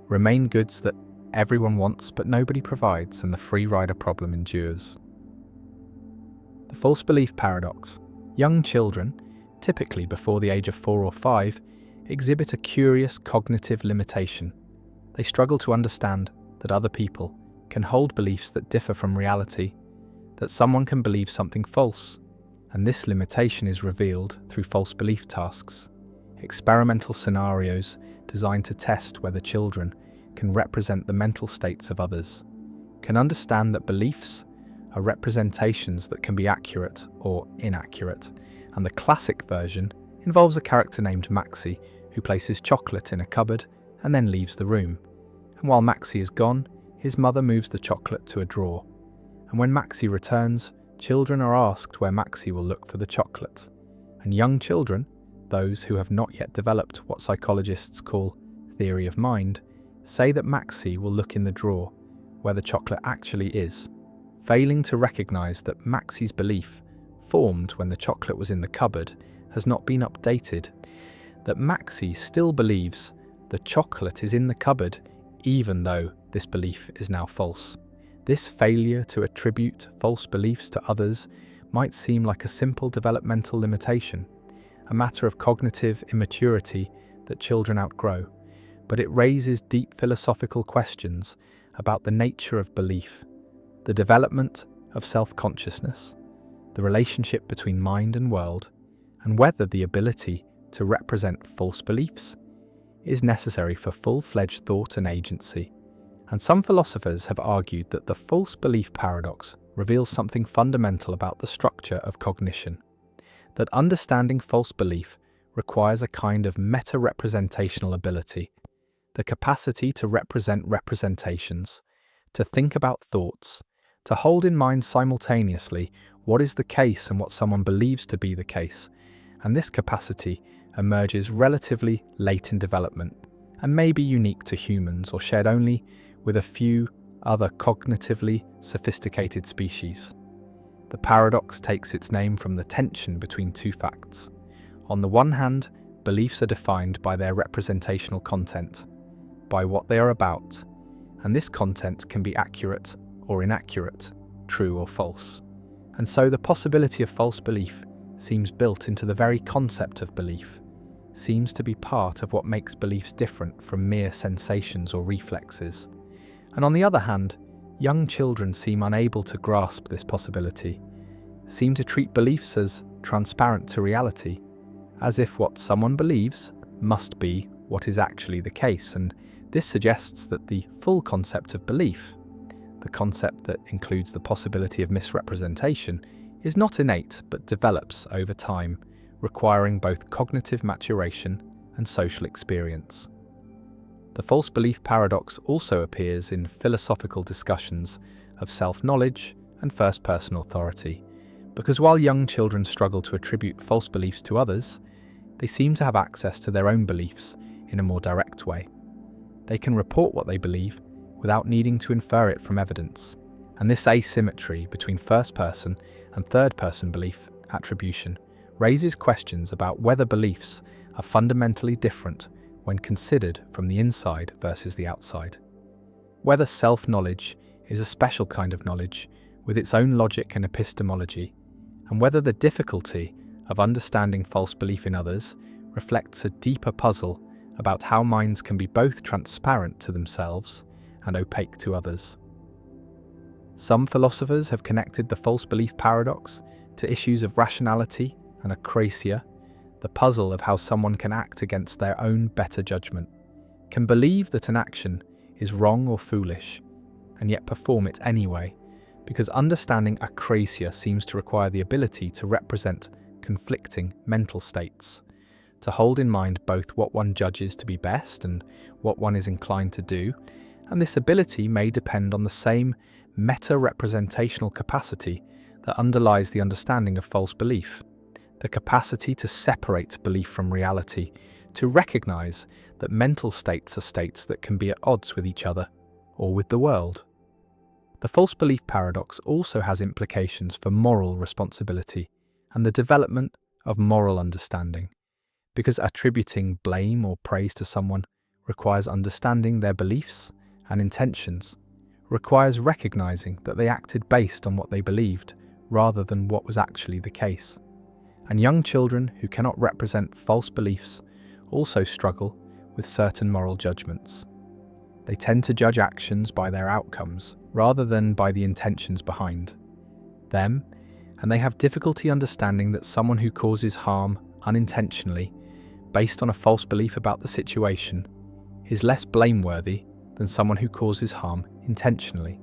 Remain goods that everyone wants but nobody provides, and the free rider problem endures. The false belief paradox. Young children, typically before the age of 4 or 5, exhibit a curious cognitive limitation. They struggle to understand that other people can hold beliefs that differ from reality, that someone can believe something false, and this limitation is revealed through false belief tasks, experimental scenarios designed to test whether children can represent the mental states of others, can understand that beliefs are representations that can be accurate or inaccurate, and the classic version involves a character named Maxie who places chocolate in a cupboard and then leaves the room. And while Maxie is gone, his mother moves the chocolate to a drawer. And when Maxie returns, children are asked where Maxie will look for the chocolate. And young children, those who have not yet developed what psychologists call theory of mind, say that Maxie will look in the drawer where the chocolate actually is, failing to recognise that Maxie's belief, formed when the chocolate was in the cupboard, has not been updated, that Maxie still believes the chocolate is in the cupboard even though this belief is now false. This failure to attribute false beliefs to others might seem like a simple developmental limitation, a matter of cognitive immaturity that children outgrow, but it raises deep philosophical questions about the nature of belief, the development of self-consciousness, the relationship between mind and world, and whether the ability to represent false beliefs is necessary for full-fledged thought and agency. And some philosophers have argued that the false belief paradox reveals something fundamental about the structure of cognition, that understanding false belief requires a kind of meta-representational ability, the capacity to represent representations, to think about thoughts, to hold in mind simultaneously what is the case and what someone believes to be the case, and this capacity emerges relatively late in development and may be unique to humans or shared only with a few other cognitively sophisticated species. The paradox takes its name from the tension between two facts. On the one hand, beliefs are defined by their representational content, by what they are about, and this content can be accurate or inaccurate, true or false. And so the possibility of false belief seems built into the very concept of belief, seems to be part of what makes beliefs different from mere sensations or reflexes. And on the other hand, young children seem unable to grasp this possibility, seem to treat beliefs as transparent to reality, as if what someone believes must be what is actually the case. And this suggests that the full concept of belief, the concept that includes the possibility of misrepresentation, is not innate but develops over time, requiring both cognitive maturation and social experience. The false belief paradox also appears in philosophical discussions of self-knowledge and first-person authority, because while young children struggle to attribute false beliefs to others, they seem to have access to their own beliefs in a more direct way. They can report what they believe without needing to infer it from evidence, and this asymmetry between first-person and third-person belief attribution raises questions about whether beliefs are fundamentally different when considered from the inside versus the outside. Whether self-knowledge is a special kind of knowledge with its own logic and epistemology, and whether the difficulty of understanding false belief in others reflects a deeper puzzle about how minds can be both transparent to themselves and opaque to others. Some philosophers have connected the false belief paradox to issues of rationality and akrasia, the puzzle of how someone can act against their own better judgment, can believe that an action is wrong or foolish, and yet perform it anyway, because understanding akrasia seems to require the ability to represent conflicting mental states, to hold in mind both what one judges to be best and what one is inclined to do, and this ability may depend on the same meta-representational capacity that underlies the understanding of false belief, the capacity to separate belief from reality, to recognize that mental states are states that can be at odds with each other or with the world. The false belief paradox also has implications for moral responsibility and the development of moral understanding, because attributing blame or praise to someone requires understanding their beliefs and intentions, requires recognizing that they acted based on what they believed rather than what was actually the case. And young children who cannot represent false beliefs also struggle with certain moral judgments. They tend to judge actions by their outcomes rather than by the intentions behind them, and they have difficulty understanding that someone who causes harm unintentionally, based on a false belief about the situation, is less blameworthy than someone who causes harm intentionally.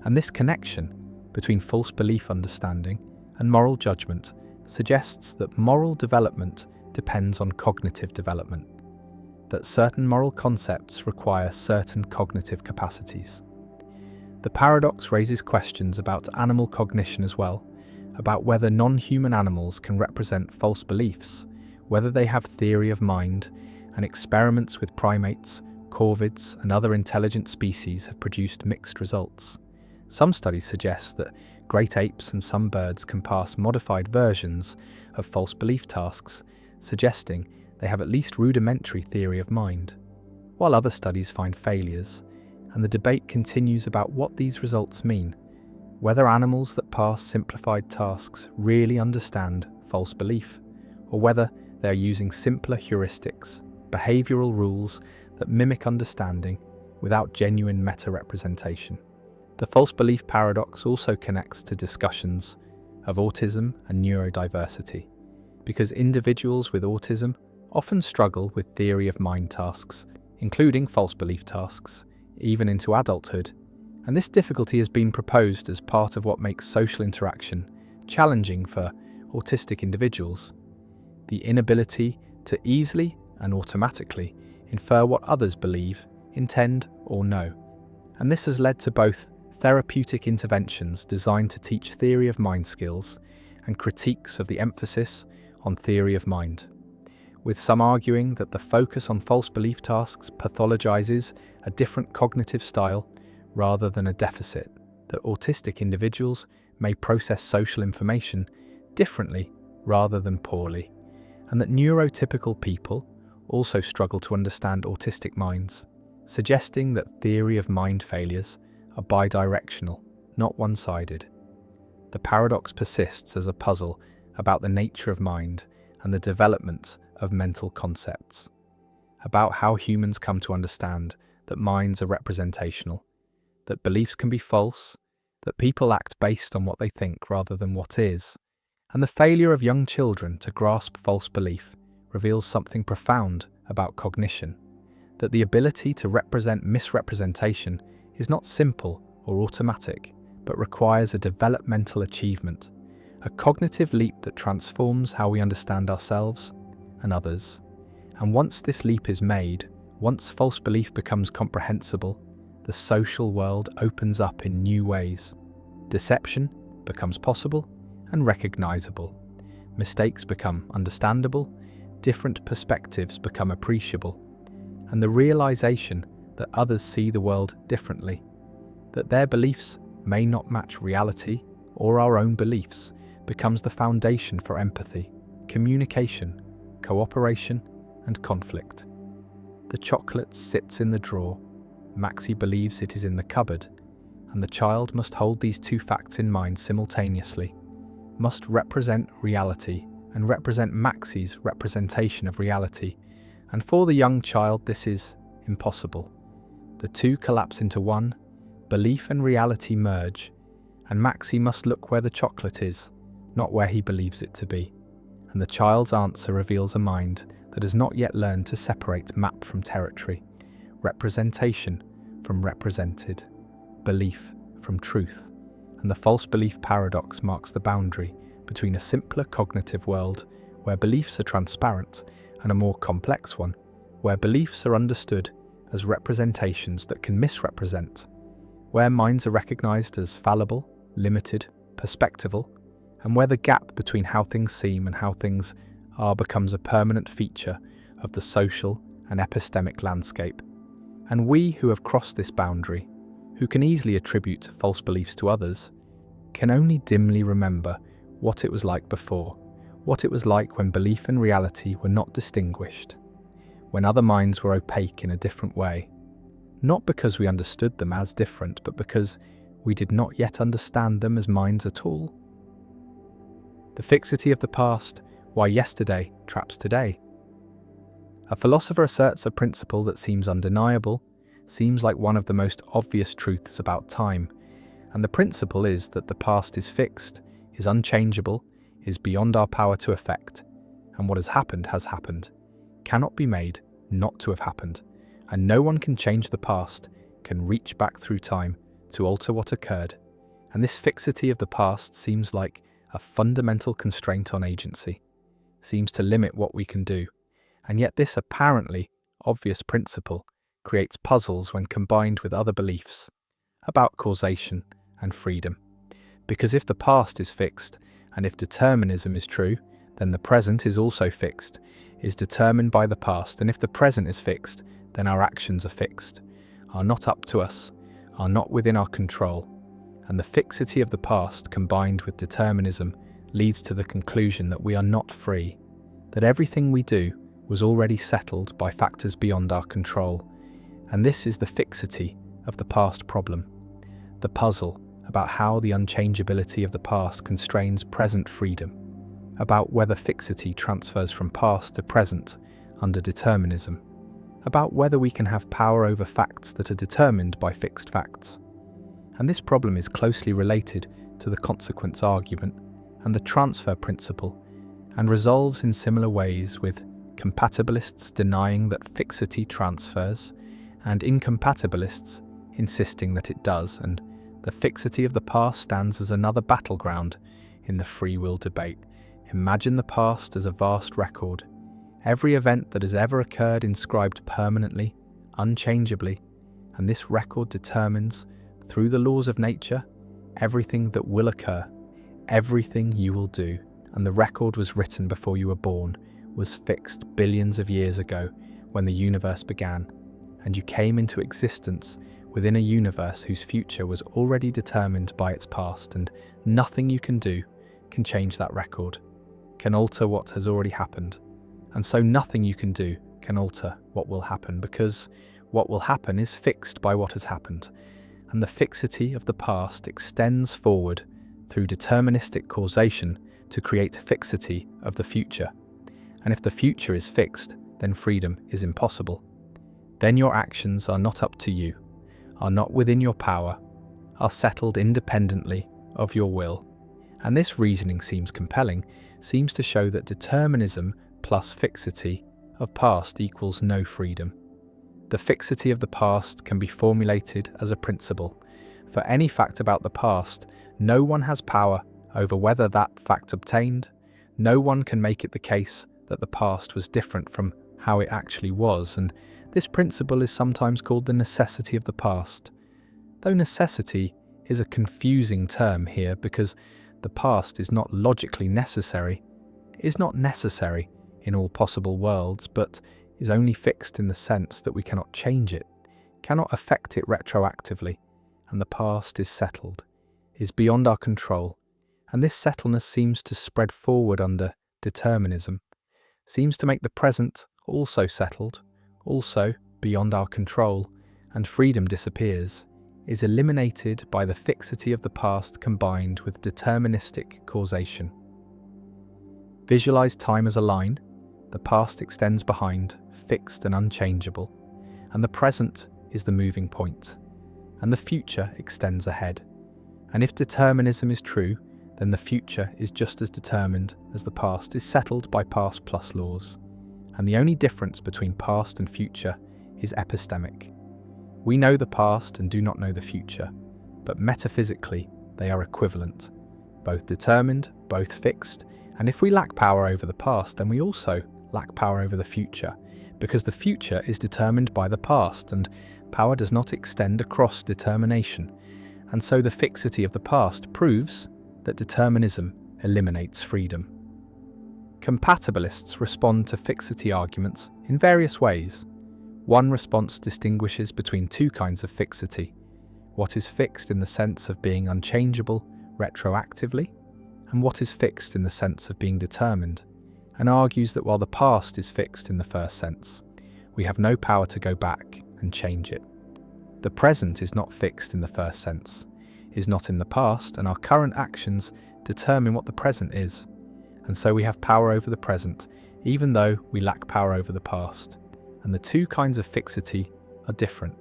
And this connection between false belief understanding and moral judgment suggests that moral development depends on cognitive development, that certain moral concepts require certain cognitive capacities. The paradox raises questions about animal cognition as well, about whether non-human animals can represent false beliefs, whether they have theory of mind, and experiments with primates, corvids, and other intelligent species have produced mixed results. Some studies suggest that great apes and some birds can pass modified versions of false belief tasks, suggesting they have at least rudimentary theory of mind, while other studies find failures, and the debate continues about what these results mean, whether animals that pass simplified tasks really understand false belief, or whether they are using simpler heuristics, behavioral rules that mimic understanding without genuine meta-representation. The false belief paradox also connects to discussions of autism and neurodiversity, because individuals with autism often struggle with theory of mind tasks, including false belief tasks, even into adulthood, and this difficulty has been proposed as part of what makes social interaction challenging for autistic individuals: the inability to easily and automatically infer what others believe, intend, or know. And this has led to both therapeutic interventions designed to teach theory of mind skills and critiques of the emphasis on theory of mind, with some arguing that the focus on false belief tasks pathologizes a different cognitive style rather than a deficit, that autistic individuals may process social information differently rather than poorly, and that neurotypical people also struggle to understand autistic minds, suggesting that theory of mind failures are bidirectional, not one-sided. the paradox persists as a puzzle about the nature of mind and the development of mental concepts, about how humans come to understand that minds are representational, that beliefs can be false, that people act based on what they think rather than what is, and the failure of young children to grasp false belief reveals something profound about cognition, that the ability to represent misrepresentation is not simple or automatic, but requires a developmental achievement, a cognitive leap that transforms how we understand ourselves and others. And once this leap is made, once false belief becomes comprehensible, the social world opens up in new ways. Deception becomes possible and recognizable. Mistakes become understandable, different perspectives become appreciable, and the realization that others see the world differently, that their beliefs may not match reality or our own beliefs, becomes the foundation for empathy, communication, cooperation, and conflict. The chocolate sits in the drawer, Maxie believes it is in the cupboard, and the child must hold these two facts in mind simultaneously, must represent reality and represent Maxie's representation of reality, and for the young child this is impossible. The two collapse into one, belief and reality merge, and Maxie must look where the chocolate is, not where he believes it to be. And the child's answer reveals a mind that has not yet learned to separate map from territory, representation from represented, belief from truth. And the false belief paradox marks the boundary between a simpler cognitive world, where beliefs are transparent, and a more complex one, where beliefs are understood as representations that can misrepresent, where minds are recognized as fallible, limited, perspectival, and where the gap between how things seem and how things are becomes a permanent feature of the social and epistemic landscape. And we who have crossed this boundary, who can easily attribute false beliefs to others, can only dimly remember what it was like before, what it was like when belief and reality were not distinguished, when other minds were opaque in a different way, not because we understood them as different, but because we did not yet understand them as minds at all. The fixity of the past, why yesterday traps today. A philosopher asserts a principle that seems undeniable, seems like one of the most obvious truths about time, and the principle is that the past is fixed, is unchangeable, is beyond our power to affect, and what has happened, cannot be made not to have happened, and no one can change the past, can reach back through time to alter what occurred, and this fixity of the past seems like a fundamental constraint on agency, seems to limit what we can do, and yet this apparently obvious principle creates puzzles when combined with other beliefs about causation and freedom. Because if the past is fixed, and if determinism is true, then the present is also fixed, is determined by the past, and if the present is fixed, then our actions are fixed, are not up to us, are not within our control, and the fixity of the past combined with determinism leads to the conclusion that we are not free, that everything we do was already settled by factors beyond our control, and this is the fixity of the past problem, the puzzle about how the unchangeability of the past constrains present freedom, about whether fixity transfers from past to present under determinism, about whether we can have power over facts that are determined by fixed facts. And this problem is closely related to the consequence argument and the transfer principle, and resolves in similar ways, with compatibilists denying that fixity transfers and incompatibilists insisting that it does, and the fixity of the past stands as another battleground in the free will debate. Imagine the past as a vast record, every event that has ever occurred inscribed permanently, unchangeably, and this record determines, through the laws of nature, everything that will occur, everything you will do. And the record was written before you were born, was fixed billions of years ago when the universe began, and you came into existence within a universe whose future was already determined by its past, and nothing you can do can change that record, can alter what has already happened. And so nothing you can do can alter what will happen, because what will happen is fixed by what has happened, and the fixity of the past extends forward through deterministic causation to create fixity of the future. And if the future is fixed, then freedom is impossible. Then your actions are not up to you, are not within your power, are settled independently of your will. And this reasoning seems compelling, seems to show that determinism plus fixity of past equals no freedom. The fixity of the past can be formulated as a principle. For any fact about the past, no one has power over whether that fact obtained. No one can make it the case that the past was different from how it actually was, and this principle is sometimes called the necessity of the past. Though necessity is a confusing term here because the past is not logically necessary, is not necessary in all possible worlds, but is only fixed in the sense that we cannot change it, cannot affect it retroactively, and the past is settled, is beyond our control, and this settledness seems to spread forward under determinism, seems to make the present also settled, also beyond our control, and freedom disappears, is eliminated by the fixity of the past combined with deterministic causation. Visualize time as a line. The past extends behind, fixed and unchangeable, and the present is the moving point, and the future extends ahead. And if determinism is true, then the future is just as determined as the past is settled by past plus laws. And the only difference between past and future is epistemic. We know the past and do not know the future, but metaphysically they are equivalent, both determined, both fixed, and if we lack power over the past, then we also lack power over the future, because the future is determined by the past, and power does not extend across determination. And so the fixity of the past proves that determinism eliminates freedom. Compatibilists respond to fixity arguments in various ways. One response distinguishes between two kinds of fixity: what is fixed in the sense of being unchangeable retroactively, and what is fixed in the sense of being determined, and argues that while the past is fixed in the first sense, we have no power to go back and change it. The present is not fixed in the first sense, is not in the past, and our current actions determine what the present is. And so we have power over the present, even though we lack power over the past. And the two kinds of fixity are different.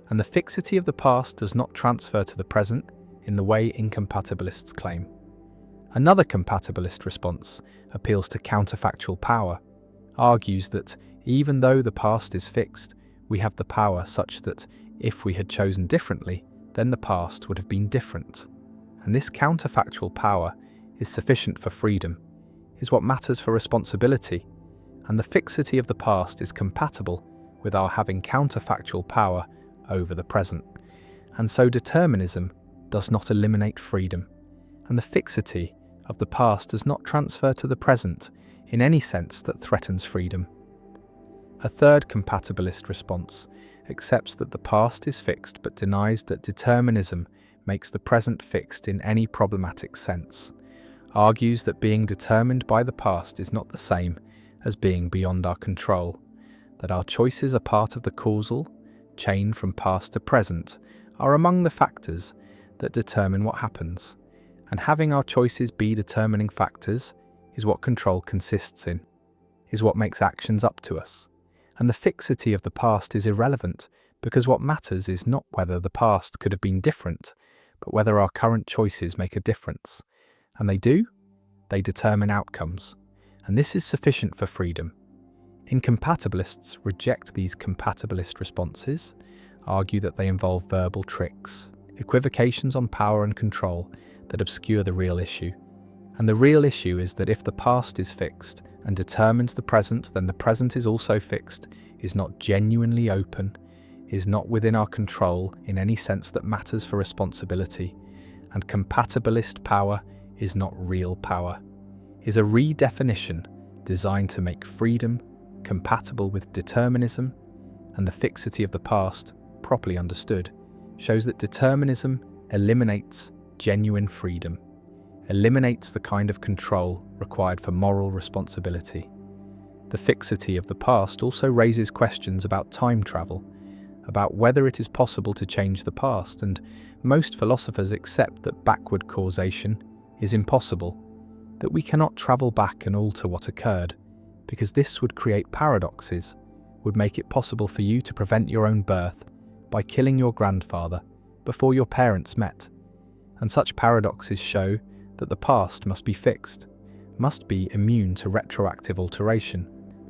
And the fixity of the past does not transfer to the present in the way incompatibilists claim. Another compatibilist response appeals to counterfactual power, argues that even though the past is fixed, we have the power such that if we had chosen differently, then the past would have been different. And this counterfactual power is sufficient for freedom, is what matters for responsibility, and the fixity of the past is compatible with our having counterfactual power over the present. And so determinism does not eliminate freedom, and the fixity of the past does not transfer to the present in any sense that threatens freedom. A third compatibilist response accepts that the past is fixed but denies that determinism makes the present fixed in any problematic sense, argues that being determined by the past is not the same as being beyond our control, that our choices are part of the causal chain from past to present, are among the factors that determine what happens, and having our choices be determining factors is what control consists in, is what makes actions up to us. And the fixity of the past is irrelevant, because what matters is not whether the past could have been different, but whether our current choices make a difference. And they do. They determine outcomes. And this is sufficient for freedom. Incompatibilists reject these compatibilist responses, argue that they involve verbal tricks, equivocations on power and control that obscure the real issue. And the real issue is that if the past is fixed and determines the present, then the present is also fixed, is not genuinely open, is not within our control in any sense that matters for responsibility, and compatibilist power is not real power, is a redefinition designed to make freedom compatible with determinism, and the fixity of the past, properly understood, shows that determinism eliminates genuine freedom, eliminates the kind of control required for moral responsibility. The fixity of the past also raises questions about time travel, about whether it is possible to change the past, and most philosophers accept that backward causation is impossible, that we cannot travel back and alter what occurred, because this would create paradoxes, would make it possible for you to prevent your own birth by killing your grandfather before your parents met. And such paradoxes show that the past must be fixed, must be immune to retroactive alteration.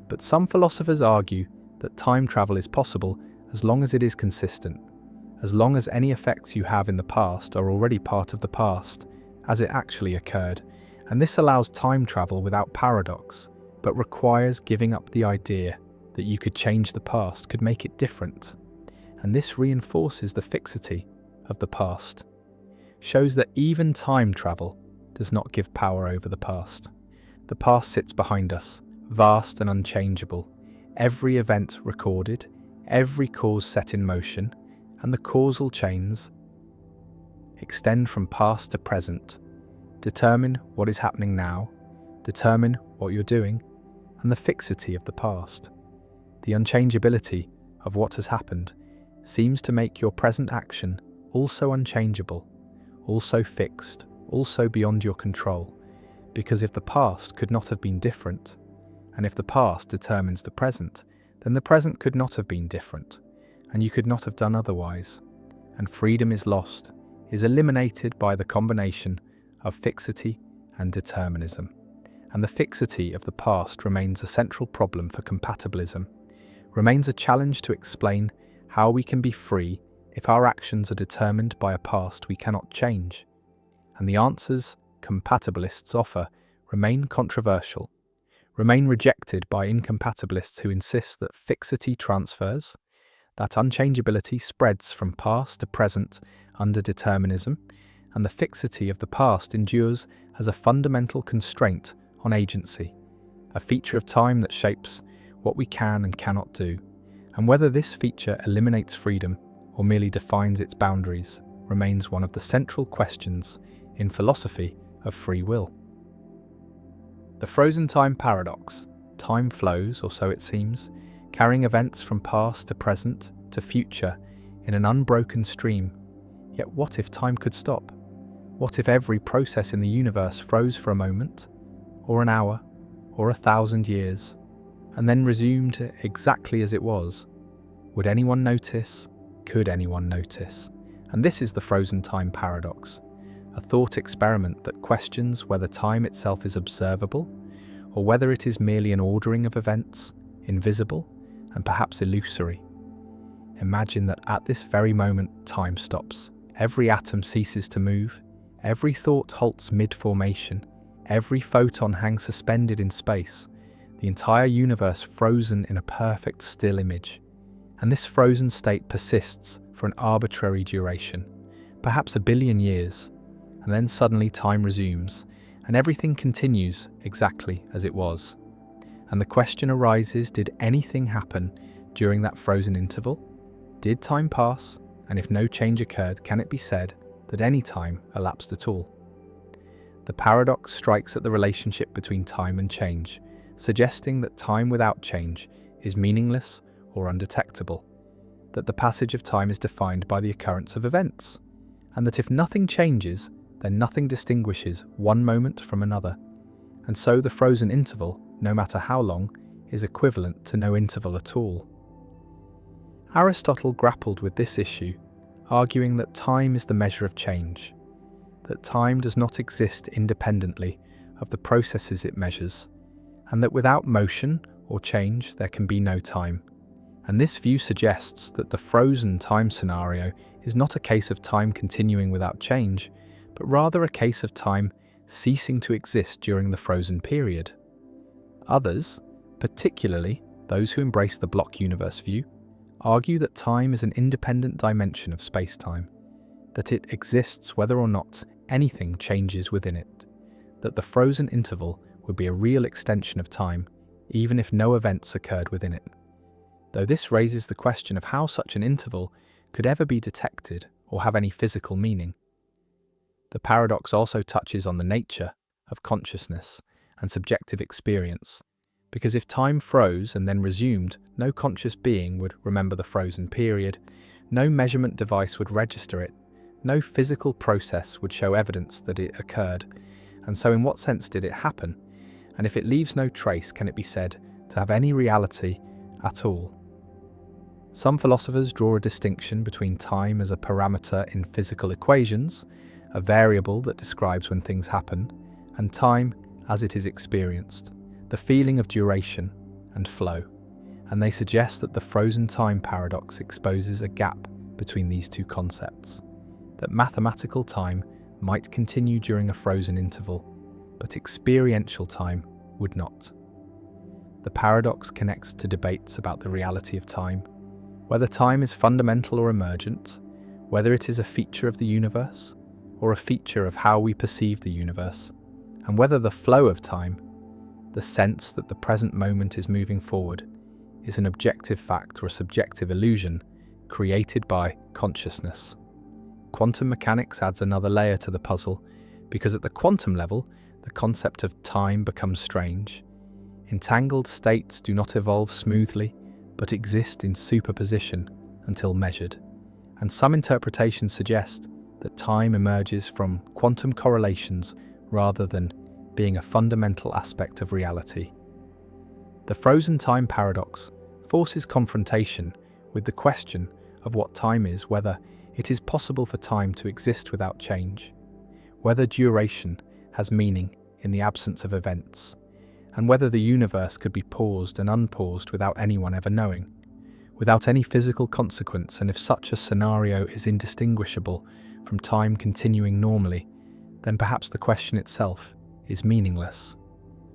But some philosophers argue that time travel is possible as long as it is consistent, as long as any effects you have in the past are already part of the past, as it actually occurred, and this allows time travel without paradox, but requires giving up the idea that you could change the past, could make it different. And this reinforces the fixity of the past, shows that even time travel does not give power over the past. The past sits behind us, vast and unchangeable, every event recorded, every cause set in motion, and the causal chains extend from past to present, determine what is happening now, determine what you're doing, and the fixity of the past. The unchangeability of what has happened seems to make your present action also unchangeable, also fixed, also beyond your control, because if the past could not have been different, and if the past determines the present, then the present could not have been different, and you could not have done otherwise, and freedom is lost, is eliminated by the combination of fixity and determinism. And the fixity of the past remains a central problem for compatibilism, remains a challenge to explain how we can be free if our actions are determined by a past we cannot change. And the answers compatibilists offer remain controversial, remain rejected by incompatibilists who insist that fixity transfers, that unchangeability spreads from past to present under determinism, and the fixity of the past endures as a fundamental constraint on agency, a feature of time that shapes what we can and cannot do. And whether this feature eliminates freedom or merely defines its boundaries remains one of the central questions in philosophy of free will. The frozen time paradox. Time flows, or so it seems, carrying events from past to present to future in an unbroken stream. Yet what if time could stop? What if every process in the universe froze for a moment, or an hour, or 1,000 years, and then resumed exactly as it was? Would anyone notice? Could anyone notice? And this is the frozen time paradox, a thought experiment that questions whether time itself is observable, or whether it is merely an ordering of events, invisible and perhaps illusory. Imagine that at this very moment time stops. Every atom ceases to move, every thought halts mid-formation, every photon hangs suspended in space, the entire universe frozen in a perfect still image. And this frozen state persists for an arbitrary duration, perhaps 1 billion years, and then suddenly time resumes, and everything continues exactly as it was. And the question arises, did anything happen during that frozen interval? Did time pass? And if no change occurred, can it be said that any time elapsed at all? The paradox strikes at the relationship between time and change, suggesting that time without change is meaningless or undetectable, that the passage of time is defined by the occurrence of events, and that if nothing changes, then nothing distinguishes one moment from another, and so the frozen interval, no matter how long, is equivalent to no interval at all. Aristotle grappled with this issue, arguing that time is the measure of change, that time does not exist independently of the processes it measures, and that without motion or change there can be no time. And this view suggests that the frozen time scenario is not a case of time continuing without change, but rather a case of time ceasing to exist during the frozen period. Others, particularly those who embrace the block universe view, argue that time is an independent dimension of space-time, that it exists whether or not anything changes within it, that the frozen interval would be a real extension of time, even if no events occurred within it. Though this raises the question of how such an interval could ever be detected or have any physical meaning. The paradox also touches on the nature of consciousness and subjective experience, because if time froze and then resumed, no conscious being would remember the frozen period, no measurement device would register it, no physical process would show evidence that it occurred, And so in what sense did it happen? And if it leaves no trace, can it be said to have any reality at all? Some philosophers draw a distinction between time as a parameter in physical equations, a variable that describes when things happen, and time as it is experienced, the feeling of duration and flow. And they suggest that the frozen time paradox exposes a gap between these two concepts, that mathematical time might continue during a frozen interval, but experiential time would not. The paradox connects to debates about the reality of time, whether time is fundamental or emergent, whether it is a feature of the universe or a feature of how we perceive the universe, and whether the flow of time, the sense that the present moment is moving forward, is an objective fact or a subjective illusion created by consciousness. Quantum mechanics adds another layer to the puzzle, because at the quantum level, the concept of time becomes strange. Entangled states do not evolve smoothly, but exist in superposition until measured. And some interpretations suggest that time emerges from quantum correlations rather than being a fundamental aspect of reality. The frozen time paradox forces confrontation with the question of what time is, whether it is possible for time to exist without change, whether duration has meaning in the absence of events, and whether the universe could be paused and unpaused without anyone ever knowing, without any physical consequence, and if such a scenario is indistinguishable from time continuing normally, then perhaps the question itself is meaningless,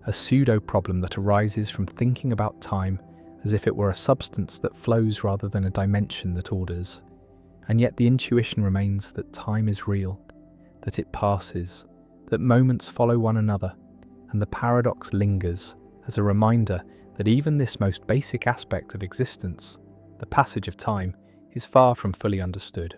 a pseudo-problem that arises from thinking about time as if it were a substance that flows rather than a dimension that orders. And yet the intuition remains that time is real, that it passes, that moments follow one another, and the paradox lingers as a reminder that even this most basic aspect of existence, the passage of time, is far from fully understood.